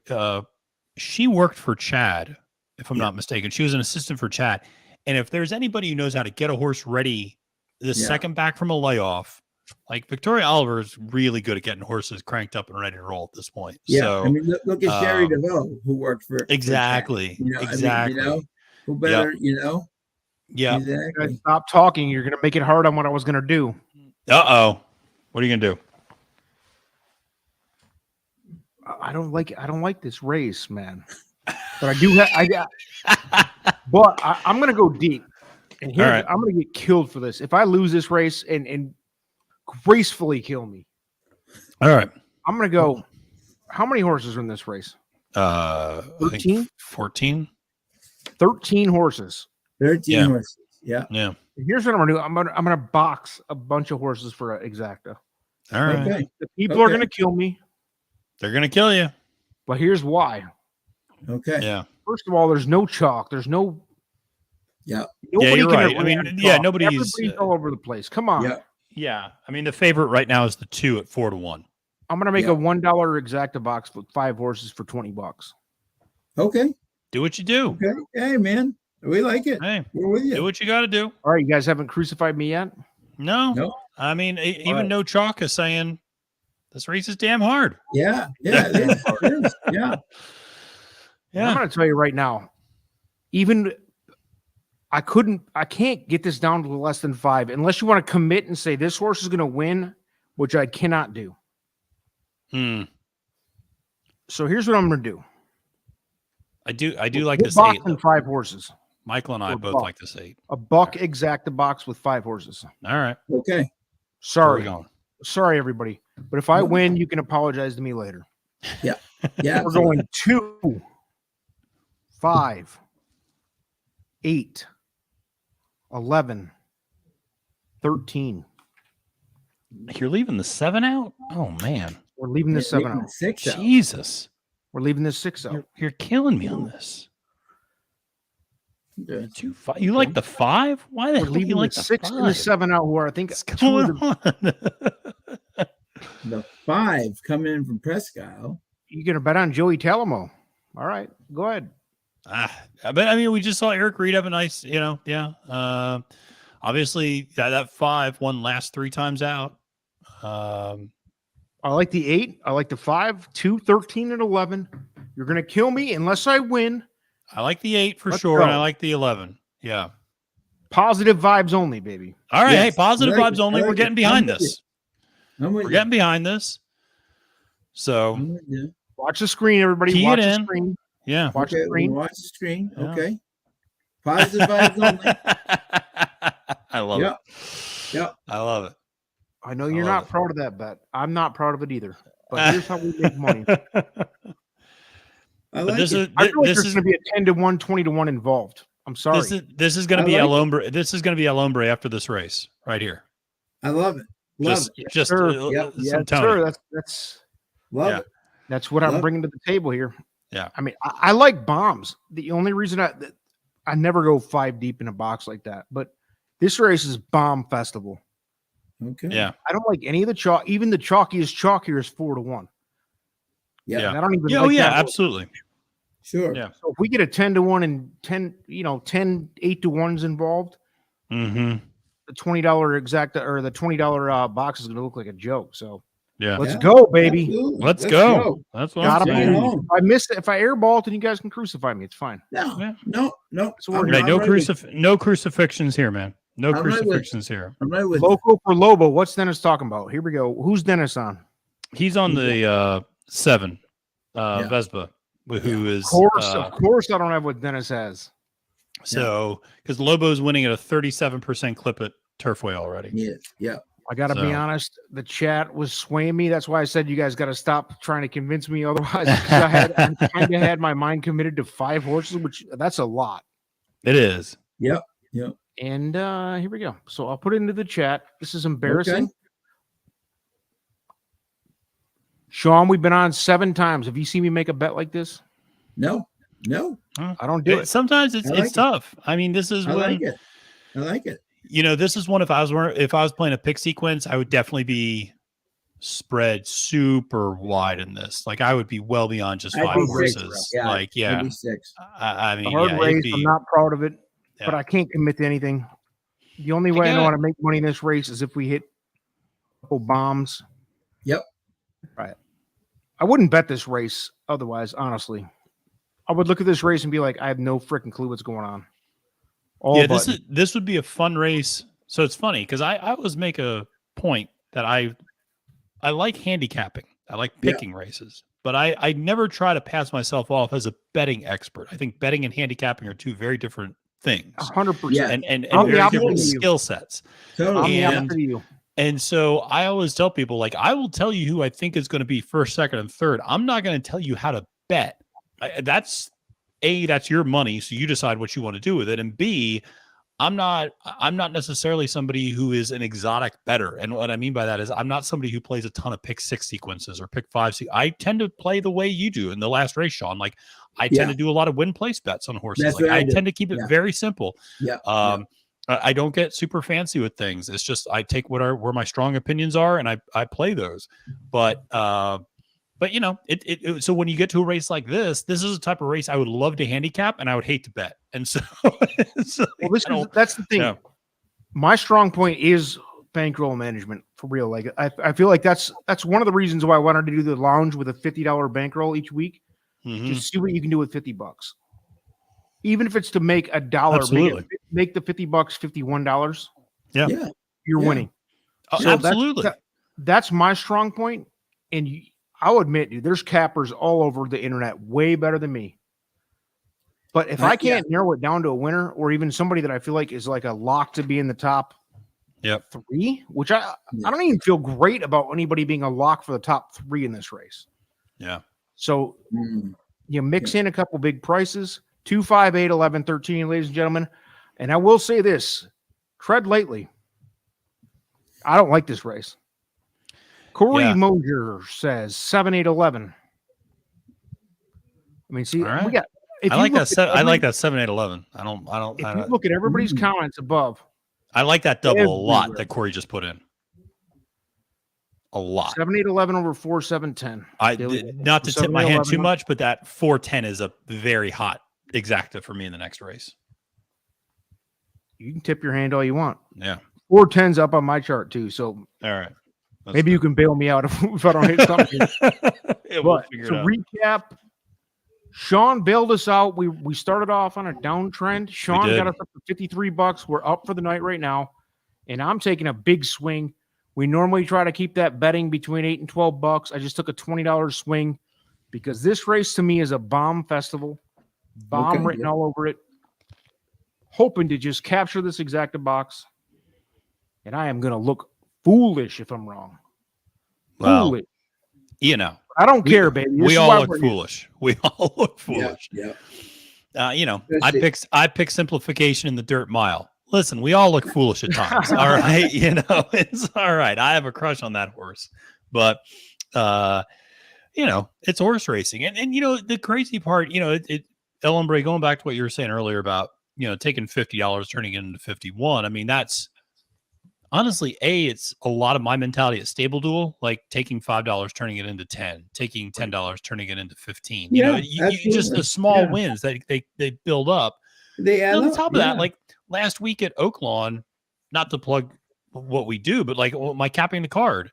she worked for Chad. If I'm not mistaken, she was an assistant for Chad. And if there's anybody who knows how to get a horse ready the second back from a layoff, like Victoria Oliver is really good at getting horses cranked up and ready to roll at this point. Yeah, so, I mean, look at Sherry DeVoe, who worked for exactly. Who better, Yeah. Exactly. Stop talking. You're gonna make it hard on what I was gonna do. What are you gonna do? I don't like this race, man. But I do have but I'm gonna go deep. And here I'm gonna get killed for this. If I lose this race and gracefully kill me. All right. I'm gonna go. How many horses are in this race? 13? 14. 13 horses. 13 horses. Yeah. Yeah. Here's what I'm gonna do. I'm gonna box a bunch of horses for Exacta. All right. Okay. The people are gonna kill me. They're gonna kill you. But here's why. Okay. Yeah. First of all, there's no chalk. There's no. Yeah. You're right. I mean, everybody's all over the place. Come on. Yeah. Yeah. I mean, the favorite right now is the 2 at 4-1. I'm gonna make a $1 Exacta box with 5 horses for $20. Okay. Do what you do. Okay. Hey, man. We like it. Hey, we're with you. Do what you got to do. All right, you guys haven't crucified me yet? No. I mean, even No Chalk is saying this race is damn hard. Yeah. Yeah. It is. Yeah. Yeah. I'm going to tell you right now, even I can't get this down to less than 5 unless you want to commit and say this horse is going to win, which I cannot do. So here's what I'm going to do. I do like this 8. 5 horses. Michael and I both like this 8. A buck Exacta box with 5 horses. All right. Okay. Sorry, everybody. But if I win, you can apologize to me later. Yeah. Yeah. We're going 2, 5, 8, 11, 13. You're leaving the 7 out? Oh man. We're leaving this 7 out. 6 out. Jesus. We're leaving this 6 out. You're killing me on this. Yeah. 2, 5. You like the 5? Why the hell do you like the 6 5? and the 7 out? Who are I think What's going on? The 5 coming in from Presque Isle. You're gonna bet on Joey Talamo. All right, go ahead. But I mean, we just saw Eric Reed have a nice, obviously that 5 won last 3 times out. I like the 8. I like the 5, 2, 13, and 11. You're gonna kill me unless I win. I like the 8 for sure, and I like the 11. Yeah. Positive vibes only, baby. All right, hey, positive vibes only. We're getting behind this. We're getting behind this. So watch the screen, everybody. Key watch it the in. screen. Yeah. Watch the screen. Watch the screen. Yeah. Okay. Positive vibes only. I love it. Yep. I love it. I know you're not proud of that bet. I'm not proud of it either. But here's how we make money. I like this it. I feel like there's going to be a 10-1, 20-1 involved. I'm sorry. This is going to be El Hombre. This is going to be El Hombre after this race right here. I love it. Just sir. That's love it. That's what I'm bringing to the table here. Yeah. I mean, I like bombs. The only reason I never go 5 deep in a box like that, but this race is bomb festival. Okay. Yeah. I don't like any of the chalk. Even the chalkiest chalk here is 4-1. Yeah. And I don't even. Yeah, like oh yeah, that. absolutely. Sure. Yeah. So if we get a 10-1 and 10, 8-1s involved, Mm-hmm. the $20 exacta or the $20 box is going to look like a joke. So Yeah. let's go, baby. Absolutely. Let's go. That's what Gotta I'm Bring it be. saying. home. If I miss it, if I airball it, then you guys can crucify me. It's fine. No, Yeah. no. So we're Hey, I'm no right with- no crucifixions here, man. No I'm right with- crucifixions here. I'm right with you. Loco for Lobo. What's Dennis talking about? Here we go. Who's Dennis on? He's on the 7, Yeah. Vespa, who is Of course, I don't have what Dennis has. so because Lobo's winning at a 37% clip at Turfway already. Yeah. Yeah. I got to be So- honest. The chat was swaying me. That's why I said you guys got to stop trying to convince me otherwise. I kind of had my mind committed to 5 horses, which that's a lot. It is. Yep. Yep. And here we go. So I'll put it into the chat. This is embarrassing. Okay. Sean, we've been on 7 times. Have you seen me make a bet like this? No. No. I don't do it. Sometimes I it's like it. tough. I mean, this is I when like it. I like it. this is one. If I was playing a pick sequence, I would definitely be spread super wide in this. Like I would be well beyond just I'd 5 be 6, horses. bro. Yeah, Like yeah, Maybe 6. I mean, Hard yeah, race. it'd be, I'm not proud of it, but Yeah. I can't commit to anything. The only way I know how to make money in this race is if we hit a couple bombs. Yep. Right. I wouldn't bet this race otherwise, honestly. I would look at this race and be like, I have no freaking clue what's going on. This would be a fun race. So it's funny because I always make a point that I like handicapping. I like picking races, but I never try to pass myself off as a betting expert. I think betting and handicapping are 2 very different things. 100%. Yeah. And I'm the very opposite different of you. skill sets. Totally. I'm the and- opposite of you. And so I always tell people, like, I will tell you who I think is going to be first, second, and third. I'm not going to tell you how to bet. That's your money, so you decide what you want to do with it. And B, I'm not necessarily somebody who is an exotic bettor. And what I mean by that is I'm not somebody who plays a ton of pick 6 sequences or pick 5. I tend to play the way you do in the last race, Sean. Like I tend to do a lot of win place bets on horses. That's Like what I I do. tend to keep it very simple. Yeah. I don't get super fancy with things. It's just I take where my strong opinions are and I play those. But so when you get to a race like this is a type of race I would love to handicap and I would hate to bet. And so, That's the thing. Yeah. My strong point is bankroll management for real. Like I feel like that's one of the reasons why I wanted to do the lounge with a $50 bankroll each week. Mhm. Just see what you can do with $50. Even if it's to make $1, Absolutely. make the $50 $51. Yeah. Yeah. You're Yeah. winning. Oh, So absolutely. That's my strong point. And I'll admit, dude, there's cappers all over the internet way better than me. But if I can't narrow it down to a winner or even somebody that I feel like is like a lock to be in the top 3, which I don't even feel great about anybody being a lock for the top 3 in this race. Yeah. So you mix in a couple big prices, 2, 5, 8, 11, 13, ladies and gentlemen. And I will say this, tread lightly. I don't like this race. Corey Mosier says 7, 8, 11. I mean, see, All right. we got. I like that. I like that 7, 8, 11. I don't. If you look at everybody's comments above, I like that double a lot everywhere. that Corey just put in. A lot. 7, 8, 11 over 4, 7, 10. Not to tip 7, my 8, hand 11 too much, but that 410 is a very hot exacta for me in the next race. You can tip your hand all you want. Yeah. 410's up on my chart too. So All right. maybe you can bail me out if I don't hit something. We'll But figure to it out. recap, Sean bailed us out. We started off on a downtrend. Sean did. got us up to $53. We're up for the night right now, and I'm taking a big swing. We normally try to keep that betting between $8 and $12. I just took a $20 swing because this race to me is a bomb festival, bomb written all over it. Hoping to just capture this exacta box, and I am going to look foolish if I'm wrong. Well, Foolish. you know, I don't care, baby. This we is all why look we're here. foolish. We all look foolish. Yeah. I pick simplification in the dirt mile. Listen, we all look foolish at times. All right. It's all right. I have a crush on that horse, but it's horse racing. And the crazy part, El Hombre, going back to what you were saying earlier about, taking $50, turning it into 51. I mean, honestly, it's a lot of my mentality at Stable Duel, like taking $5, turning it into 10, taking $10, turning it into 15. You know, you just the small wins that they build up. They add on up. top of that, like last week at Oaklawn, not to plug what we do, but like my capping the card,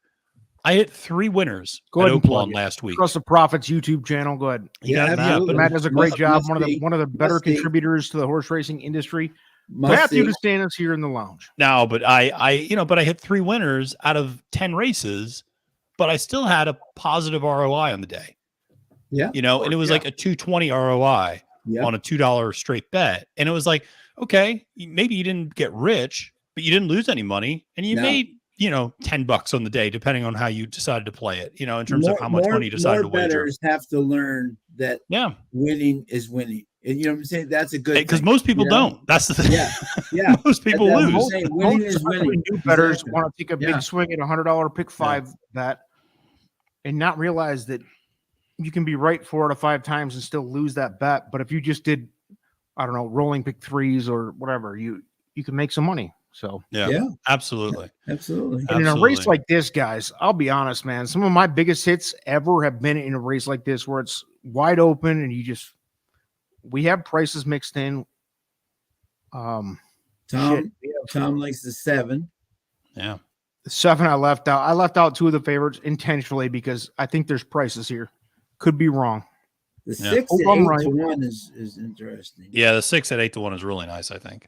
I hit 3 winners at Oaklawn last week. Trust the Profits YouTube channel. Go ahead. Matt does a great job. One of the better contributors to the horse racing industry. Matthew DeSantis here in the lounge. No, but I hit 3 winners out of 10 races, but I still had a positive ROI on the day. Yeah. You know, and it was like a 220 ROI on a $2 straight bet. And it was like, okay, maybe you didn't get rich, but you didn't lose any money. And you made, $10 on the day, depending on how you decided to play it, in terms of how much money you decided to wager. Bettors have to learn that winning is winning. And you know what I'm saying? That's a good thing. Because most people don't. That's the thing. Yeah. Most people lose. Winning is winning. New bettors want to take a big swing at $100 pick 5 bet and not realize that you can be right 4 out of 5 times and still lose that bet. But if you just did, I don't know, rolling pick 3s or whatever, you can make some money. So absolutely. Absolutely. And in a race like this, guys, I'll be honest, man, some of my biggest hits ever have been in a race like this where it's wide open and we have prices mixed in. Tom likes the 7. Yeah. The 7 I left out. I left out 2 of the favorites intentionally because I think there's prices here. Could be wrong. The 6 at 8 to 1 is interesting. Yeah, the 6 at 8 to 1 is really nice, I think.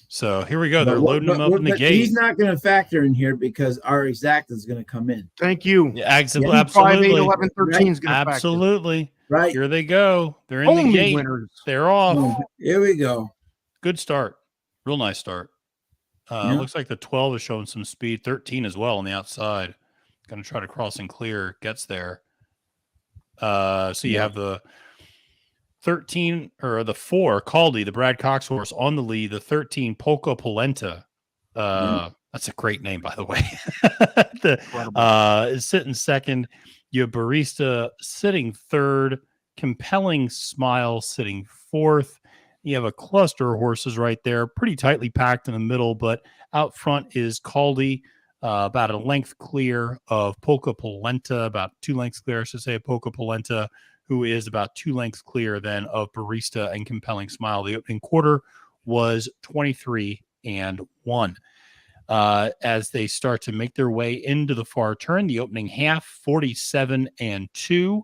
So here we go. They're loading them up in the gate. He's not going to factor in here because our exacta is going to come in. Thank you. Yeah, absolutely. 5, 8, 11, 13 is going to absolutely. Right. Here they go. They're in the gate. Winners. They're off. Here we go. Good start. Real nice start. Looks like the 12 is showing some speed. 13 as well on the outside. Going to try to cross and clear. Gets there. So you have the 13 or the 4 Caldy, the Brad Cox horse on the lead. The 13 Polka Polenta. That's a great name, by the way. Is sitting second. You have Barista sitting third. Compelling Smile sitting fourth. You have a cluster of horses right there, pretty tightly packed in the middle, but out front is Caldy, about a length clear of Polka Polenta, about 2 lengths clear, I should say, of Polka Polenta, who is about 2 lengths clear then of Barista and Compelling Smile. The opening quarter was 23-1. As they start to make their way into the far turn, the opening half 47-2.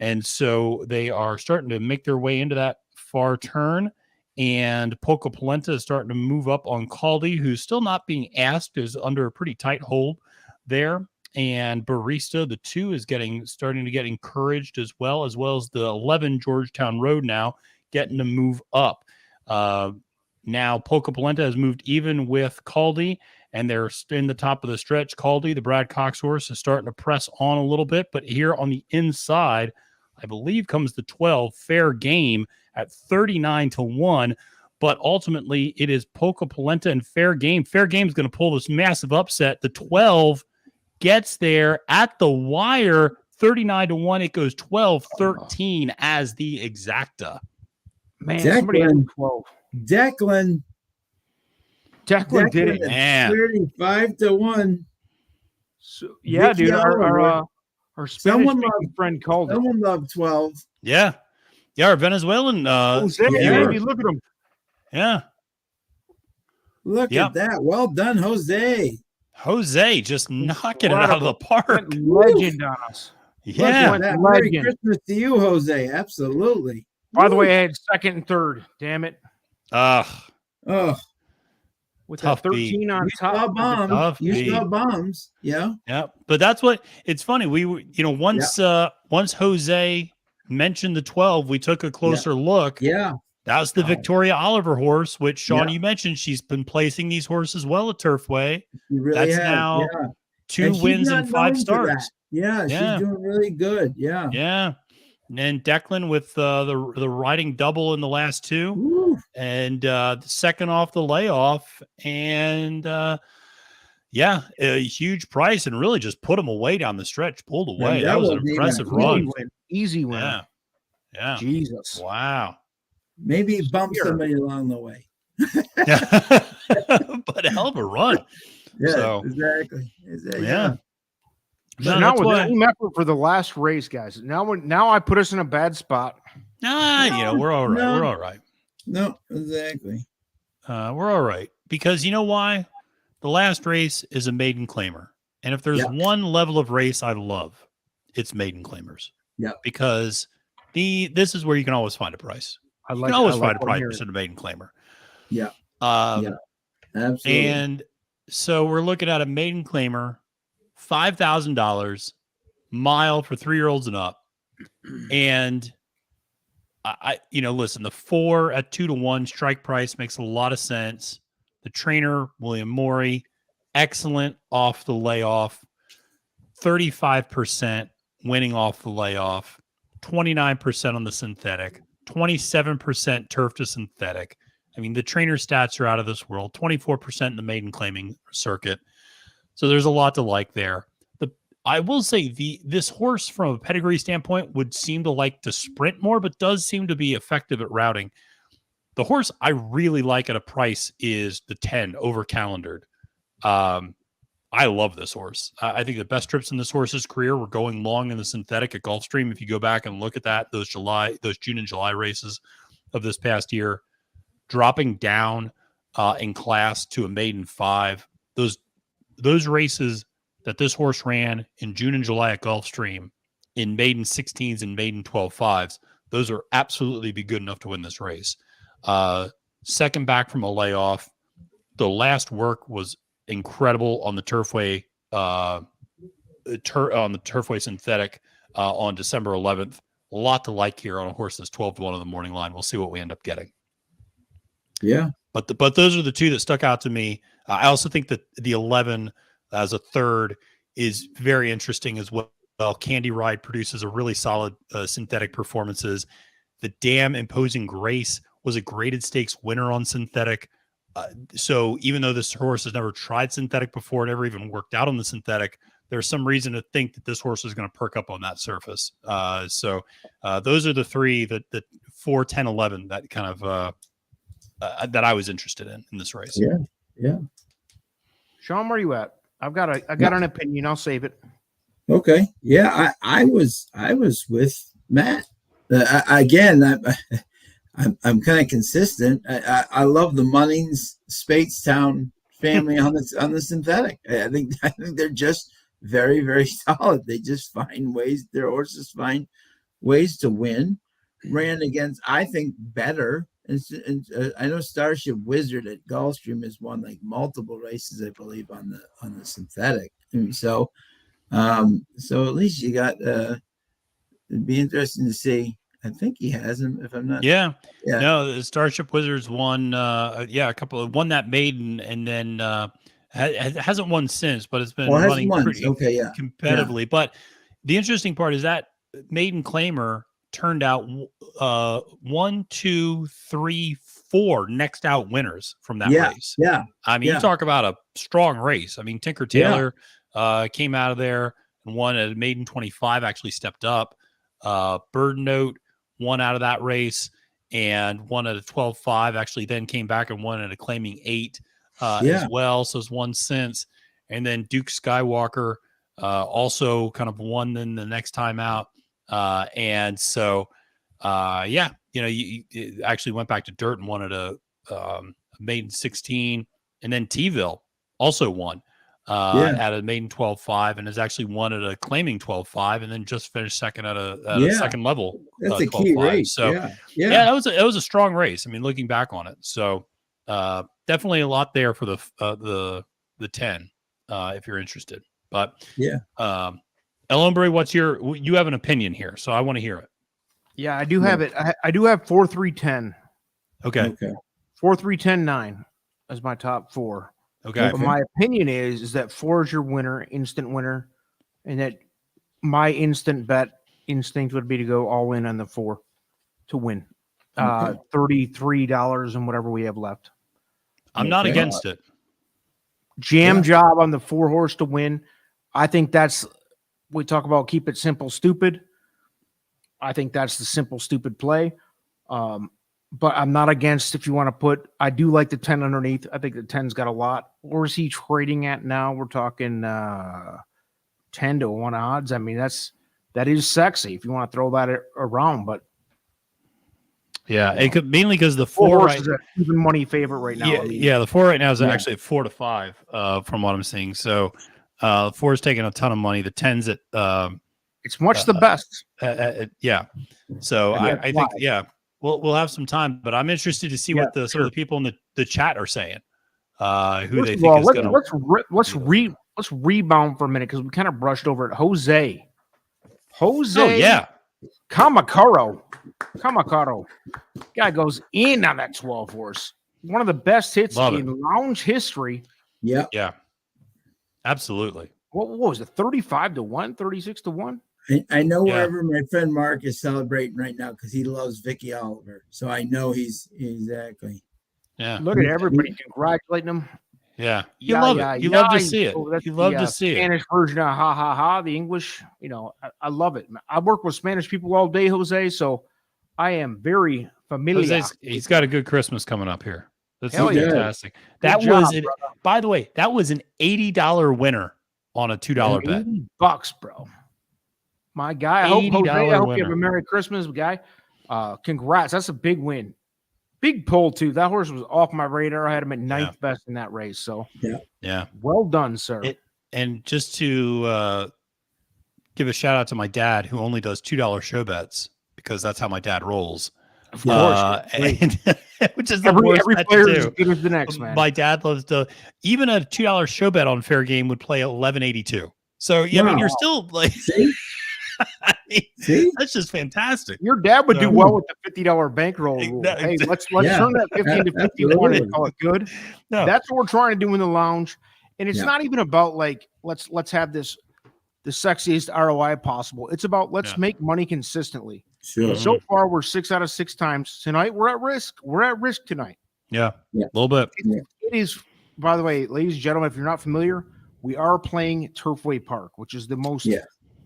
And so they are starting to make their way into that far turn. And Polka Polenta is starting to move up on Caldy, who's still not being asked, is under a pretty tight hold there. And Barista, the 2, is starting to get encouraged as well as the 11 Georgetown Road now getting to move up. Now Polka Polenta has moved even with Caldy, and they're in the top of the stretch. Caldy, the Brad Cox horse, is starting to press on a little bit, but here on the inside, I believe comes the 12 Fair Game at 39-1. But ultimately, it is Polka Polenta and Fair Game. Fair Game is going to pull this massive upset. The 12 gets there at the wire, 39-1. It goes 12-13 as the exacta. Man, somebody had 12. Declan did it, man. 35-1. So, yeah, Vicky, dude. Our Spanish friend called it. Someone loved 12. Yeah. Yeah, our Venezuelan. Jose, baby, look at him. Yeah. Look at that. Well done, Jose. Jose just knocking it out of the park. Legend on us. Yeah. Merry Christmas to you, Jose. Absolutely. By the way, I had 2nd and 3rd. Damn it. With tough 13 beat. on top. You saw bombs. Yeah. Yeah. But that's what it's funny. We were, once Jose mentioned the 12, we took a closer look. Yeah. That was the Victoria Oliver horse, which Sean, you mentioned she's been placing these horses well at Turfway. That's now 2 wins and 5 starts. Yeah, she's doing really good. Yeah. Yeah. And Declan with the riding double in the last 2. Woo. And the second off the layoff. And a huge price and really just put him away down the stretch, pulled away. That was an impressive run. Easy win. Yeah. Jesus. Wow. Maybe bump somebody along the way. But a hell of a run. Yeah, So, exactly. yeah. So No, now that's with why. any effort for the last race, guys. Now I put us in a bad spot. We're all right. We're all right. No, exactly. We're all right. Because you know why? The last race is a maiden claimer. And if there's Yeah. one level of race I love, it's maiden claimers. Yeah. Because this is where you can always find a price. You can always find a price in a maiden claimer. Yeah. Yeah. Absolutely. And so we're looking at a maiden claimer, $5,000, mile for 3-year-olds and up. And listen, the 4 at 2-1 strike price makes a lot of sense. The trainer, William Morey, excellent off the layoff, 35% winning off the layoff, 29% on the synthetic, 27% turf to synthetic. I mean, the trainer stats are out of this world, 24% in the maiden claiming circuit. So there's a lot to like there. I will say this horse from a pedigree standpoint would seem to like to sprint more, but does seem to be effective at routing. The horse I really like at a price is the 10 over calendared. I love this horse. I think the best trips in this horse's career were going long in the synthetic at Gulfstream. If you go back and look at that, those June and July races of this past year, dropping down in class to a maiden 5, those races that this horse ran in June and July at Gulfstream in maiden 16s and maiden 12.5s, those are absolutely be good enough to win this race. Second back from a layoff. The last work was incredible on the Turfway on the Turfway synthetic on December 11th. A lot to like here on a horse that's 12-1 on the morning line. We'll see what we end up getting. Yeah. But those are the two that stuck out to me. I also think that the 11 as a third is very interesting as well. Candy Ride produces a really solid synthetic performances. The Dam Imposing Grace was a graded stakes winner on synthetic. So even though this horse has never tried synthetic before, never even worked out on the synthetic, there's some reason to think that this horse is going to perk up on that surface. So those are the three that 4, 10, 11 that kind of that I was interested in this race. Yeah. Yeah. Sean, where are you at? I got an opinion. I'll save it. Okay. Yeah. I was with Matt. Again, I'm kind of consistent. I love the Munnings Spatestown family on the synthetic. I think they're just very, very solid. They just find ways. Their horses find ways to win. Ran against, I think, better. And I know Starship Wizard at Gulfstream has won like multiple races, I believe, on the synthetic. And so at least you got. It'd be interesting to see. I think he has him, if I'm not. Yeah. No, the Starship Wizards won. A couple of won that maiden, and then hasn't won since, but it's been running pretty competitively. Yeah. But the interesting part is that maiden claimer turned out 1, 2, 3, 4 next out winners from that race. Yeah. I mean, you talk about a strong race. I mean, Tinker Tailor came out of there and won at maiden 25, actually stepped up. Bird Note won out of that race and won at a 12.5, actually then came back and won at a claiming 8 as well. So it's won since. And then Duke Skywalker also kind of won then the next time out. And so, you actually went back to dirt and won at a maiden 16, and then T-ville also won at a maiden 12.5, and has actually won at a claiming 12.5, and then just finished second at a second level. That's a key race. So that was a strong race. I mean, looking back on it, so definitely a lot there for the 10 if you're interested. But El Hombre, you have an opinion here, so I want to hear it. Yeah, I do have it. I do have 4, 3, 10. Okay. 4, 3, 10, 9 as my top 4. Okay. But my opinion is that 4 is your winner, instant winner, and that my instinct would be to go all in on the 4 to win. $33 and whatever we have left. I'm not against it. Jam job on the 4 horse to win. I think we talk about keep it simple, stupid. I think that's the simple, stupid play. but I'm not against if you want to put. I do like the 10 underneath. I think the 10's got a lot. Where is he trading at now? We're talking 10 to 1 odds. I mean, that is sexy if you want to throw that around. But yeah, it could mainly because the 4 4 is an even money favorite right now. Yeah, I mean, yeah, the 4 right now is actually at 4 to 5 from what I'm seeing. So 4 is taking a ton of money. The 10's at it's much the best. Yeah. So Yeah, I think we'll have some time, but I'm interested to see what some of the people in the chat are saying. Who First they of think all, is going to let's rebound for a minute because we kind of brushed over it. Jose. Oh yeah. Kamakaro. Guy goes in on that 12 horse. One of the best hits in lounge history. Yeah. Yeah. Absolutely. What was it? 35 to 1, 36 to 1? I know wherever my friend Mark is celebrating right now because he loves Vicky Oliver. So I know he's exactly. Yeah. Look at everybody congratulating him. Yeah. You love it. You love to see it. You love to see it. Spanish version of ha ha ha. The English, I love it. I work with Spanish people all day, Jose. So I am very familiar. He's got a good Christmas coming up here. That's fantastic. By the way, that was an $80 winner on a $2 bet. $80, bro. My guy. I hope you have a Merry Christmas, guy. Congrats. That's a big win. Big pull, too. That horse was off my radar. I had him at ninth best in that race. So, yeah. Well done, sir. And just to give a shout out to my dad, who only does $2 show bets because that's how my dad rolls. Of course. Which is every player is as good as the next, man. My dad loves to, even a $2 show bet on fair game would play 1182. So, I mean, you're still like, See? That's just fantastic. Your dad would do well with the $50 bankroll rule. Hey, let's turn that 50 into 51 and call it good. No. That's what we're trying to do in the lounge. And it's not even about like, let's have the sexiest ROI possible. It's about let's make money consistently. Sure. So far, we're 6 out of 6 times. Tonight, we're at risk. We're at risk tonight. Yeah. A little bit. It is, by the way, ladies and gentlemen, if you're not familiar, we are playing Turfway Park, which is the most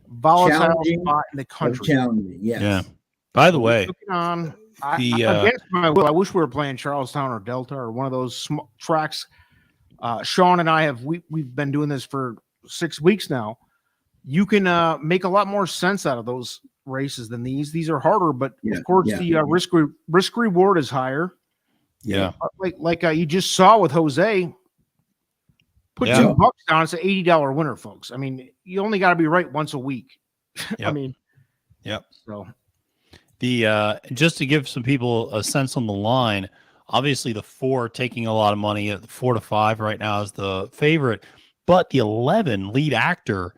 volatile spot in the country. Yeah. By the way, against my will, I wish we were playing Charlestown or Delta or one of those tracks. Sean and I we've been doing this for 6 weeks now. You can make a lot more sense out of those races than these. These are harder, but of course the risk reward is higher. Yeah, like you just saw with Jose. Put $2 down. It's an $80 winner, folks. I mean, you only got to be right once a week. I mean, So just to give some people a sense on the line, obviously the 4 taking a lot of money at 4 to 5 right now is the favorite, but the 11 lead actor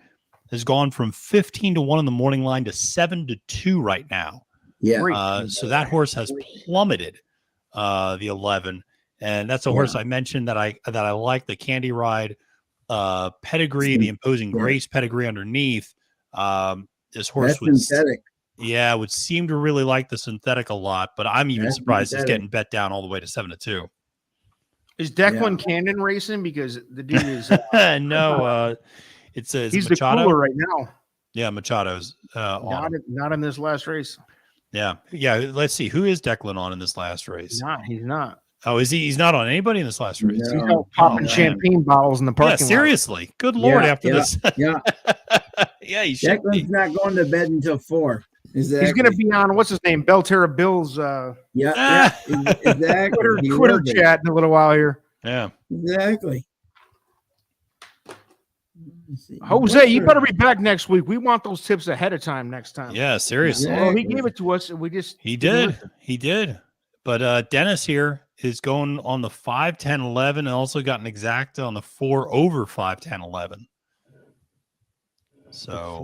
has gone from 15 to 1 in the morning line to 7 to 2 right now. Yeah. So that horse has plummeted. The 11. And that's a horse I mentioned that I like, the Candy Ride pedigree, the Imposing Grace pedigree underneath. This horse would seem to really like the synthetic a lot, but I'm even surprised it's getting bet down all the way to 7 to 2. Is Declan Cannon racing? Because the dude is no, he's Machado. The cooler right now. Yeah, Machado's not in this last race. Yeah. Let's see, who is Declan on in this last race? He's not. Oh, is he? He's not on anybody in this last race. No. He's out popping champagne bottles in the parking lot. Seriously. Good Lord, after this. He should Declan's not going to bed until 4. Exactly. He's going to be on, what's his name? Belterra Bill's exactly. Twitter chat in a little while here. Yeah. Exactly. Jose, you better be back next week. We want those tips ahead of time next time. Yeah, seriously. Well, he gave it to us, and we just... He did. But Dennis here is going on the 5, 10, 11, and also got an exacta on the 4 over 5, 10, 11. So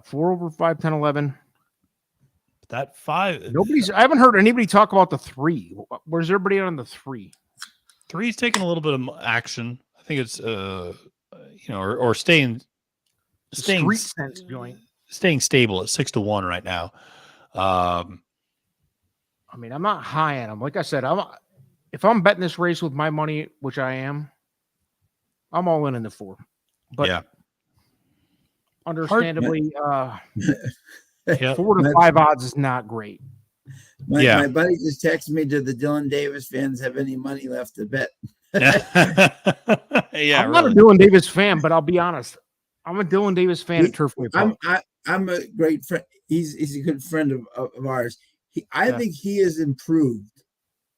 4 over 5, 10, 11. That 5. I haven't heard anybody talk about the 3. Where's everybody on the 3? 3's taking a little bit of action. I think it's or staying street sense joint. Staying stable at 6 to 1 right now. I mean, I'm not high on him. Like I said, if I'm betting this race with my money, which I am, I'm all in the 4. But understandably, 4 to 5 odds is not great. My buddy just texted me, "Do the Dylan Davis fans have any money left to bet?" Yeah, I'm not a Dylan Davis fan, but I'll be honest. I'm a Dylan Davis fan at Turfway Park. I'm a great friend. He's a good friend of ours. I think he has improved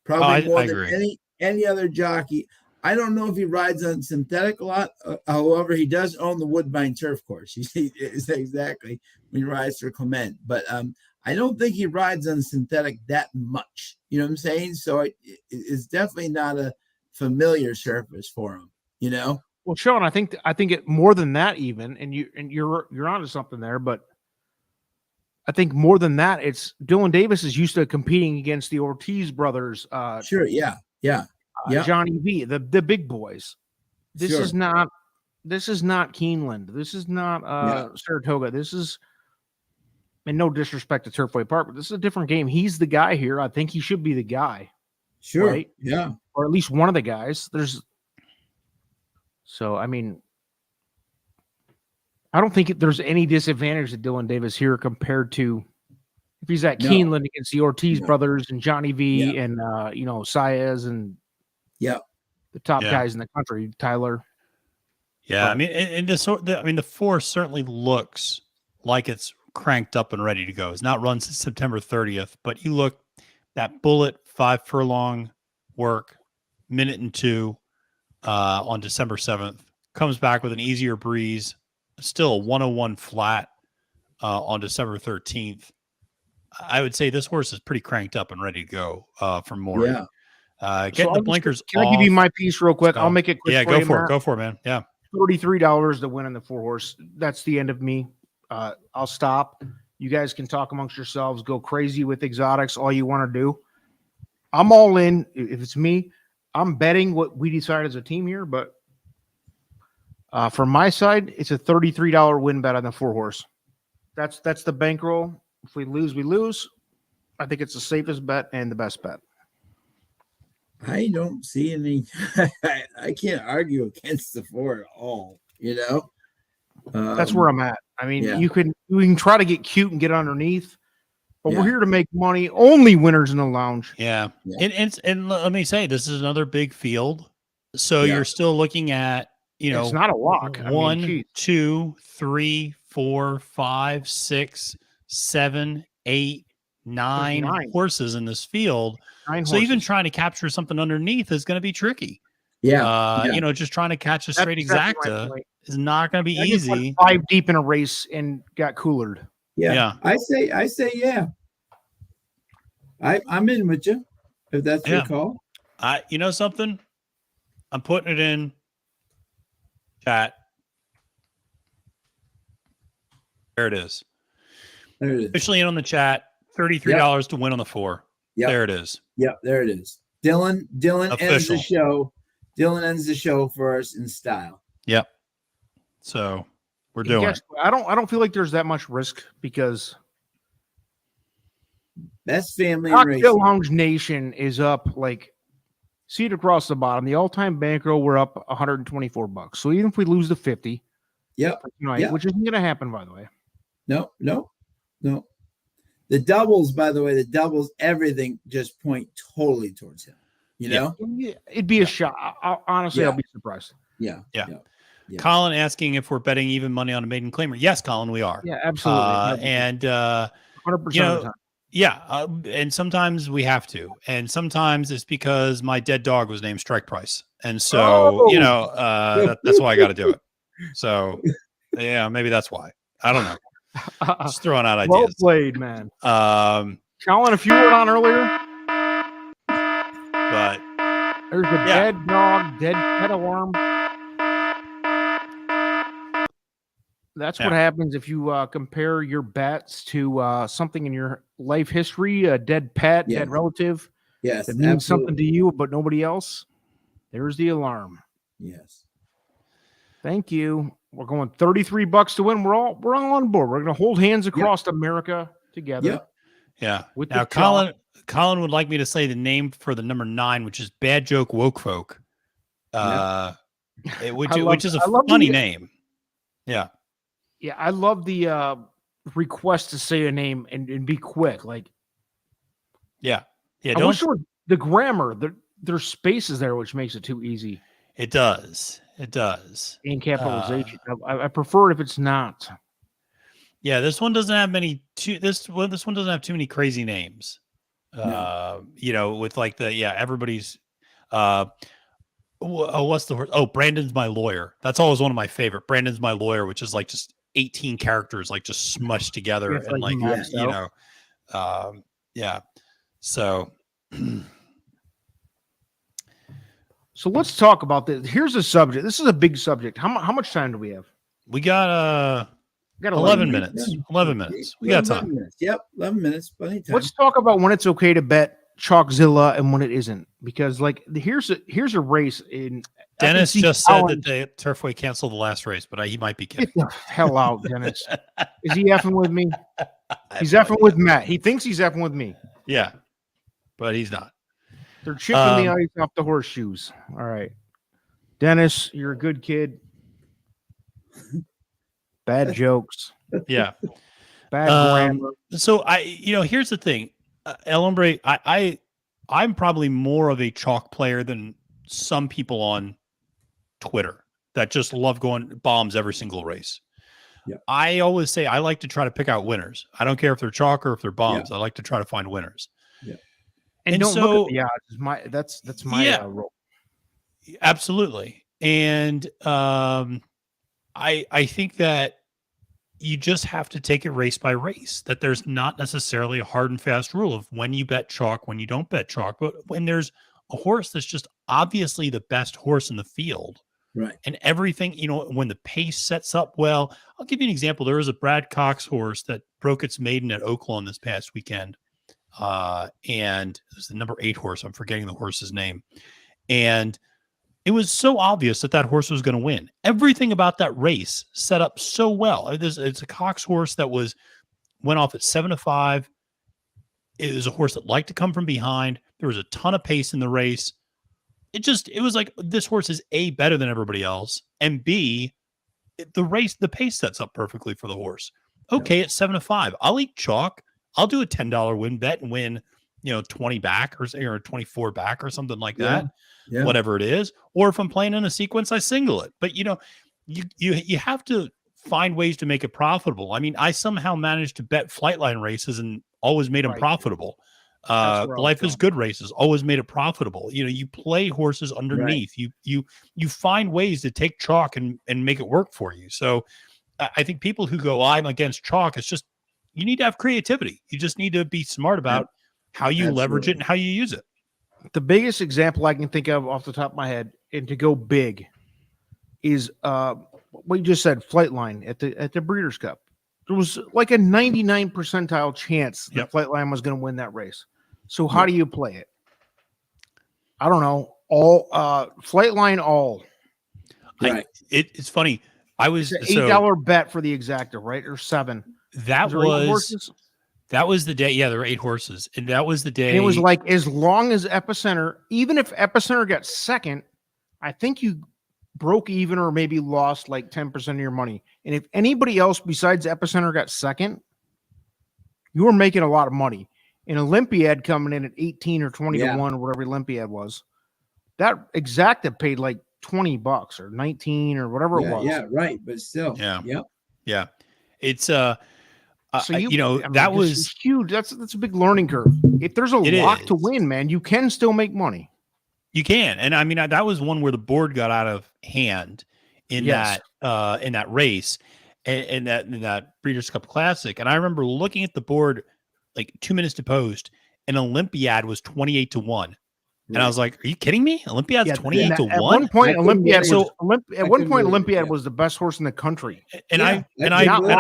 probably more than any other jockey. I don't know if he rides on synthetic a lot. However, he does own the Woodbine turf course. He is exactly when he rides for Clement. But I don't think he rides on synthetic that much. You know what I'm saying? So it's definitely not a familiar surface for him. You know. Well, Sean, I think it more than that even, and you're onto something there. But I think more than that, it's Dylan Davis is used to competing against the Ortiz brothers. Sure. Yeah. Johnny V, the big boys. This is not Keeneland. This is not Saratoga. This is, and no disrespect to Turfway Park, but this is a different game. He's the guy here. I think he should be the guy. Sure. Right? Yeah. Or at least one of the guys. So I mean, I don't think there's any disadvantage to Dylan Davis here compared to if he's at Keeneland against the Ortiz brothers and Johnny V and Saez and the top guys in the country, Tyler. Yeah, I mean, and the force certainly looks like it's cranked up and ready to go. It's not run since September 30th, but you look that bullet 5 furlong work, minute and 2 on December 7th, comes back with an easier breeze, still a 101 flat on December 13th. I would say this horse is pretty cranked up and ready to go for more. Yeah. Getting the blinkers Can I give you my piece real quick? I'll make it quick. Yeah, go for it. Go for it, man. Yeah. $33 to win in the 4-horse. That's the end of me. I'll stop. You guys can talk amongst yourselves, go crazy with exotics, all you want to do. I'm all in. If it's me, I'm betting what we decide as a team here, but from my side, it's a $33 win bet on the 4-horse. That's the bankroll. If we lose, we lose. I think it's the safest bet and the best bet. I don't see any. I can't argue against the 4 at all. You know, that's where I'm at. I mean, we can try to get cute and get underneath, but we're here to make money. Only winners in the lounge. Yeah. And let me say, this is another big field, so you're still looking at it's not a walk. 1, 2, 3, 4, 5, 6, 7, 8, 9 horses in this field. So even trying to capture something underneath is going to be tricky. Just trying to catch a straight exacta is not going to be easy. 5 deep in a race and got coolered. Yeah. I say yeah. I'm in with you if that's your call. You know something? I'm putting it in chat. There it is. Officially in on the chat. $33 to win on the 4. Yep. There it is. Yep, there it is. Dylan ends the show. Dylan ends the show for us in style. Yep. So we're doing it. I don't feel like there's that much risk because best family Cocktail Lounge Nation is up see it across the bottom. The all-time bankroll, we're up $124. So even if we lose the 50, which isn't going to happen, by the way. No. The doubles, by the way, everything just point totally towards him. You know? It'd be a shot. Honestly, I'll be surprised. Yeah. Colin asking if we're betting even money on a maiden claimer. Yes, Colin, we are. Yeah, absolutely. And 100% of the time. And sometimes we have to. And sometimes it's because my dead dog was named Strike Price. And so, that's why I got to do it. So, maybe that's why. I don't know. Just throwing out ideas. Well played, man. Colin, if you were on earlier, but there's a dead dog, dead pet alarm. That's what happens if you compare your bets to something in your life history, a dead pet, dead relative. Yes, that means something to you, but nobody else. There's the alarm. Yes. Thank you. We're going $33 to win. We're all on board. We're going to hold hands across America together. Yeah. Now, Colin would like me to say the name for the number 9, which is Bad Joke Woke Folk, which is a funny name. Yeah. Yeah, I love the request to say a name and be quick. Yeah. Yeah. I wish there was the grammar. There's spaces there, which makes it too easy. It does. It does. In capitalization. I prefer it if it's not. Yeah, this one doesn't have many. This one doesn't have too many crazy names. No. With like everybody's. What's the word? Oh, Brandon's my lawyer. That's always one of my favorite. Brandon's my lawyer, which is like just 18 characters, like just smushed together, and like yeah. So. So let's talk about this. Here's a subject. This is a big subject. How much time do we have? We got 11 minutes. Yeah. 11 minutes. We got time. 11 minutes. Yep, 11 minutes. Plenty of time. Let's talk about when it's okay to bet Chalkzilla and when it isn't, because like here's a race in. Dennis just said that the Turfway canceled the last race, but he might be kidding. Get the hell out, Dennis. Is he effing with me? He's effing with Matt. He thinks he's effing with me. Yeah, but he's not. They're chipping the ice off the horseshoes. All right, Dennis, you're a good kid. Bad jokes. Yeah. Bad grammar. So here's the thing, El Hombre, I'm probably more of a chalk player than some people on Twitter that just love going bombs every single race. Yeah. I always say I like to try to pick out winners. I don't care if they're chalk or if they're bombs. Yeah. I like to try to find winners. Yeah. And don't look at the odds. That's my role. Absolutely. And I think that you just have to take it race by race, that there's not necessarily a hard and fast rule of when you bet chalk, when you don't bet chalk. But when there's a horse that's just obviously the best horse in the field, right, and everything, when the pace sets up well. I'll give you an example. There was a Brad Cox horse that broke its maiden at Oaklawn this past weekend. And it was the number 8 horse. I'm forgetting the horse's name. And it was so obvious that horse was going to win. Everything about that race set up so well. It's a Cox horse that went off at 7-5. It was a horse that liked to come from behind. There was a ton of pace in the race. It was like, this horse is A, better than everybody else, and B, the pace sets up perfectly for the horse. Okay, it's 7-5. I'll eat chalk. I'll do a $10 win bet and win, 20 back or 24 back or something like that. Yeah. Whatever it is. Or if I'm playing in a sequence, I single it. But you have to find ways to make it profitable. I mean, I somehow managed to bet Flightline races and always made them profitable. Life is Good races always made it profitable. You play horses underneath. Right. You find ways to take chalk and make it work for you. So I think people who go, I'm against chalk, it's just, you need to have creativity. You just need to be smart about how you leverage it and how you use it. The biggest example I can think of off the top of my head, and to go big, is what you just said, Flightline at the Breeders' Cup. There was like a 99 percentile chance that Flightline was going to win that race. So how do you play it? I don't know. Flightline all. Right. It's funny. I was it's an $8 bet for the exacta, right? Or $7. That was the day. Yeah, there were 8 horses, and that was the day. And it was like, as long as Epicenter, even if Epicenter got second, I think you broke even or maybe lost like 10% of your money. And if anybody else besides Epicenter got second, you were making a lot of money. An Olympiad coming in at 18 or 20 to 1 or whatever Olympiad was, that exacta paid like $20 or 19 or whatever it was. Yeah, right. But still, yeah. It's so that was huge. That's a big learning curve. If there's a lock to win, man, you can still make money. You can, and I mean that was one where the board got out of hand in that race, in that Breeders' Cup Classic. And I remember looking at the board like 2 minutes to post, and Olympiad was 28 to 1. And I was like, "Are you kidding me? Olympiad's 28 to 1." At one point, Olympiad was the best horse in the country. And I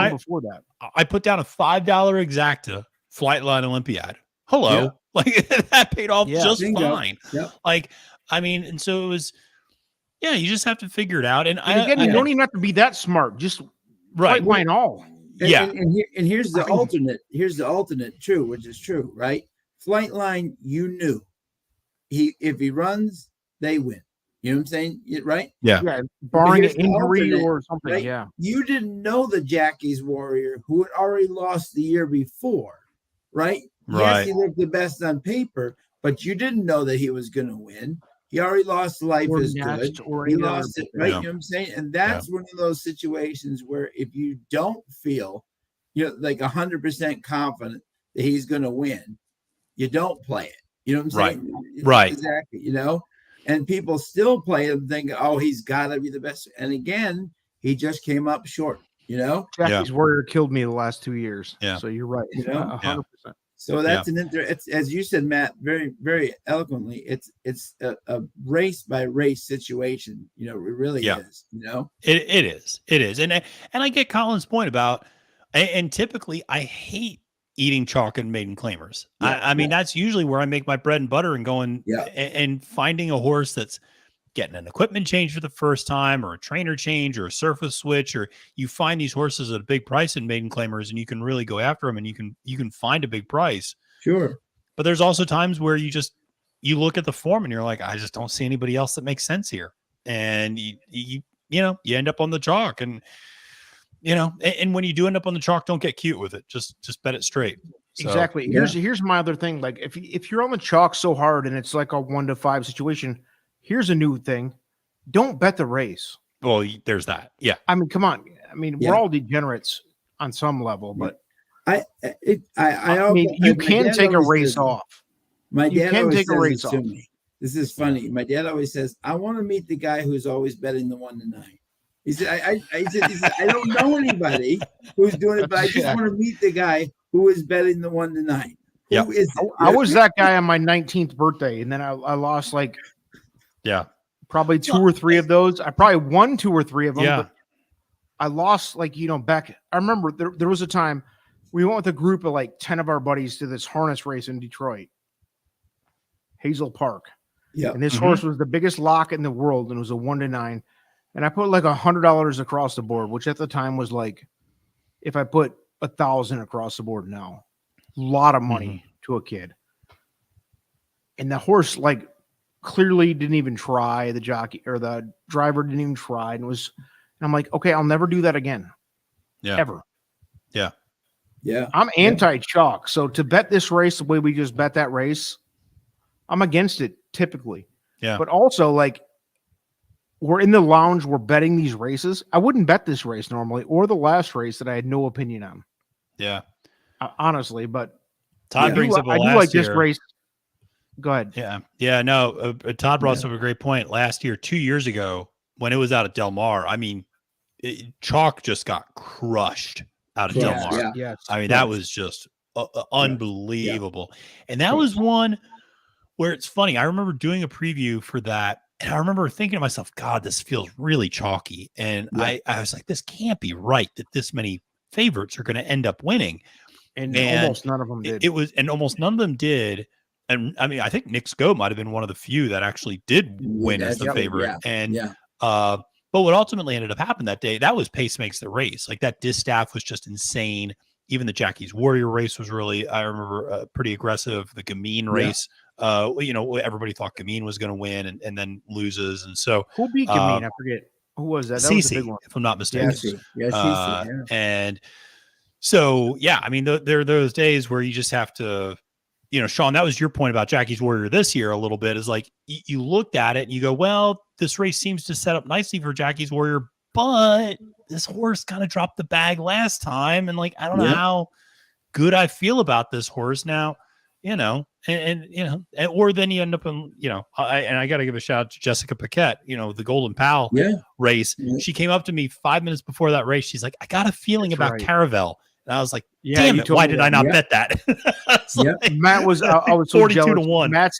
before that, I put down a $5 exacta Flightline Olympiad. Hello, like that paid off just fine. Yeah. Like, I mean, and so it was. Yeah, you just have to figure it out. And you don't even have to be that smart. Just Flightline all. And here's the alternate. Here's the alternate true, which is true, right? Flightline, you knew. If he runs, they win. You know what I'm saying? Right? Yeah. Barring an injury or something. Right? Yeah. You didn't know the Jackie's Warrior, who had already lost the year before, right? Yes, he looked the best on paper, but you didn't know that he was going to win. He already lost Life Or is Nest Good. or He any other lost it, book. right? Yeah. You know what I'm saying? And that's one of those situations where if you don't feel, like 100% confident that he's going to win, you don't play it. You know what I'm saying? Right. Exactly. And people still play it and think, oh, he's got to be the best. And again, he just came up short. Jackie's Warrior killed me the last 2 years. Yeah. So you're right. 100%. So that's it's as you said, Matt, very, very eloquently. It's a race by race situation. It really is. It is, and I get Colin's point about, and typically I hate eating chalk and maiden claimers. I mean that's usually where I make my bread and butter and going and finding a horse that's getting an equipment change for the first time, or a trainer change, or a surface switch, or you find these horses at a big price in maiden claimers and you can really go after them and you can find a big price. Sure. But there's also times where you look at the form and you're like, I just don't see anybody else that makes sense here. And you end up on the chalk, and and when you do end up on the chalk, don't get cute with it. Just bet it straight. So, exactly. Here's my other thing. Like if you're on the chalk so hard and it's like a 1-5 situation, here's a new thing. Don't bet the race. Well, there's that. Yeah. I mean, come on. I mean, we're all degenerates on some level, but I mean, you can take a race off. My dad always take a race says to off. me. This is funny. My dad always says, "I want to meet the guy who's always betting the 1-9." He said, "I don't know anybody who's doing it, but I just want to meet the guy who is betting the 1-9." Yeah, I was that guy on my 19th birthday, and then I lost probably 2 or 3 of those. I probably won 2 or 3 of them. But I lost back. I remember there was a time we went with a group of 10 of our buddies to this harness race in Detroit, Hazel Park. Yeah. And this horse was the biggest lock in the world, and it was a 1-9. And I put $100 across the board, which at the time was if I put 1,000 across the board now, a lot of money to a kid. And the horse clearly didn't even try. The jockey or the driver didn't even try, and I'm like, okay, I'll never do that again. Yeah. Ever. Yeah. Yeah. I'm anti-chalk. So to bet this race the way we just bet that race, I'm against it typically. Yeah. But also we're in the lounge, we're betting these races. I wouldn't bet this race normally, or the last race that I had no opinion on. Yeah. Honestly, but Todd brings up I do like this race. Go ahead. Yeah. Yeah. No, Todd brought up a great point. Last year, 2 years ago, when it was out at Del Mar, I mean, chalk just got crushed out of Del Mar. Yeah. Yes. I mean, that was just unbelievable. Yeah. And that was one where it's funny. I remember doing a preview for that, and I remember thinking to myself, God, this feels really chalky. And I was like, this can't be right that this many favorites are going to end up winning. And almost none of them did. And almost none of them did. And I mean, I think Nick Scope might have been one of the few that actually did win as the favorite. Yeah. And but what ultimately ended up happening that day, that was pace makes the race. That distaff was just insane. Even the Jackie's Warrior race was really, I remember, pretty aggressive. The Gamine race, everybody thought Gamine was going to win and then loses. And so who beat Gamine? I forget. Who was that? That was a big one, if I'm not mistaken. Yes. And so, I mean, there are those days where you just have to, Sean, that was your point about Jackie's Warrior this year a little bit, is you looked at it and you go, well, this race seems to set up nicely for Jackie's Warrior, but this horse kind of dropped the bag last time. And I don't know how good I feel about this horse now, or then you end up in, I got to give a shout out to Jessica Paquette, the Golden Pal race. Yeah. She came up to me 5 minutes before that race. She's like, I got a feeling about Caravel. And I was like, damn it, why did I not bet that? Matt was, I was so 42 to 1. Matt's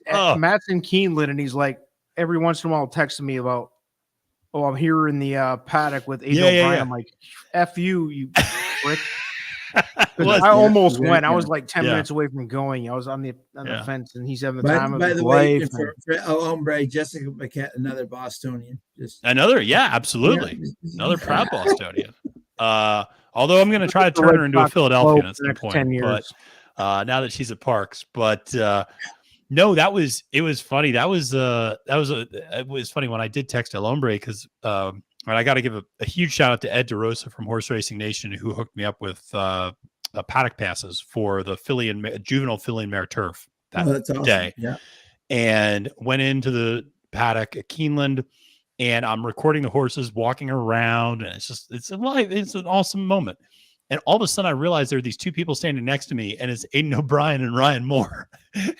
in Keeneland, and he's like, every once in a while texting me about, I'm here in the paddock with Adrian O'Brien. I'm like, F you prick. I almost went. I was 10 minutes away from going. I was on the fence, and he's having the time of his life. For Hombre, Jessica Paquette, another Bostonian. Absolutely. Another proud Bostonian. Although I'm going to try to turn her into a Philadelphian at some point. 10 years. But now that she's at Parks. But no, it was funny. It was funny when I did text El Hombre, because I got to give a huge shout out to Ed DeRosa from Horse Racing Nation, who hooked me up with paddock passes for the juvenile filly and mare turf that that's awesome. day. Yeah. And went into the paddock at Keeneland, and I'm recording the horses walking around, and it's an awesome moment. And all of a sudden I realized there are these two people standing next to me, and it's Aiden O'Brien and Ryan Moore.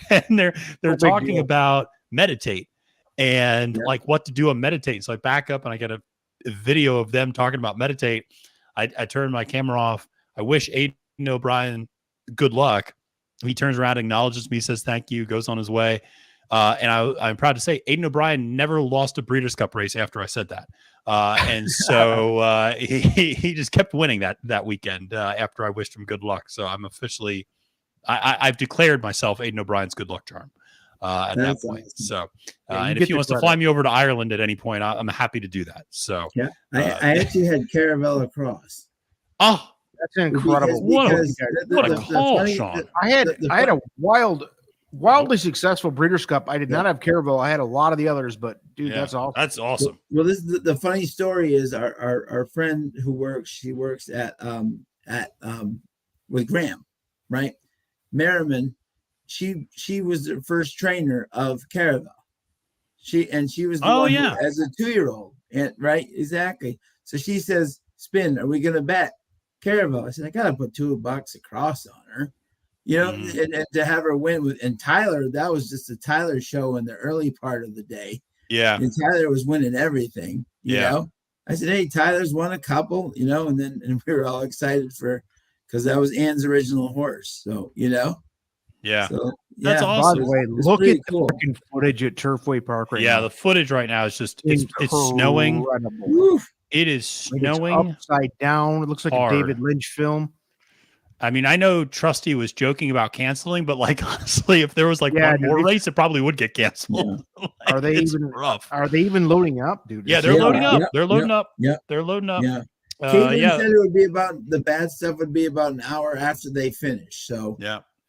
And they're talking about meditate and like what to do on meditate. So I back up and I get a video of them talking about meditate. I turn my camera off. I wish Aiden O'Brien good luck. He turns around, acknowledges me, says thank you, goes on his way. And I'm proud to say Aiden O'Brien never lost a Breeders' Cup race after I said that. And so he just kept winning that weekend after I wished him good luck. So I'm officially, I've declared myself Aiden O'Brien's good luck charm at that point. Awesome. So, and if he wants to fly me over to Ireland at any point, I'm happy to do that. So yeah, I actually had Caravella Cross. Oh, that's incredible! What a call, Sean! I had a wildly successful Breeders' Cup. I did not have Caravelle. I had a lot of the others, but dude, that's awesome. That's awesome. Well, this is the funny story is our friend who works at with Graham, right? Merriman, she was the first trainer of Caravelle. She was the one as a 2-year-old, and right, exactly. So she says, "Spin, are we gonna bet Caravelle?" I said, "I gotta put $2 across on her." You know, and to have her win and Tyler, that was just a Tyler show in the early part of the day. Yeah. And Tyler was winning everything, you know. I said, "Hey, Tyler's won a couple, you know," and we were all excited because that was Ann's original horse. So, you know. Yeah. So, that's awesome. By the way, look at the freaking footage at Turfway Park right now. Yeah, the footage right now is just it's snowing. Woof. It is snowing. It's upside down. It looks like a David Lynch film. I mean, I know Trusty was joking about canceling, but like honestly, if there was like one more race, it probably would get canceled. Yeah. Are they even rough? Are they even loading up, dude? Yeah, they're loading up. They're loading up. Yeah, they're loading up. Yeah. Caitlin said it would be about the bad stuff would be about an hour after they finish. So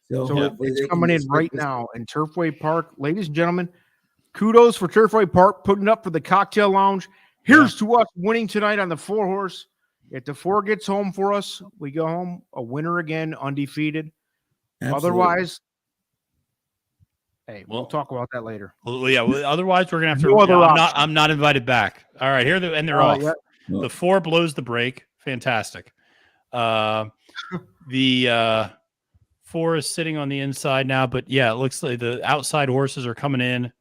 so it's coming in right now in Turfway Park, ladies and gentlemen. Kudos for Turfway Park putting up for the cocktail lounge. Here's to us winning tonight on the 4-horse. If the 4 gets home for us, we go home a winner again, undefeated. Absolutely. Otherwise, hey, we'll talk about that later. Well, yeah. Otherwise, we're gonna have to. I'm not invited back. All right, here they're off. Yeah. The 4 blows the break. Fantastic. The 4 is sitting on the inside now, but yeah, it looks like the outside horses are coming in,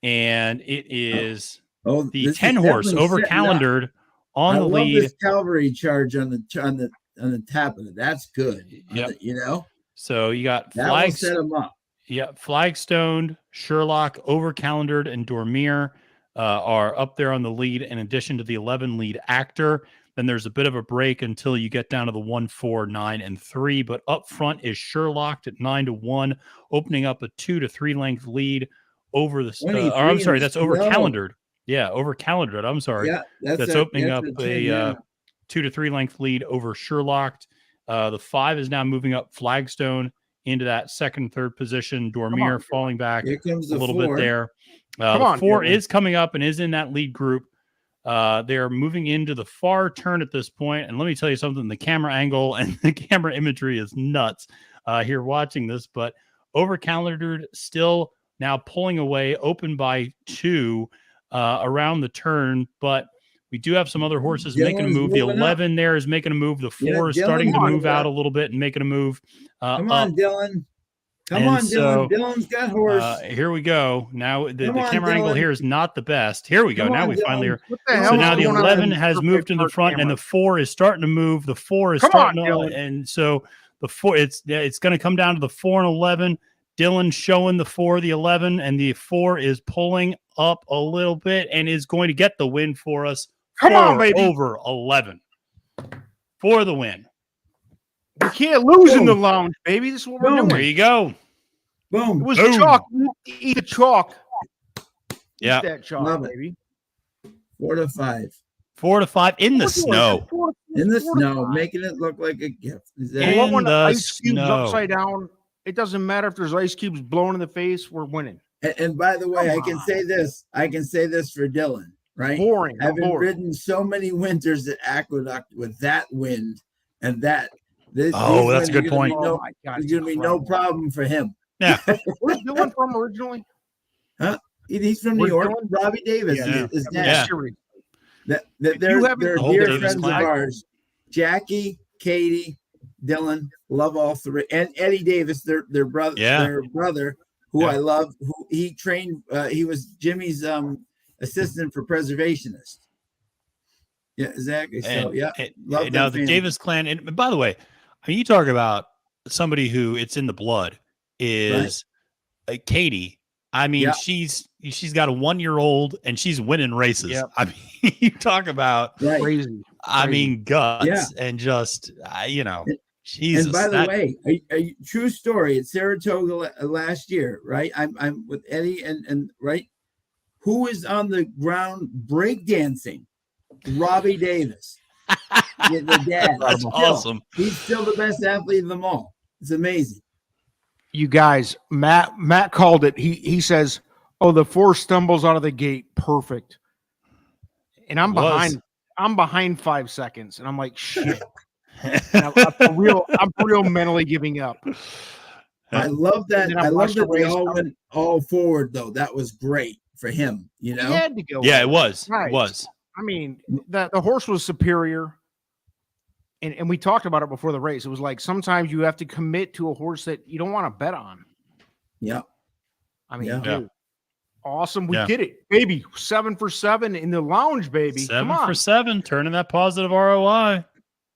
and it is the 10 horse over calendared. On the lead, this cavalry charge on the top of it. That's good. Yeah, you know. So you got set them up. Yeah, Flagstone, Sherlock, over calendared, and Dormier are up there on the lead. In addition to the 11 lead Actor, then there's a bit of a break until you get down to the 1, 4, 9, and 3. But up front is Sherlock at 9-1, opening up a 2 to 3 length lead over the. I'm sorry, that's over calendared. Yeah, over calendared. I'm sorry. Yeah, that's opening up a 2 to 3 length lead over Sherlock. The 5 is now moving up Flagstone into that second, third position. Dormier falling back a little bit there. The 4 is coming up and is in that lead group. They're moving into the far turn at this point. And let me tell you something, the camera angle and the camera imagery is nuts here watching this. But over calendared, still now pulling away, open by 2. Around the turn, but we do have some other horses making a move. The 11 there is making a move. The 4 is starting to move out a little bit and making a move. Come on, Dylan. Come on, Dylan. Dylan's got horse. Here we go. Now the camera angle here is not the best. Here we go. Now we finally are. So now the 11 has moved in the front, and the 4 is starting to move. The 4 is starting to, and so the 4 it's going to come down to the 4 and 11. Dylan showing the 4, the 11, and the 4 is pulling up a little bit and is going to get the win for us. Come on, baby. Over 11 for the win. We can't lose in the lounge, baby. This is what we're doing. There you go. Boom. It was chalk. Eat the chalk. Yeah. Eat that chalk, baby. 4 to 5. 4 to 5 in the snow. In the snow, making it look like a gift. In the ice cubes snow. Upside down. It doesn't matter if there's ice cubes blowing in the face. We're winning. And by the way, I can say this for Dylan, right? Boring. Having ridden so many winters at Aqueduct with that wind and that That's a good point. No, there's going to be no problem for him. Yeah. Where's Dylan from originally? Huh? He's from New York. Robbie Davis is dad. They're dear friends of ours. Jackie, Katie, Dylan, love all three, and Eddie Davis, their brother, who I love. Who he trained. He was Jimmy's assistant for preservationist. Yeah, exactly. So love now the Davis clan. And by the way, I mean, you talk about somebody who it's in the blood is Katie. I mean, she's got a 1-year-old and she's winning races. Yep. I mean, you talk about crazy. I mean, guts and just Jesus. And by the way, a true story at Saratoga last year, right? I'm with Eddie and right. Who is on the ground breakdancing? Robbie Davis, the dad. That's awesome. He's still the best athlete of them all. It's amazing. You guys, Matt called it. He says, "Oh, the 4 stumbles out of the gate, perfect." And I'm behind 5 seconds, and I'm like, shit. I'm for real mentally giving up. I love that. I love that they all went all forward, though. That was great for him. You know, he had to go. Yeah, it was. Right. It was. I mean, the horse was superior. And we talked about it before the race. It was like sometimes you have to commit to a horse that you don't want to bet on. Yeah. I mean, dude, awesome. We did it, baby. 7 for 7 in the lounge, baby. 7 for 7, turning that positive ROI.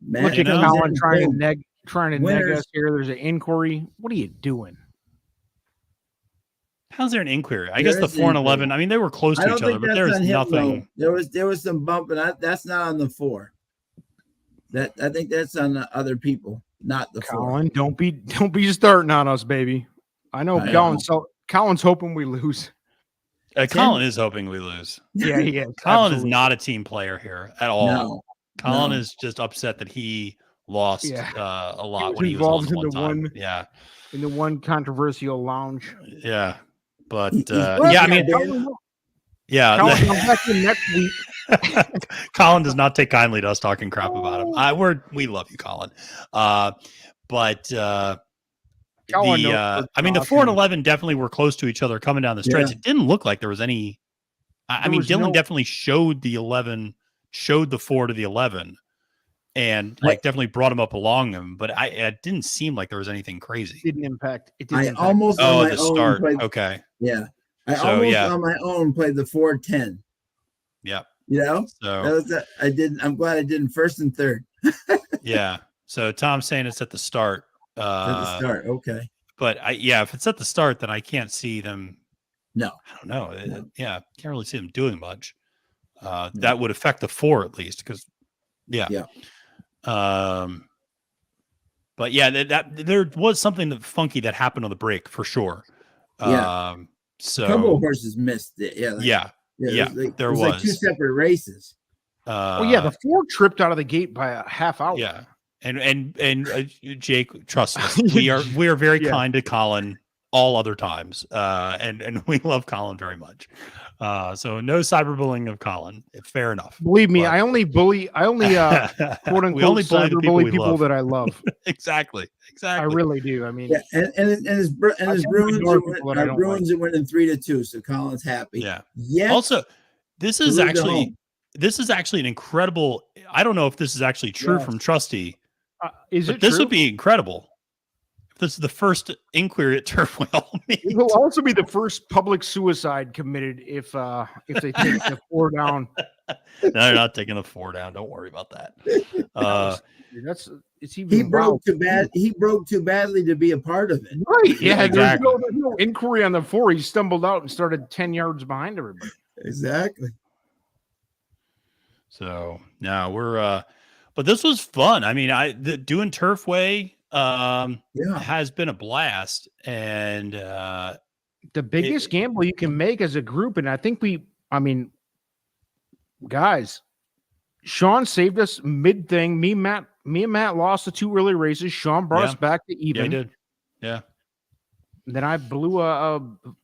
Man, look at Colin trying to neg us here. There's an inquiry. What are you doing? How's there an inquiry? I guess the 4 and 11. I mean, they were close to each other, but there's nothing. There was some bump, and that's not on the 4. That I think that's on the other people, not the 4. Colin, don't be starting on us, baby. I know Colin. So Colin's hoping we lose. Colin is hoping we lose. Yeah, he is. Colin is not a team player here at all. No, Colin is just upset that he lost a lot when he was involved on in the one time. In the one controversial lounge. Yeah, but I mean, Colin, I'm back in next week. Colin does not take kindly to us talking crap about him. We love you, Colin. But I mean, the 4 and 11 definitely were close to each other coming down the stretch. It didn't look like there was any. I mean, Dylan definitely showed the 11, showed the 4 to the 11, and definitely brought him up along them. But it didn't seem like there was anything crazy. It didn't impact. Almost on my own start. Played, okay. Yeah. On my own played the 4-10. Yeah. You know, so I'm glad I didn't 1st and 3rd. Yeah. So Tom's saying it's at the start. At the start, okay. But if it's at the start, then I can't see them. No, I don't know. Can't really see them doing much. That would affect the 4 at least, because but that there was something funky that happened on the break for sure. So a couple of horses missed it. There was like 2 separate races. The 4 tripped out of the gate by a half hour. Yeah, and Jake, trust us, we are very kind to Colin all other times, and we love Colin very much. So no cyberbullying of Colin. Fair enough. Believe me, I only quote unquote cyberbully people that I love. Exactly. I really do. I mean, and his Bruins are winning 3-2, so Colin's happy. Yeah. Also, this is actually an incredible. I don't know if this is actually true from Trusty. Is it? This would be incredible. If this is the first inquiry at Turfway. It will also be the first public suicide committed if they take the 4 down. No, they're not taking the 4 down. Don't worry about that. He broke too badly to be a part of it. Right. Yeah. Exactly. There's no inquiry on the 4. He stumbled out and started 10 yards behind everybody. Exactly. So now we're but this was fun. I mean, doing Turfway has been a blast, and the biggest gamble you can make as a group. And I think guys, Sean saved us mid thing. Me and Matt lost the 2 early races. Sean brought us back to even. Yeah, he did. Yeah. Then I blew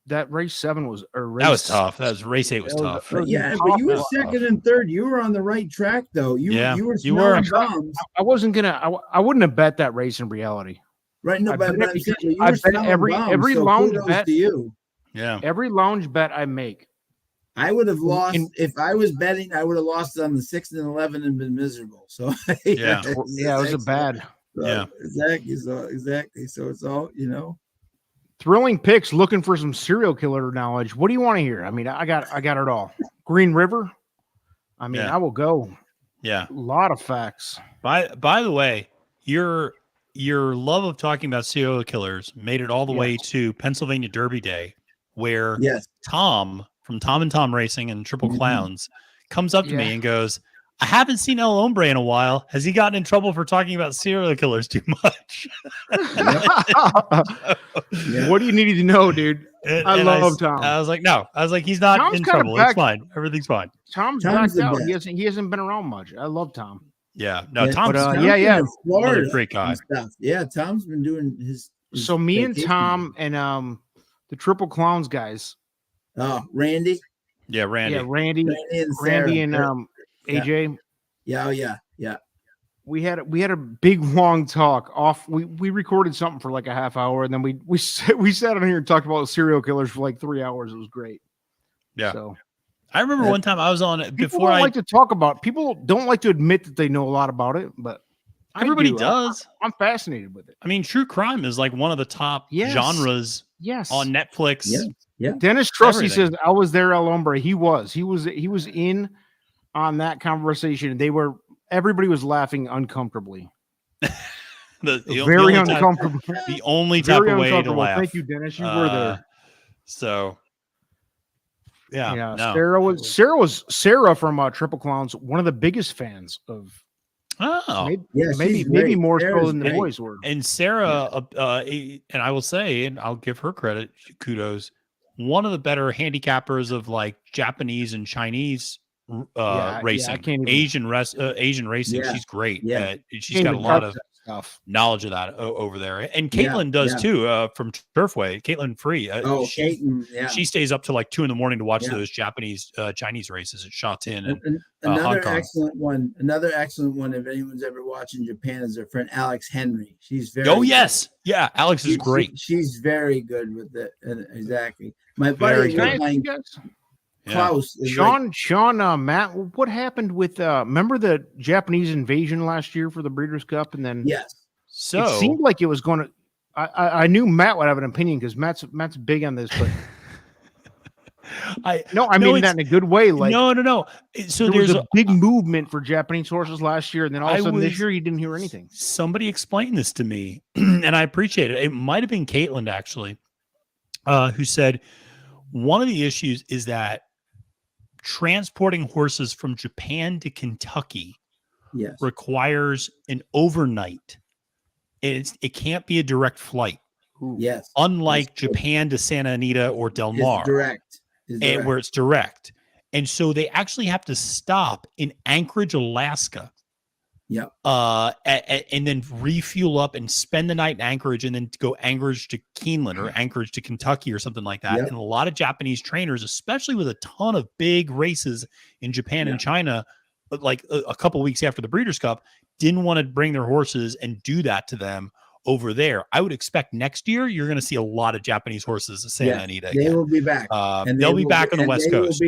that race 7 was that was tough. That was race 8 was tough. But yeah, but you were second and third. You were on the right track, though. You were smelling bombs. I wasn't gonna. I wouldn't have bet that race in reality. Right? No, but you I were bet smelling every bombs, so lounge kudos bet to you. Yeah. Every lounge bet I make. I would have lost if I was betting. I would have lost on the 6 and 11 and been miserable. So yeah, it was a bad. Exactly. So it's all Thrilling picks. Looking for some serial killer knowledge. What do you want to hear? I mean, I got it all. Green River. I mean, I will go. Yeah, a lot of facts. By the way, your love of talking about serial killers made it all the way to Pennsylvania Derby Day, where Tom from Tom and Tom Racing and Triple Clowns comes up to me and goes, I haven't seen El Hombre in a while. Has he gotten in trouble for talking about serial killers too much? What do you need to know, dude? I love Tom. I was like, no. I was like, he's not Tom's in trouble. It's fine. Everything's fine. Tom's backed out. He hasn't been around much. I love Tom. Yeah. No, Tom's Florida, great guy. Stuff. Yeah, Tom's been doing his so me and Tom and the Triple Clowns guys. Oh, Randy. Yeah, Randy. Yeah, Randy and AJ. Yeah. We had a big long talk off. We recorded something for like a half hour, and then we sat on here and talked about serial killers for like 3 hours. It was great. Yeah. So I remember one time I was on before. I like to talk about. People don't like to admit that they know a lot about it, but everybody does. I'm fascinated with it. I mean, true crime is like one of the top genres. Yes. On Netflix. Yeah. Dennis Trusty says I was there, El Hombre. He was in on that conversation. Everybody was laughing uncomfortably. Very uncomfortable. The only type of way to laugh. Thank you, Dennis. You were there. So yeah. No. Sarah from Triple Clowns, one of the biggest fans of. Oh, maybe more so than the boys were. And Sarah, and I will say, and I'll give her credit, kudos, one of the better handicappers of like Japanese and Chinese racing, Asian racing. She's great. She's got a lot of stuff, knowledge of that over there. And Caitlin does too, from Turfway. Caitlin Free. She stays up till like 2 a.m. to watch those Japanese Chinese races at Shatin and another Hong Kong. Another excellent one. If anyone's ever watching Japan, is their friend Alex Henry. She's very Alex is great. She's very good with it. Exactly. My buddy Klaus, Sean, Matt, what happened with remember the Japanese invasion last year for the Breeders' Cup? And then so it seemed like it was going to. I knew Matt would have an opinion because Matt's big on this, but I mean that in a good way. Like no. So there's a big movement for Japanese horses last year, and then all of a sudden this year you didn't hear anything. Somebody explained this to me, and I appreciate it. It might have been Caitlin actually, who said one of the issues is that transporting horses from Japan to Kentucky requires an overnight. It can't be a direct flight. Yes. Unlike Japan to Santa Anita or Del Mar, direct. Where it's direct. And so they actually have to stop in Anchorage, Alaska. Yep. And then refuel up and spend the night in Anchorage and then go Anchorage to Keeneland or Anchorage to Kentucky or something like that. Yep. And a lot of Japanese trainers, especially with a ton of big races in Japan and China, but like a couple of weeks after the Breeders' Cup, didn't want to bring their horses and do that to them over there. I would expect next year you're going to see a lot a horses at Santa Anita. They will be back. And they'll be back on the West Coast.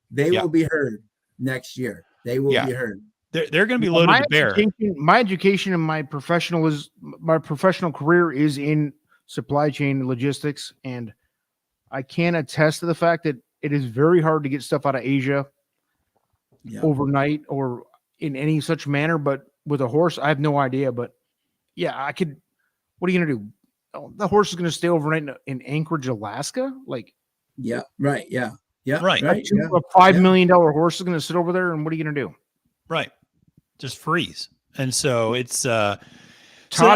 They will be heard next year. They will be heard. They're going to be loaded to bear. My education and my professional career is in supply chain logistics, and I can attest to the fact that it is very hard to get stuff out of Asia overnight or in any such manner. But with a horse, I have no idea. But I could. What are you going to do? Oh, the horse is going to stay overnight in Anchorage, Alaska. Like, right. A $5 million horse is going to sit over there, and what are you going to do? Right. Just freeze. And so it's Todd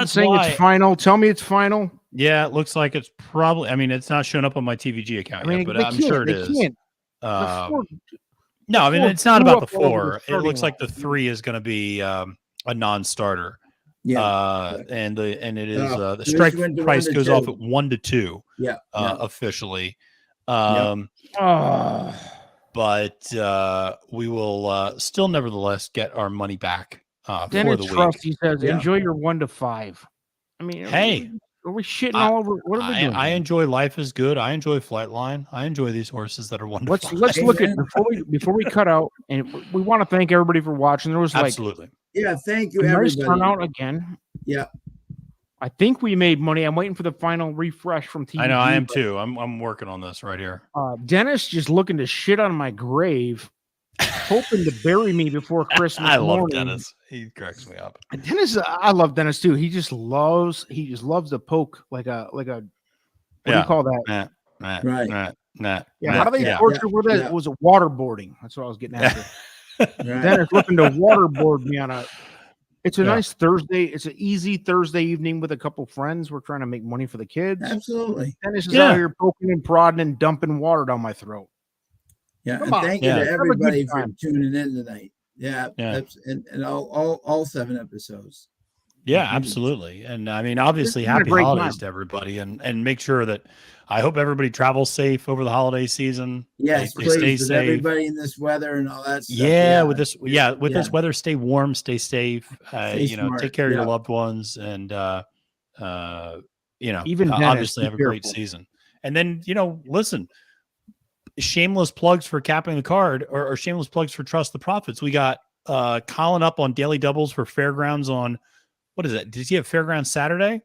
saying it's final. Tell me it's final. Yeah, it looks like it's probably. I mean, it's not showing up on my TVG account yet, but I'm sure it is. No, I mean it's not about the 4. It looks like the 3 is going to be a non-starter. Yeah. And it is the Finished strike went to price 1 to goes 2. off at 1-2 Yeah. officially. Oh, But we will still nevertheless get our money back for Dennis the week. Trust, he says, Yeah. enjoy your 1 to 5. I mean, Hey, are we shitting all over? What are we doing? I enjoy Life is Good. I enjoy Flightline. I enjoy these horses that are 1 to 5. Let's look at Amen. before we cut out, and we want to thank everybody for watching. There was like Absolutely. Yeah. Thank you, a nice everybody. turnout again. Yeah. I think we made money. I'm waiting for the final refresh from TVG. I know I am too. I'm working on this right here. Dennis just looking to shit on my grave, hoping to bury me before Christmas. I love morning. Dennis. He cracks me up. And Dennis, I love Dennis too. He just loves to poke like a what do you call that? Right. Yeah, how do they torture with it? Yeah. It was a waterboarding. That's what I was getting after. Right. Dennis looking to waterboard me on a. It's a Yeah. nice Thursday. It's an easy Thursday evening with a couple friends. We're trying to make money for the kids. Absolutely. Dennis is Yeah. out here poking and prodding and dumping water down my throat. Yeah. Come And on. thank you Yeah. to Have a everybody good for time. tuning in tonight. Yeah. Yeah. And all 7 episodes. Yeah, absolutely. And I mean, obviously, It's been a happy great holidays time. to everybody, and make sure that I hope everybody travels safe over the holiday season. Yes, They please. stay With safe. everybody in this weather and all that stuff. Yeah, with this Yeah. this weather, stay warm, stay safe. Stay smart. Take care of your Yeah. loved ones, and Even Dennis, obviously be have a great careful. season. And then listen, shameless plugs for Capping the Card, or shameless plugs for Trust the Profits. We got Colin up on daily doubles for Fairgrounds on what is it? Does he have Fairgrounds Saturday?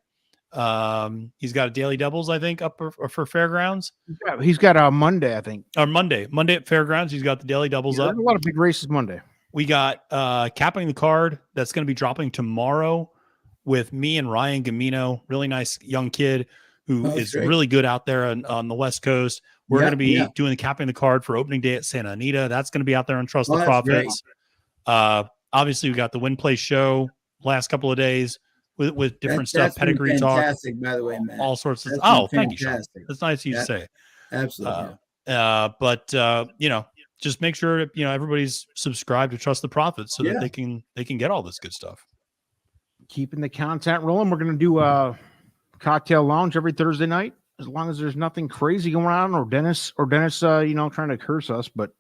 He's got a daily doubles, I think, up for Fairgrounds. Yeah, he's got a Monday, I think. Or Monday at Fairgrounds. He's got the daily doubles Yeah, up. there's a lot of big races Monday. We got Capping the Card that's going to be dropping tomorrow with me and Ryan Gamino, really nice young kid who is great. really good out there on the West Coast. We're Yeah, going to be yeah. doing the Capping the Card for opening day at Santa Anita. That's going to be out there on Trust Oh, the that's great. Profits. Obviously, we got the Win Play show last couple of days with different stuff, That's been pedigree talk, fantastic, by the way, man. all sorts of. That's Oh, been thank you, Sean. fantastic. That's nice of you to say. Absolutely. But just make sure everybody's subscribed to Trust the Profits so that they can get all this good stuff. Keeping the content rolling. We're going to do a cocktail lounge every Thursday night, as long as there's nothing crazy going on, or Dennis, trying to curse us. But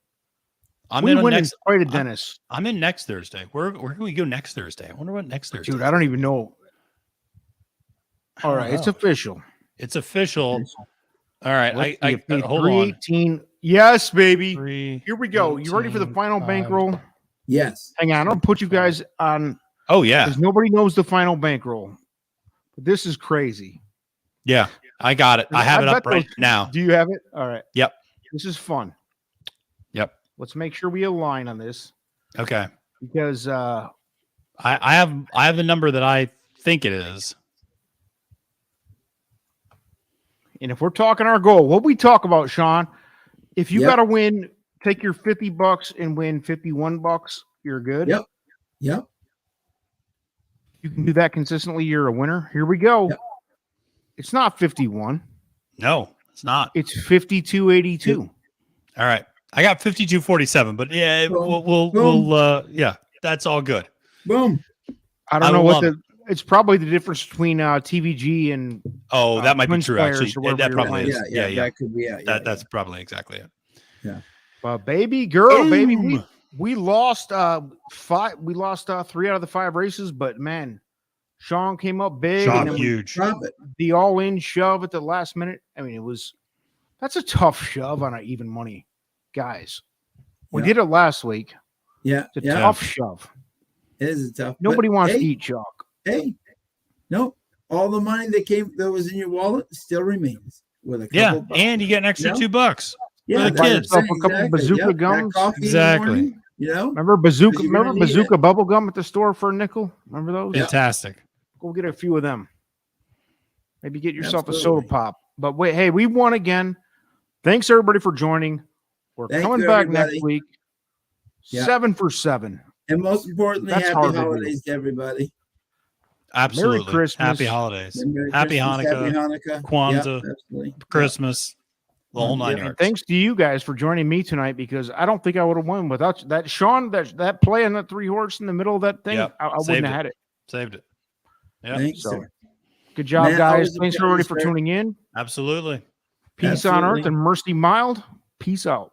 I'm we in win in next. spite of Dennis. I'm in next Thursday. Where can we go next Thursday? I wonder what next Thursday. Dude, I don't even know. All right, it's official. It's official. All right, Let's I see, hold on. 318. Yes, baby. 3, Here we go. You ready for the 18, final 5. bankroll? Yes. Hang on, I'll put you guys on Oh yeah, because nobody knows the final bankroll. But this is crazy. yeah. I got it. I have it up right now. Do you have it? All right. Yep. This is fun. Yep. Let's make sure we align on this Okay. because I have the number that I think it is. and if we're talking our goal, what we talk about, Sean, if you Yep. got to win, take your $50 and win $51, you're good. Yep. Yep. You can do that consistently, you're a winner. Here we go. Yep. It's not 51. No, it's not. It's 52.82. All right. I got 52.47, but yeah, Boom. we'll yeah, that's all good. Boom. I don't I know what love it's probably the difference between TVG and Oh, that might be Twins true. players Actually, or whatever that you're probably playing. is. Yeah. That could be it. That's probably exactly it. baby girl, baby. Boom. We lost 5. We lost 3 out of the 5 races, but man, Sean came up big Sean and then huge. Drop it. the all-in shove at the last minute. I mean, that's a tough shove on an even money, guys. We Yeah. did it last week. Yeah. It's a Yeah. tough shove. It is a tough. Nobody but wants hey, to eat chalk. Hey, no, all the money that was in your wallet still remains with a couple Yeah, bucks. and you get an extra Yeah. $2. Yeah, the buy kids. yourself A couple bazooka That gums. coffee in the Exactly. morning, Remember bazooka? Because you're gonna Remember need bazooka bubble gum at the store for a nickel? Remember those? Fantastic. Go get a few of them. Maybe get yourself a soda Absolutely. pop. But wait, hey, we won again. Thanks everybody for joining. We're Thank coming you, back everybody. next week. Yeah. 7 for 7. And most importantly, That's happy hard to do. holidays to everybody. Absolutely. Christmas. Happy holidays. And Merry Happy Christmas, Hanukkah. Happy Hanukkah. Kwanzaa, Yeah, absolutely. Christmas, the whole 9 Yeah. yards. Thanks to you guys for joining me tonight because I don't think I would have won without that. Sean, that play on that 3 horse in the middle of that thing, Yep. I wouldn't Saved have it. had it. Saved it. Yeah. Thanks, So, sir. good job, Man, guys. always a Thanks everybody pleasure, for sir. tuning in. Absolutely. Peace on earth Absolutely. and mercy mild. Peace out.